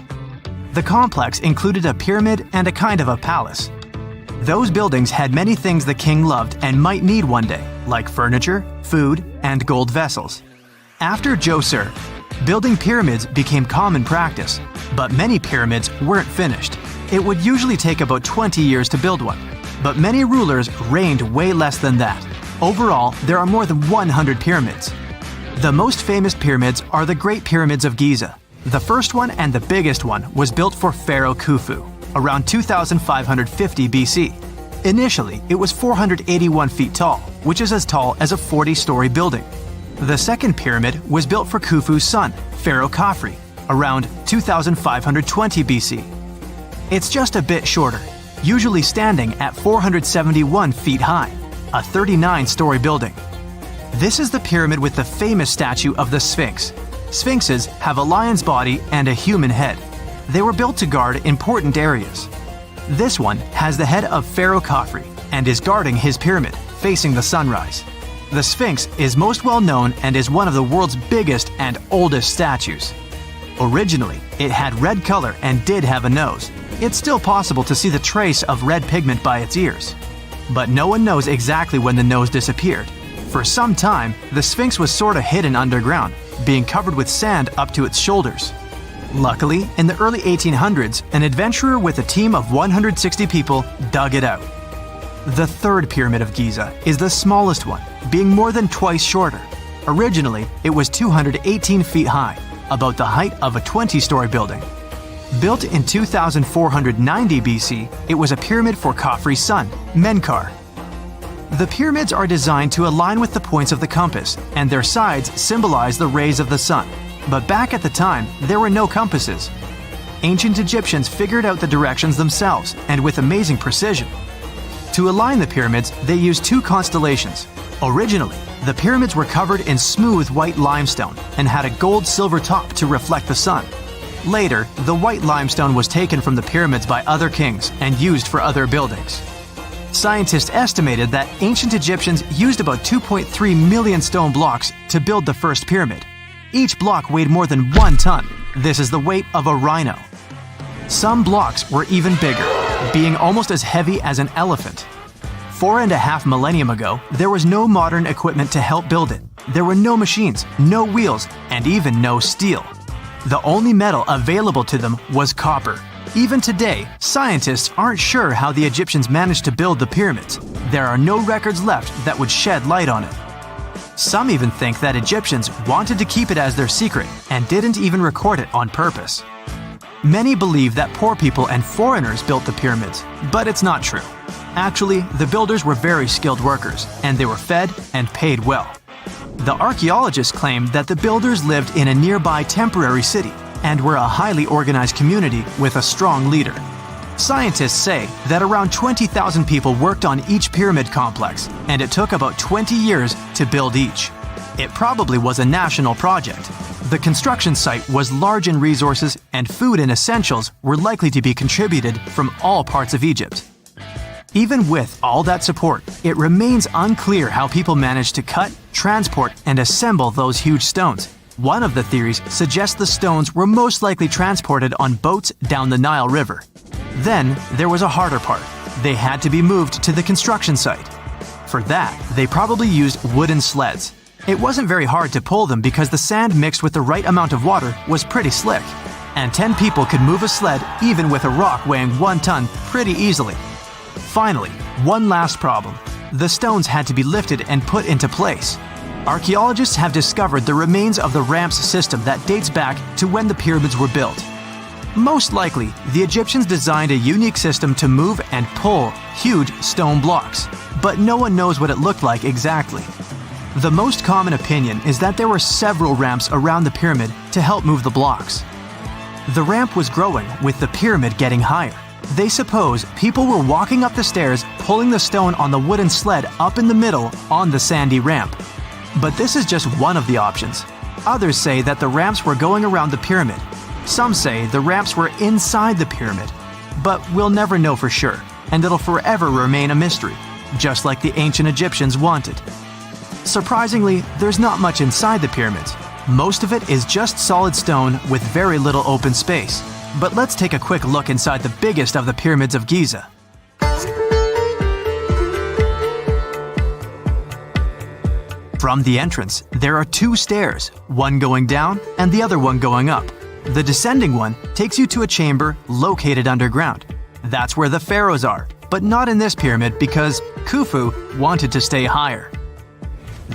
The complex included a pyramid and a kind of a palace. Those buildings had many things the king loved and might need one day, like furniture, food, and gold vessels. After Djoser, building pyramids became common practice, but many pyramids weren't finished. It would usually take about 20 years to build one, but many rulers reigned way less than that. Overall, there are more than 100 pyramids. The most famous pyramids are the Great Pyramids of Giza. The first one and the biggest one was built for Pharaoh Khufu, around 2550 BC. Initially, it was 481 feet tall, which is as tall as a 40-story building. The second pyramid was built for Khufu's son, Pharaoh Khafre, around 2520 BC. It's just a bit shorter, usually standing at 471 feet high, a 39-story building. This is the pyramid with the famous statue of the Sphinx. Sphinxes have a lion's body and a human head. They were built to guard important areas. This one has the head of Pharaoh Khafre and is guarding his pyramid, facing the sunrise. The Sphinx is most well known and is one of the world's biggest and oldest statues. Originally, it had red color and did have a nose. It's still possible to see the trace of red pigment by its ears. But no one knows exactly when the nose disappeared. For some time, the Sphinx was sort of hidden underground, being covered with sand up to its shoulders. Luckily, in the early 1800s, an adventurer with a team of 160 people dug it out. The third pyramid of Giza is the smallest one, being more than twice shorter. Originally, it was 218 feet high, about the height of a 20-story building. Built in 2490 BC, it was a pyramid for Khafre's son, Menkaure. The pyramids are designed to align with the points of the compass, and their sides symbolize the rays of the sun. But back at the time, there were no compasses. Ancient Egyptians figured out the directions themselves, and with amazing precision. To align the pyramids, they used two constellations. Originally, the pyramids were covered in smooth white limestone and had a gold-silver top to reflect the sun. Later, the white limestone was taken from the pyramids by other kings and used for other buildings. Scientists estimated that ancient Egyptians used about 2.3 million stone blocks to build the first pyramid. Each block weighed more than 1 ton. This is the weight of a rhino. Some blocks were even bigger, being almost as heavy as an elephant. 4.5 millennia ago, there was no modern equipment to help build it. There were no machines, no wheels, and even no steel. The only metal available to them was copper. Even today, scientists aren't sure how the Egyptians managed to build the pyramids. There are no records left that would shed light on it. Some even think that Egyptians wanted to keep it as their secret and didn't even record it on purpose. Many believe that poor people and foreigners built the pyramids, but it's not true. Actually, the builders were very skilled workers, and they were fed and paid well. The archaeologists claim that the builders lived in a nearby temporary city and were a highly organized community with a strong leader. Scientists say that around 20,000 people worked on each pyramid complex, and it took about 20 years to build each. It probably was a national project. The construction site was large in resources, and food and essentials were likely to be contributed from all parts of Egypt. Even with all that support, it remains unclear how people managed to cut, transport, and assemble those huge stones. One of the theories suggests the stones were most likely transported on boats down the Nile River. Then, there was a harder part. They had to be moved to the construction site. For that, they probably used wooden sleds. It wasn't very hard to pull them because the sand mixed with the right amount of water was pretty slick. And 10 people could move a sled even with a rock weighing 1 ton pretty easily. Finally, one last problem. The stones had to be lifted and put into place. Archaeologists have discovered the remains of the ramps system that dates back to when the pyramids were built. Most likely, the Egyptians designed a unique system to move and pull huge stone blocks, but no one knows what it looked like exactly. The most common opinion is that there were several ramps around the pyramid to help move the blocks. The ramp was growing with the pyramid getting higher. They suppose people were walking up the stairs, pulling the stone on the wooden sled up in the middle on the sandy ramp. But this is just one of the options. Others say that the ramps were going around the pyramid. Some say the ramps were inside the pyramid. But we'll never know for sure, and it'll forever remain a mystery, just like the ancient Egyptians wanted. Surprisingly, there's not much inside the pyramids. Most of it is just solid stone with very little open space. But let's take a quick look inside the biggest of the pyramids of Giza. From the entrance, there are 2 stairs, one going down and the other one going up. The descending one takes you to a chamber located underground. That's where the pharaohs are, but not in this pyramid because Khufu wanted to stay higher.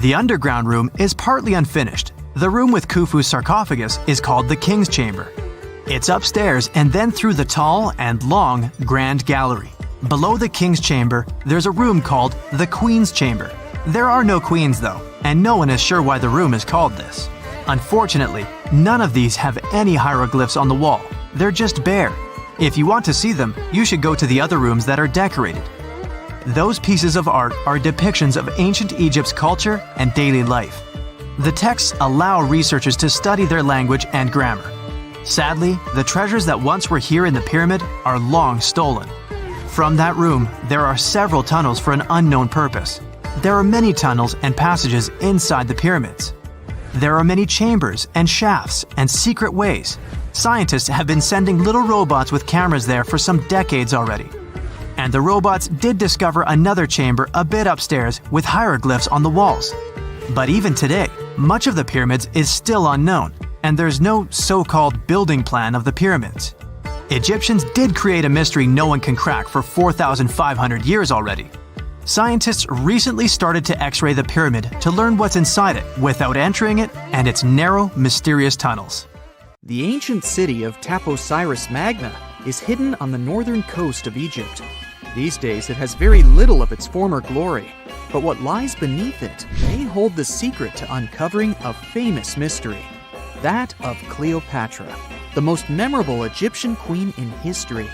The underground room is partly unfinished. The room with Khufu's sarcophagus is called the King's Chamber. It's upstairs and then through the tall and long Grand Gallery. Below the King's Chamber, there's a room called the Queen's Chamber. There are no queens though, and no one is sure why the room is called this. Unfortunately, none of these have any hieroglyphs on the wall. They're just bare. If you want to see them, you should go to the other rooms that are decorated. Those pieces of art are depictions of ancient Egypt's culture and daily life. The texts allow researchers to study their language and grammar. Sadly, the treasures that once were here in the pyramid are long stolen. From that room, there are several tunnels for an unknown purpose. There are many tunnels and passages inside the pyramids. There are many chambers and shafts and secret ways. Scientists have been sending little robots with cameras there for some decades already. And the robots did discover another chamber a bit upstairs with hieroglyphs on the walls. But even today, much of the pyramids is still unknown, and there's no so-called building plan of the pyramids. Egyptians did create a mystery no one can crack for 4,500 years already. Scientists recently started to X-ray the pyramid to learn what's inside it without entering it and its narrow, mysterious tunnels. The ancient city of Taposiris Magna is hidden on the northern coast of Egypt. These days it has very little of its former glory, but what lies beneath it may hold the secret to uncovering a famous mystery, that of Cleopatra, the most memorable Egyptian queen in history.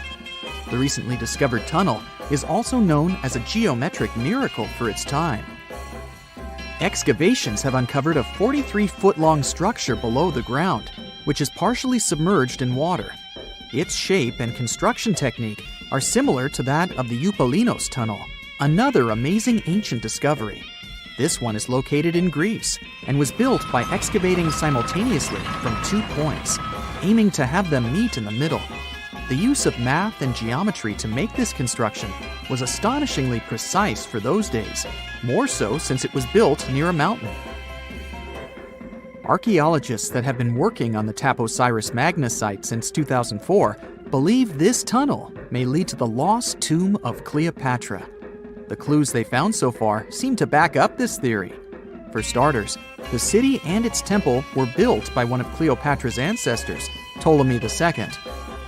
The recently discovered tunnel is also known as a geometric miracle for its time. Excavations have uncovered a 43-foot-long structure below the ground, which is partially submerged in water. Its shape and construction technique are similar to that of the Eupalinos tunnel, another amazing ancient discovery. This one is located in Greece and was built by excavating simultaneously from 2 points, aiming to have them meet in the middle. The use of math and geometry to make this construction was astonishingly precise for those days, more so since it was built near a mountain. Archaeologists that have been working on the Taposiris Magna site since 2004 believe this tunnel may lead to the lost tomb of Cleopatra. The clues they found so far seem to back up this theory. For starters, the city and its temple were built by one of Cleopatra's ancestors, Ptolemy II.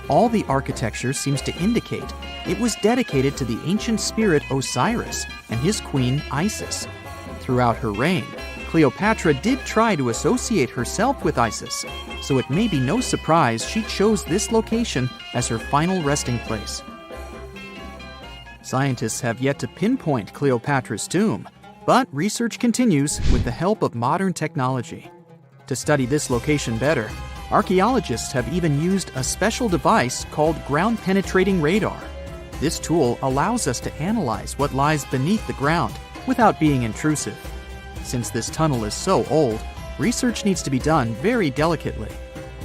All the architecture seems to indicate it was dedicated to the ancient spirit Osiris and his queen Isis. Throughout her reign, Cleopatra did try to associate herself with Isis, so it may be no surprise she chose this location as her final resting place. Scientists have yet to pinpoint Cleopatra's tomb, but research continues with the help of modern technology. To study this location better, archaeologists have even used a special device called ground-penetrating radar. This tool allows us to analyze what lies beneath the ground without being intrusive. Since this tunnel is so old, research needs to be done very delicately.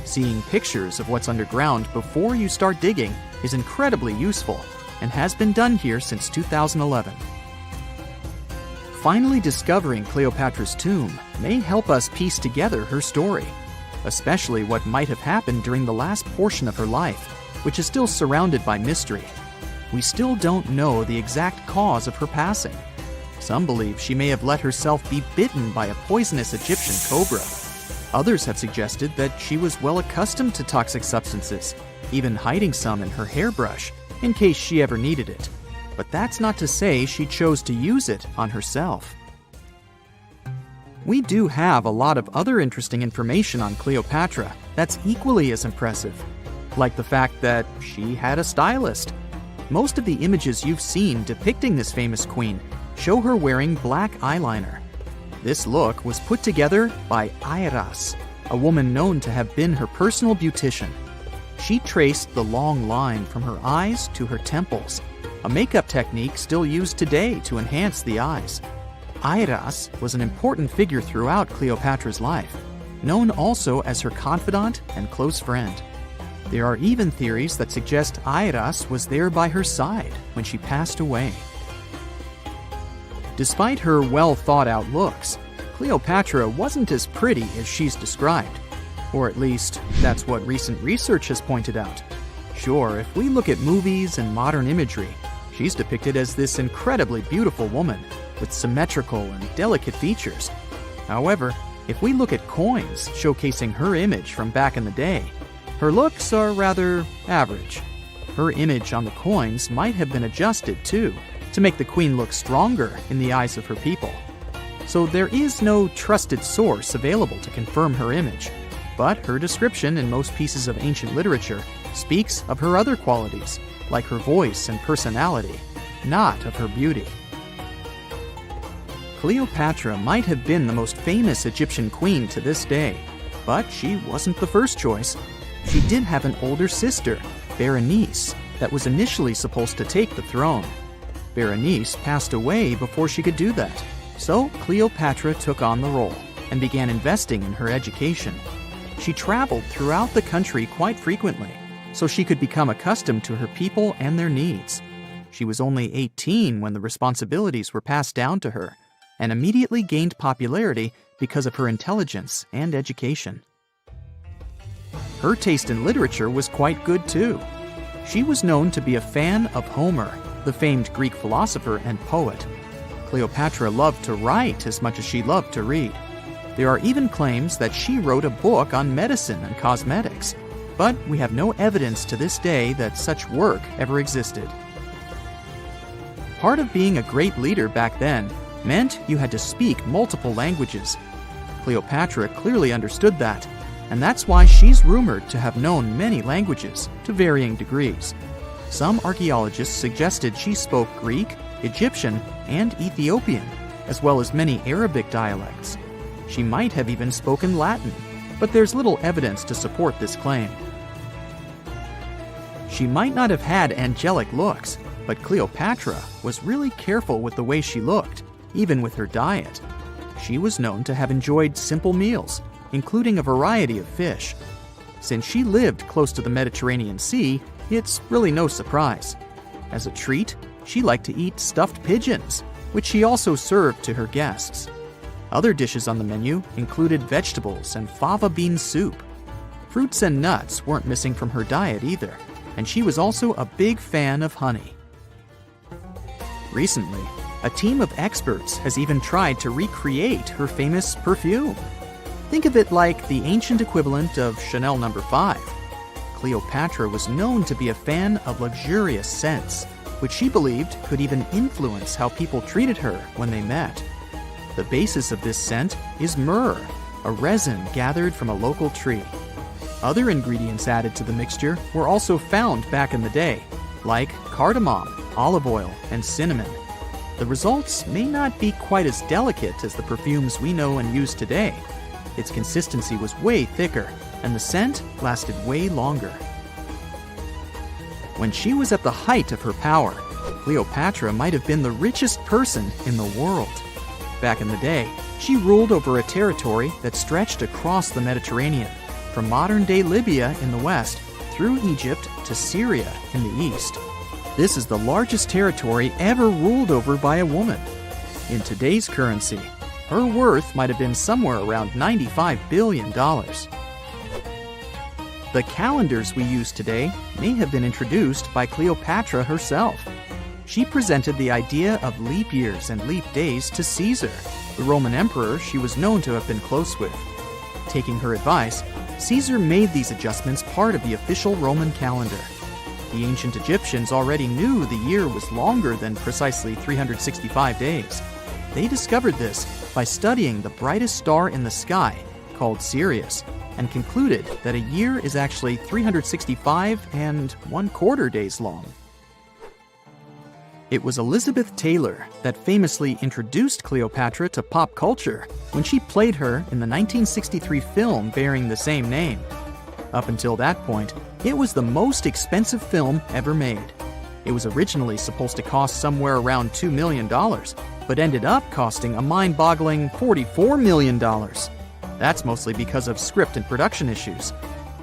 Seeing pictures of what's underground before you start digging is incredibly useful and has been done here since 2011. Finally discovering Cleopatra's tomb may help us piece together her story, especially what might have happened during the last portion of her life, which is still surrounded by mystery. We still don't know the exact cause of her passing. Some believe she may have let herself be bitten by a poisonous Egyptian cobra. Others have suggested that she was well accustomed to toxic substances, even hiding some in her hairbrush in case she ever needed it. But that's not to say she chose to use it on herself. We do have a lot of other interesting information on Cleopatra that's equally as impressive, like the fact that she had a stylist. Most of the images you've seen depicting this famous queen show her wearing black eyeliner. This look was put together by Airas, a woman known to have been her personal beautician. She traced the long line from her eyes to her temples, a makeup technique still used today to enhance the eyes. Airas was an important figure throughout Cleopatra's life, known also as her confidant and close friend. There are even theories that suggest Airas was there by her side when she passed away. Despite her well-thought-out looks, Cleopatra wasn't as pretty as she's described. Or at least, that's what recent research has pointed out. Sure, if we look at movies and modern imagery, she's depicted as this incredibly beautiful woman with symmetrical and delicate features. However, if we look at coins showcasing her image from back in the day, her looks are rather average. Her image on the coins might have been adjusted too, to make the queen look stronger in the eyes of her people. so there is no trusted source available to confirm her image. But her description in most pieces of ancient literature speaks of her other qualities, like her voice and personality, not of her beauty. Cleopatra might have been the most famous Egyptian queen to this day, but she wasn't the first choice. She did have an older sister, Berenice, that was initially supposed to take the throne. Berenice passed away before she could do that, so Cleopatra took on the role and began investing in her education. She traveled throughout the country quite frequently, so she could become accustomed to her people and their needs. She was only 18 when the responsibilities were passed down to her, and immediately gained popularity because of her intelligence and education. Her taste in literature was quite good too. She was known to be a fan of Homer, the famed Greek philosopher and poet. Cleopatra loved to write as much as she loved to read. There are even claims that she wrote a book on medicine and cosmetics, but we have no evidence to this day that such work ever existed. Part of being a great leader back then meant you had to speak multiple languages. Cleopatra clearly understood that, and that's why she's rumored to have known many languages to varying degrees. Some archaeologists suggested she spoke Greek, Egyptian, and Ethiopian, as well as many Arabic dialects. She might have even spoken Latin, but there's little evidence to support this claim. She might not have had angelic looks, but Cleopatra was really careful with the way she looked, even with her diet. She was known to have enjoyed simple meals, including a variety of fish. Since she lived close to the Mediterranean Sea, it's really no surprise. As a treat, she liked to eat stuffed pigeons, which she also served to her guests. Other dishes on the menu included vegetables and fava bean soup. Fruits and nuts weren't missing from her diet either, and she was also a big fan of honey. Recently, a team of experts has even tried to recreate her famous perfume. Think of it like the ancient equivalent of Chanel No. 5. Cleopatra was known to be a fan of luxurious scents, which she believed could even influence how people treated her when they met. The basis of this scent is myrrh, a resin gathered from a local tree. Other ingredients added to the mixture were also found back in the day, like cardamom, olive oil, and cinnamon. The results may not be quite as delicate as the perfumes we know and use today. Its consistency was way thicker, and the scent lasted way longer. When she was at the height of her power, Cleopatra might have been the richest person in the world. Back in the day, she ruled over a territory that stretched across the Mediterranean, from modern-day Libya in the west through Egypt to Syria in the east. This is the largest territory ever ruled over by a woman. In today's currency, her worth might have been somewhere around $95 billion. The calendars we use today may have been introduced by Cleopatra herself. She presented the idea of leap years and leap days to Caesar, the Roman emperor she was known to have been close with. Taking her advice, Caesar made these adjustments part of the official Roman calendar. The ancient Egyptians already knew the year was longer than precisely 365 days. They discovered this by studying the brightest star in the sky, called Sirius, and concluded that a year is actually 365 1/4 days long. It was Elizabeth Taylor that famously introduced Cleopatra to pop culture when she played her in the 1963 film bearing the same name. Up until that point, it was the most expensive film ever made. It was originally supposed to cost somewhere around $2 million, but ended up costing a mind-boggling $44 million. That's mostly because of script and production issues.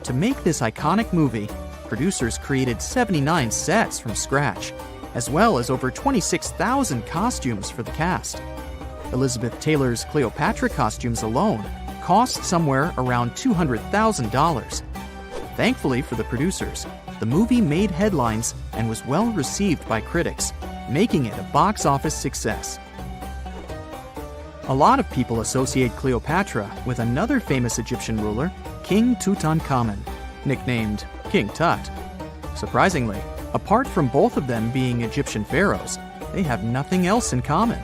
To make this iconic movie, producers created 79 sets from scratch, as well as over 26,000 costumes for the cast. Elizabeth Taylor's Cleopatra costumes alone cost somewhere around $200,000. Thankfully for the producers, the movie made headlines and was well received by critics, making it a box office success. A lot of people associate Cleopatra with another famous Egyptian ruler, King Tutankhamun, nicknamed King Tut. Surprisingly, apart from both of them being Egyptian pharaohs, they have nothing else in common.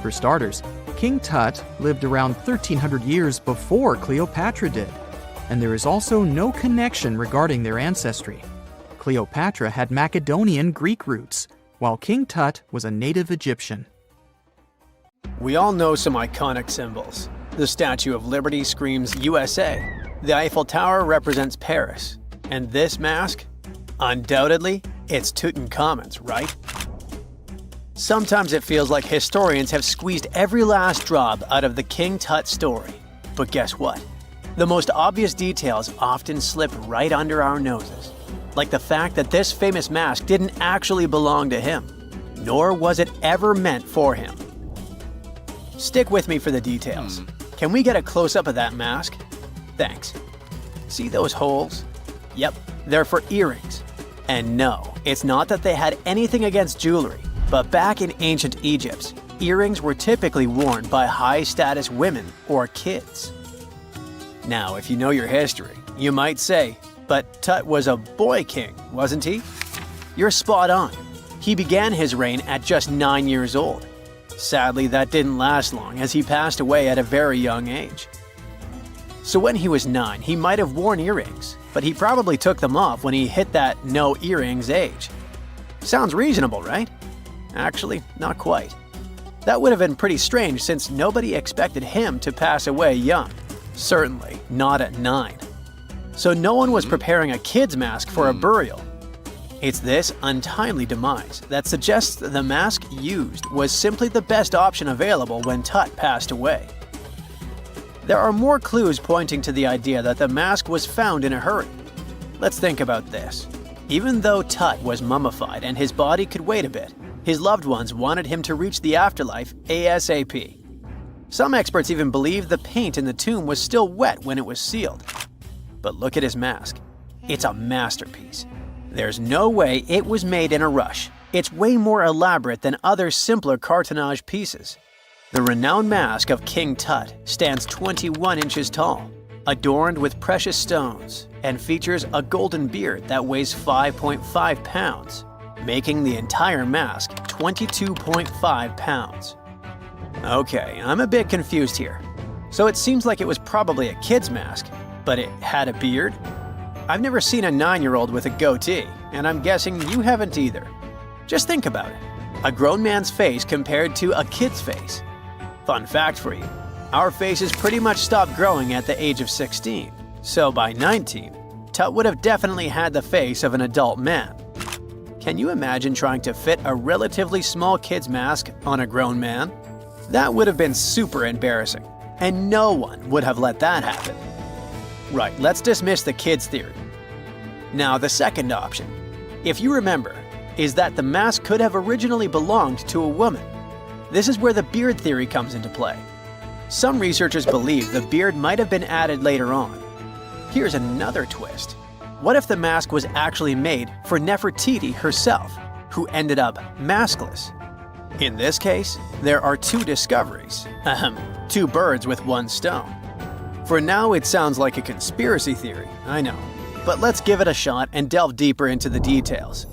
For starters, King Tut lived around 1300 years before Cleopatra did, and there is also no connection regarding their ancestry. Cleopatra had Macedonian Greek roots, while King Tut was a native Egyptian. We all know some iconic symbols. The Statue of Liberty screams USA. The Eiffel Tower represents Paris. And this mask? Undoubtedly, it's Tutankhamun's, right? Sometimes it feels like historians have squeezed every last drop out of the King Tut story. But guess what? The most obvious details often slip right under our noses. Like the fact that this famous mask didn't actually belong to him, nor was it ever meant for him. Stick with me for the details. Can we get a close-up of that mask? Thanks. See those holes? Yep, they're for earrings. And no, it's not that they had anything against jewelry, but back in ancient Egypt, earrings were typically worn by high-status women or kids. Now, if you know your history, you might say, but Tut was a boy king, wasn't he? You're spot on. He began his reign at just 9 years old. Sadly, that didn't last long as he passed away at a very young age. So when he was 9, he might have worn earrings, but he probably took them off when he hit that no earrings age. Sounds reasonable, right? Actually, not quite. That would have been pretty strange since nobody expected him to pass away young. Certainly not at 9. So no one was preparing a kid's mask for a burial. It's this untimely demise that suggests that the mask used was simply the best option available when Tut passed away. There are more clues pointing to the idea that the mask was found in a hurry. Let's think about this. Even though Tut was mummified and his body could wait a bit, his loved ones wanted him to reach the afterlife ASAP. Some experts even believe the paint in the tomb was still wet when it was sealed. But look at his mask. It's a masterpiece. There's no way it was made in a rush. It's way more elaborate than other simpler cartonnage pieces. The renowned mask of King Tut stands 21 inches tall, adorned with precious stones, and features a golden beard that weighs 5.5 pounds, making the entire mask 22.5 pounds. Okay, I'm a bit confused here. So it seems like it was probably a kid's mask, but it had a beard? I've never seen a 9-year-old with a goatee, and I'm guessing you haven't either. Just think about it. A grown man's face compared to a kid's face. Fun fact for you, our faces pretty much stopped growing at the age of 16, so by 19, Tut would have definitely had the face of an adult man. Can you imagine trying to fit a relatively small kid's mask on a grown man? That would have been super embarrassing, and no one would have let that happen. Right, let's dismiss the kids theory. Now, the second option, if you remember, is that the mask could have originally belonged to a woman. This is where the beard theory comes into play. Some researchers believe the beard might have been added later on. Here's another twist. What if the mask was actually made for Nefertiti herself, who ended up maskless? In this case, there are two discoveries. Two birds with one stone. For now, it sounds like a conspiracy theory, I know. But let's give it a shot and delve deeper into the details.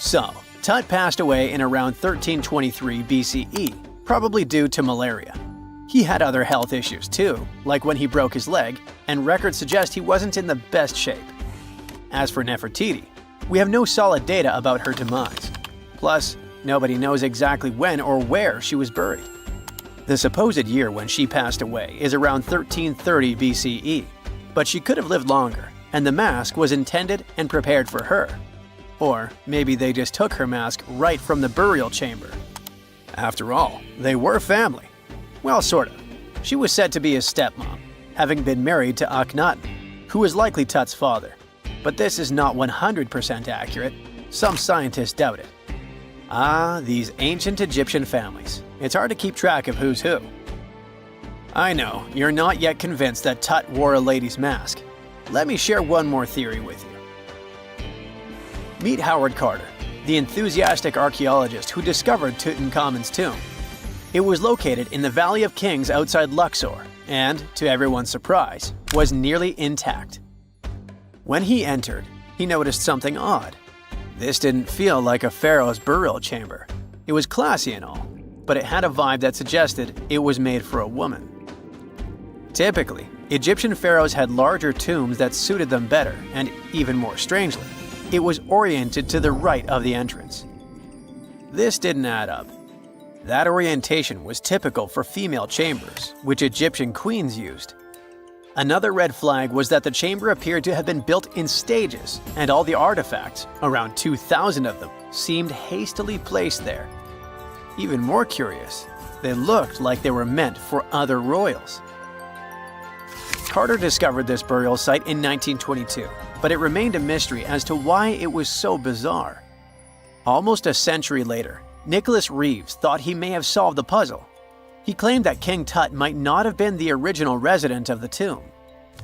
So, Tut passed away in around 1323 BCE, probably due to malaria. He had other health issues too, like when he broke his leg, and records suggest he wasn't in the best shape. As for Nefertiti, we have no solid data about her demise. Plus, nobody knows exactly when or where she was buried. The supposed year when she passed away is around 1330 BCE, but she could have lived longer, and the mask was intended and prepared for her. Or maybe they just took her mask right from the burial chamber. After all, they were family. Well, sort of. She was said to be his stepmom, having been married to Akhenaten, who was likely Tut's father. But this is not 100% accurate. Some scientists doubt it. Ah, these ancient Egyptian families. It's hard to keep track of who's who. I know, you're not yet convinced that Tut wore a lady's mask. Let me share one more theory with you. Meet Howard Carter, the enthusiastic archaeologist who discovered Tutankhamun's tomb. It was located in the Valley of Kings outside Luxor, and, to everyone's surprise, was nearly intact. When he entered, he noticed something odd. This didn't feel like a pharaoh's burial chamber. It was classy and all, but it had a vibe that suggested it was made for a woman. Typically, Egyptian pharaohs had larger tombs that suited them better, and even more strangely, it was oriented to the right of the entrance. This didn't add up. That orientation was typical for female chambers, which Egyptian queens used. Another red flag was that the chamber appeared to have been built in stages, and all the artifacts, around 2,000 of them, seemed hastily placed there. Even more curious, they looked like they were meant for other royals. Carter discovered this burial site in 1922, but it remained a mystery as to why it was so bizarre. Almost a century later, Nicholas Reeves thought he may have solved the puzzle. He claimed that King Tut might not have been the original resident of the tomb.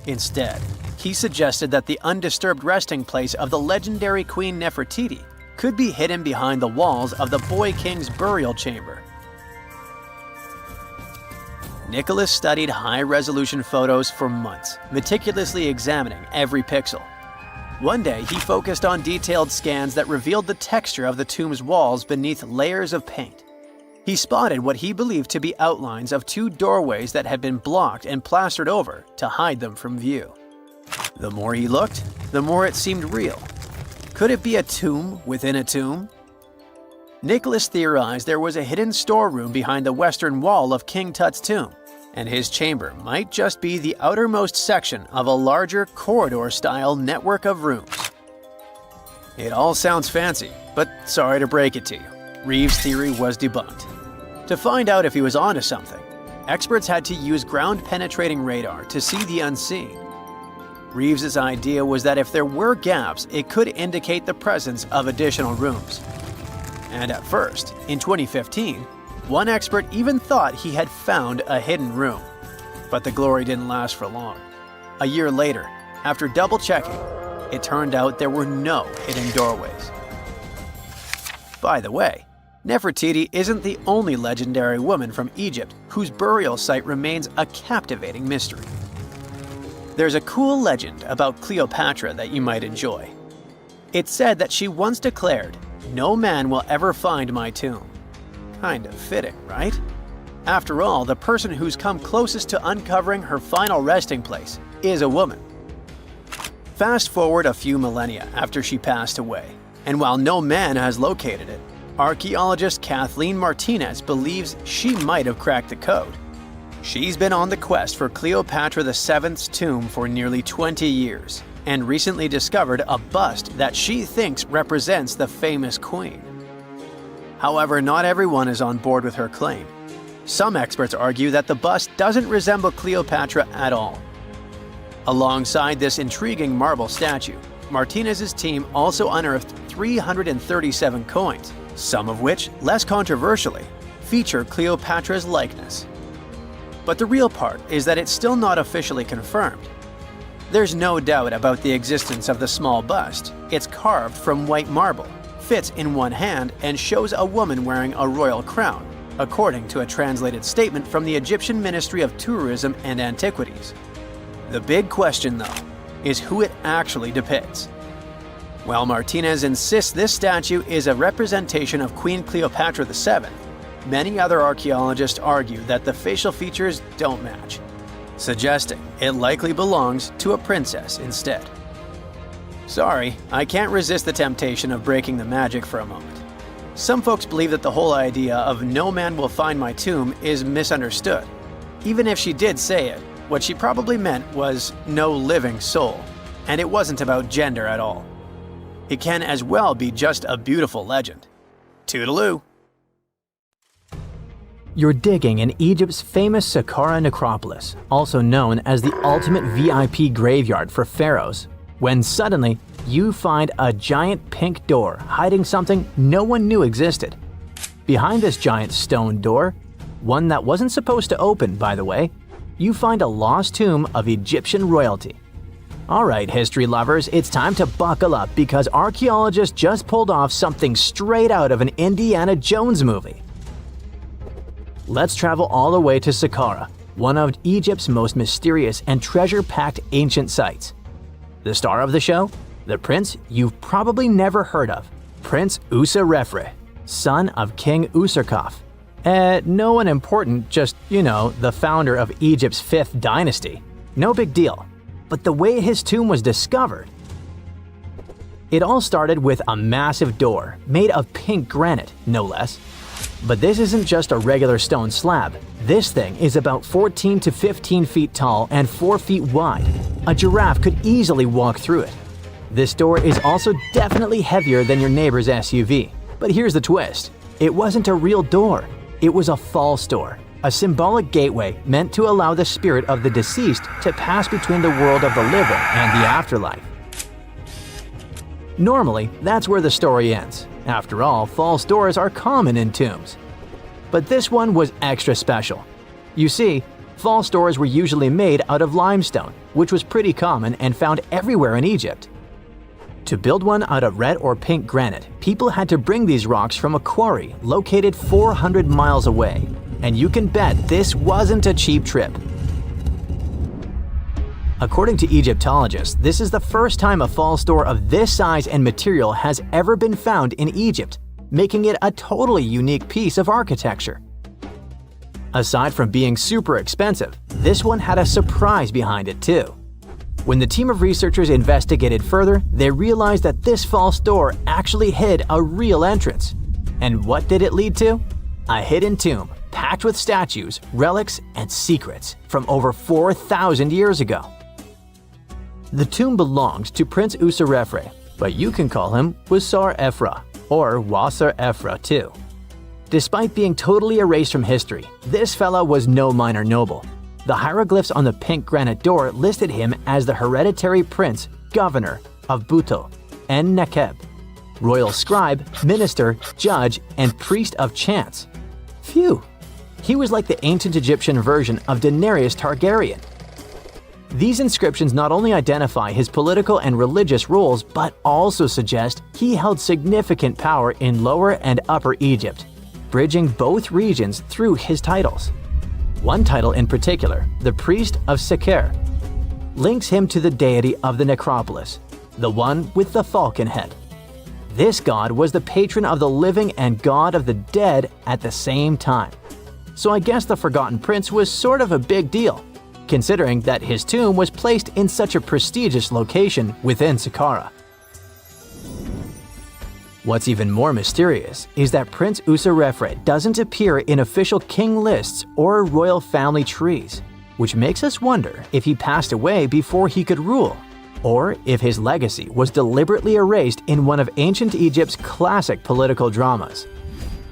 Instead, he suggested that the undisturbed resting place of the legendary Queen Nefertiti could be hidden behind the walls of the boy king's burial chamber. Nicholas studied high-resolution photos for months, meticulously examining every pixel. One day, he focused on detailed scans that revealed the texture of the tomb's walls beneath layers of paint. He spotted what he believed to be outlines of two doorways that had been blocked and plastered over to hide them from view. The more he looked, the more it seemed real. Could it be a tomb within a tomb? Nicholas theorized there was a hidden storeroom behind the western wall of King Tut's tomb, and his chamber might just be the outermost section of a larger corridor-style network of rooms. It all sounds fancy, but sorry to break it to you, Reeves' theory was debunked. To find out if he was onto something, experts had to use ground-penetrating radar to see the unseen. Reeves' idea was that if there were gaps, it could indicate the presence of additional rooms. And at first, in 2015, one expert even thought he had found a hidden room. But the glory didn't last for long. A year later, after double-checking, it turned out there were no hidden doorways. By the way, Nefertiti isn't the only legendary woman from Egypt whose burial site remains a captivating mystery. There's a cool legend about Cleopatra that you might enjoy. It's said that she once declared, "No man will ever find my tomb." Kind of fitting, right? After all, the person who's come closest to uncovering her final resting place is a woman. Fast forward a few millennia after she passed away, and while no man has located it, archaeologist Kathleen Martinez believes she might have cracked the code. She's been on the quest for Cleopatra VII's tomb for nearly 20 years, and recently discovered a bust that she thinks represents the famous queen. However, not everyone is on board with her claim. Some experts argue that the bust doesn't resemble Cleopatra at all. Alongside this intriguing marble statue, Martinez's team also unearthed 337 coins, some of which, less controversially, feature Cleopatra's likeness. But the real part is that it's still not officially confirmed. There's no doubt about the existence of the small bust. It's carved from white marble, fits in one hand, and shows a woman wearing a royal crown, according to a translated statement from the Egyptian Ministry of Tourism and Antiquities. The big question, though, is who it actually depicts. While Martinez insists this statue is a representation of Queen Cleopatra VII, many other archaeologists argue that the facial features don't match, suggesting it likely belongs to a princess instead. Sorry, I can't resist the temptation of breaking the magic for a moment. Some folks believe that the whole idea of "no man will find my tomb" is misunderstood. Even if she did say it, what she probably meant was "no living soul," and it wasn't about gender at all. It can as well be just a beautiful legend. Toodaloo! You're digging in Egypt's famous Saqqara necropolis, also known as the ultimate VIP graveyard for pharaohs, when suddenly you find a giant pink door hiding something no one knew existed. Behind this giant stone door, one that wasn't supposed to open, by the way, you find a lost tomb of Egyptian royalty. Alright, history lovers, it's time to buckle up because archaeologists just pulled off something straight out of an Indiana Jones movie. Let's travel all the way to Saqqara, one of Egypt's most mysterious and treasure-packed ancient sites. The star of the show? The prince you've probably never heard of, Prince Userefre, son of King Userkaf. No one important, just, the founder of Egypt's 5th dynasty. No big deal. But the way his tomb was discovered… It all started with a massive door, made of pink granite, no less. But this isn't just a regular stone slab. This thing is about 14 to 15 feet tall and 4 feet wide. A giraffe could easily walk through it. This door is also definitely heavier than your neighbor's SUV. But here's the twist. It wasn't a real door. It was a false door, a symbolic gateway meant to allow the spirit of the deceased to pass between the world of the living and the afterlife. Normally, that's where the story ends. After all, false doors are common in tombs. But this one was extra special. You see, false doors were usually made out of limestone, which was pretty common and found everywhere in Egypt. To build one out of red or pink granite, people had to bring these rocks from a quarry located 400 miles away. And you can bet this wasn't a cheap trip. According to Egyptologists, this is the first time a false door of this size and material has ever been found in Egypt, making it a totally unique piece of architecture. Aside from being super expensive, this one had a surprise behind it too. When the team of researchers investigated further, they realized that this false door actually hid a real entrance. And what did it lead to? A hidden tomb, packed with statues, relics, and secrets from over 4,000 years ago. The tomb belonged to Prince Userefre, but you can call him Wasar-Efra, or Wasar-Efra too. Despite being totally erased from history, this fella was no minor noble. The hieroglyphs on the pink granite door listed him as the hereditary prince, governor of Buto, En Nekeb, royal scribe, minister, judge, and priest of chance. Phew! He was like the ancient Egyptian version of Daenerys Targaryen. These inscriptions not only identify his political and religious roles, but also suggest he held significant power in Lower and Upper Egypt, bridging both regions through his titles. One title in particular, the Priest of Saqqara, links him to the deity of the necropolis, the one with the falcon head. This god was the patron of the living and god of the dead at the same time. So I guess the Forgotten Prince was sort of a big deal, considering that his tomb was placed in such a prestigious location within Saqqara. What's even more mysterious is that Prince Userefre doesn't appear in official king lists or royal family trees, which makes us wonder if he passed away before he could rule, or if his legacy was deliberately erased in one of ancient Egypt's classic political dramas.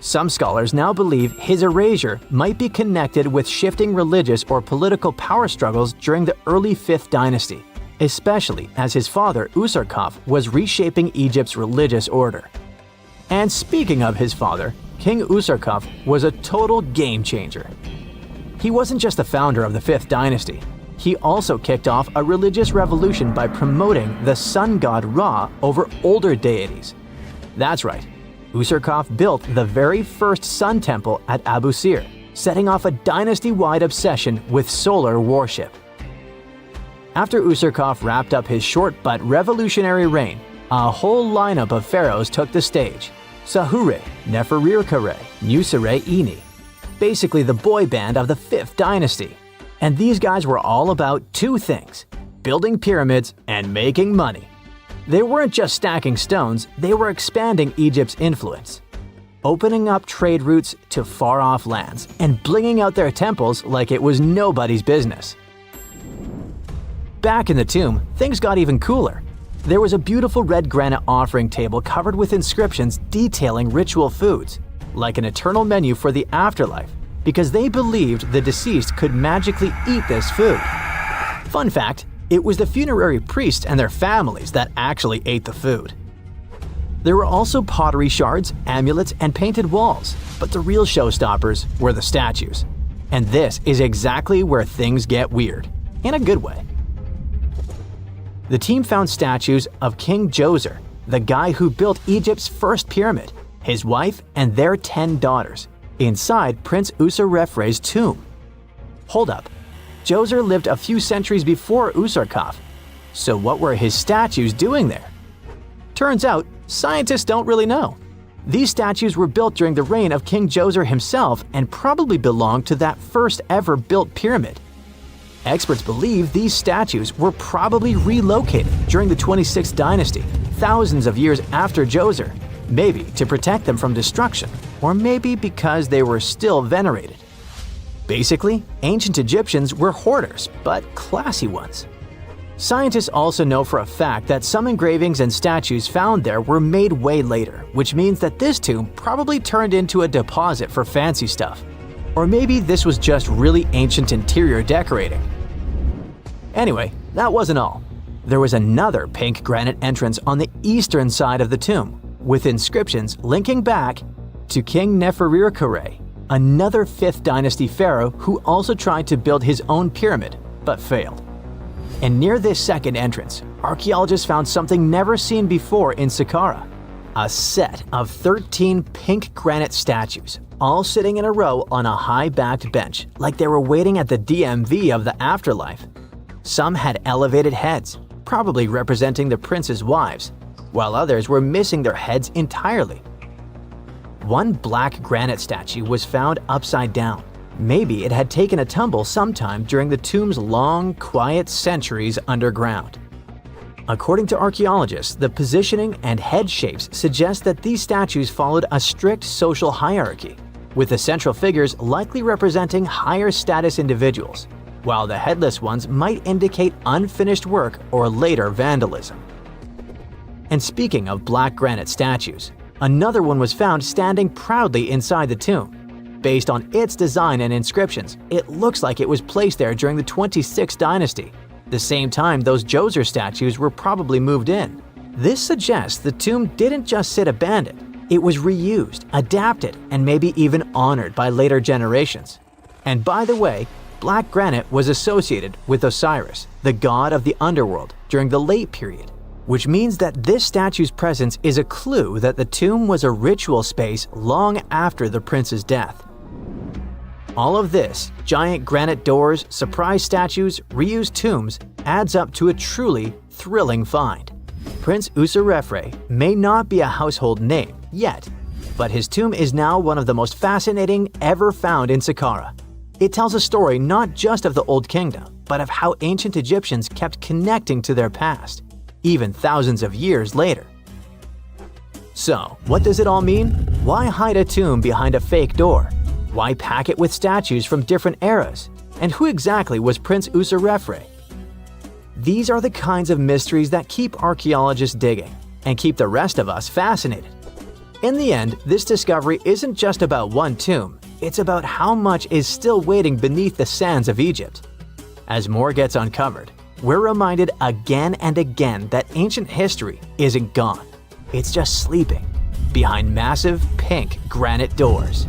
Some scholars now believe his erasure might be connected with shifting religious or political power struggles during the early 5th dynasty, especially as his father Usarkaf was reshaping Egypt's religious order. And speaking of his father, King Usarkaf was a total game changer. He wasn't just the founder of the 5th dynasty, he also kicked off a religious revolution by promoting the sun god Ra over older deities. That's right, Usarkaf built the very first sun temple at Abu Sir, setting off a dynasty-wide obsession with solar worship. After Usarkaf wrapped up his short but revolutionary reign, a whole lineup of pharaohs took the stage. Sahure, Nefertiti, Nusret-Ini, basically the boy band of the 5th dynasty. And these guys were all about two things: building pyramids and making money. They weren't just stacking stones, they were expanding Egypt's influence, opening up trade routes to far-off lands and blinging out their temples like it was nobody's business. Back in the tomb, things got even cooler. There was a beautiful red granite offering table covered with inscriptions detailing ritual foods, like an eternal menu for the afterlife, because they believed the deceased could magically eat this food. Fun fact, it was the funerary priests and their families that actually ate the food. There were also pottery shards, amulets, and painted walls, but the real showstoppers were the statues. And this is exactly where things get weird, in a good way. The team found statues of King Djoser, the guy who built Egypt's first pyramid, his wife, and their 10 daughters, inside Prince Userefre's tomb. Hold up. Djoser lived a few centuries before Usarkaf, so what were his statues doing there? Turns out, scientists don't really know. These statues were built during the reign of King Djoser himself and probably belonged to that first ever built pyramid. Experts believe these statues were probably relocated during the 26th dynasty, thousands of years after Djoser, maybe to protect them from destruction, or maybe because they were still venerated. Basically, ancient Egyptians were hoarders, but classy ones. Scientists also know for a fact that some engravings and statues found there were made way later, which means that this tomb probably turned into a deposit for fancy stuff. Or maybe this was just really ancient interior decorating. Anyway, that wasn't all. There was another pink granite entrance on the eastern side of the tomb, with inscriptions linking back to King Nefertiti, another 5th dynasty pharaoh who also tried to build his own pyramid, but failed. And near this second entrance, archaeologists found something never seen before in Saqqara: a set of 13 pink granite statues, all sitting in a row on a high-backed bench, like they were waiting at the DMV of the afterlife. Some had elevated heads, probably representing the prince's wives, while others were missing their heads entirely. One black granite statue was found upside down. Maybe it had taken a tumble sometime during the tomb's long, quiet centuries underground. According to archaeologists, the positioning and head shapes suggest that these statues followed a strict social hierarchy, with the central figures likely representing higher status individuals, while the headless ones might indicate unfinished work or later vandalism. And speaking of black granite statues, another one was found standing proudly inside the tomb. Based on its design and inscriptions, it looks like it was placed there during the 26th dynasty, the same time those Djoser statues were probably moved in. This suggests the tomb didn't just sit abandoned, it was reused, adapted, and maybe even honored by later generations. And by the way, black granite was associated with Osiris, the god of the underworld, during the late period, which means that this statue's presence is a clue that the tomb was a ritual space long after the prince's death. All of this, giant granite doors, surprise statues, reused tombs, adds up to a truly thrilling find. Prince Userefre may not be a household name yet, but his tomb is now one of the most fascinating ever found in Saqqara. It tells a story not just of the Old Kingdom, but of how ancient Egyptians kept connecting to their past, even thousands of years later. So, what does it all mean? Why hide a tomb behind a fake door? Why pack it with statues from different eras? And who exactly was Prince Userefre? These are the kinds of mysteries that keep archaeologists digging and keep the rest of us fascinated. In the end, this discovery isn't just about one tomb, it's about how much is still waiting beneath the sands of Egypt. As more gets uncovered, we're reminded again and again that ancient history isn't gone. It's just sleeping behind massive pink granite doors.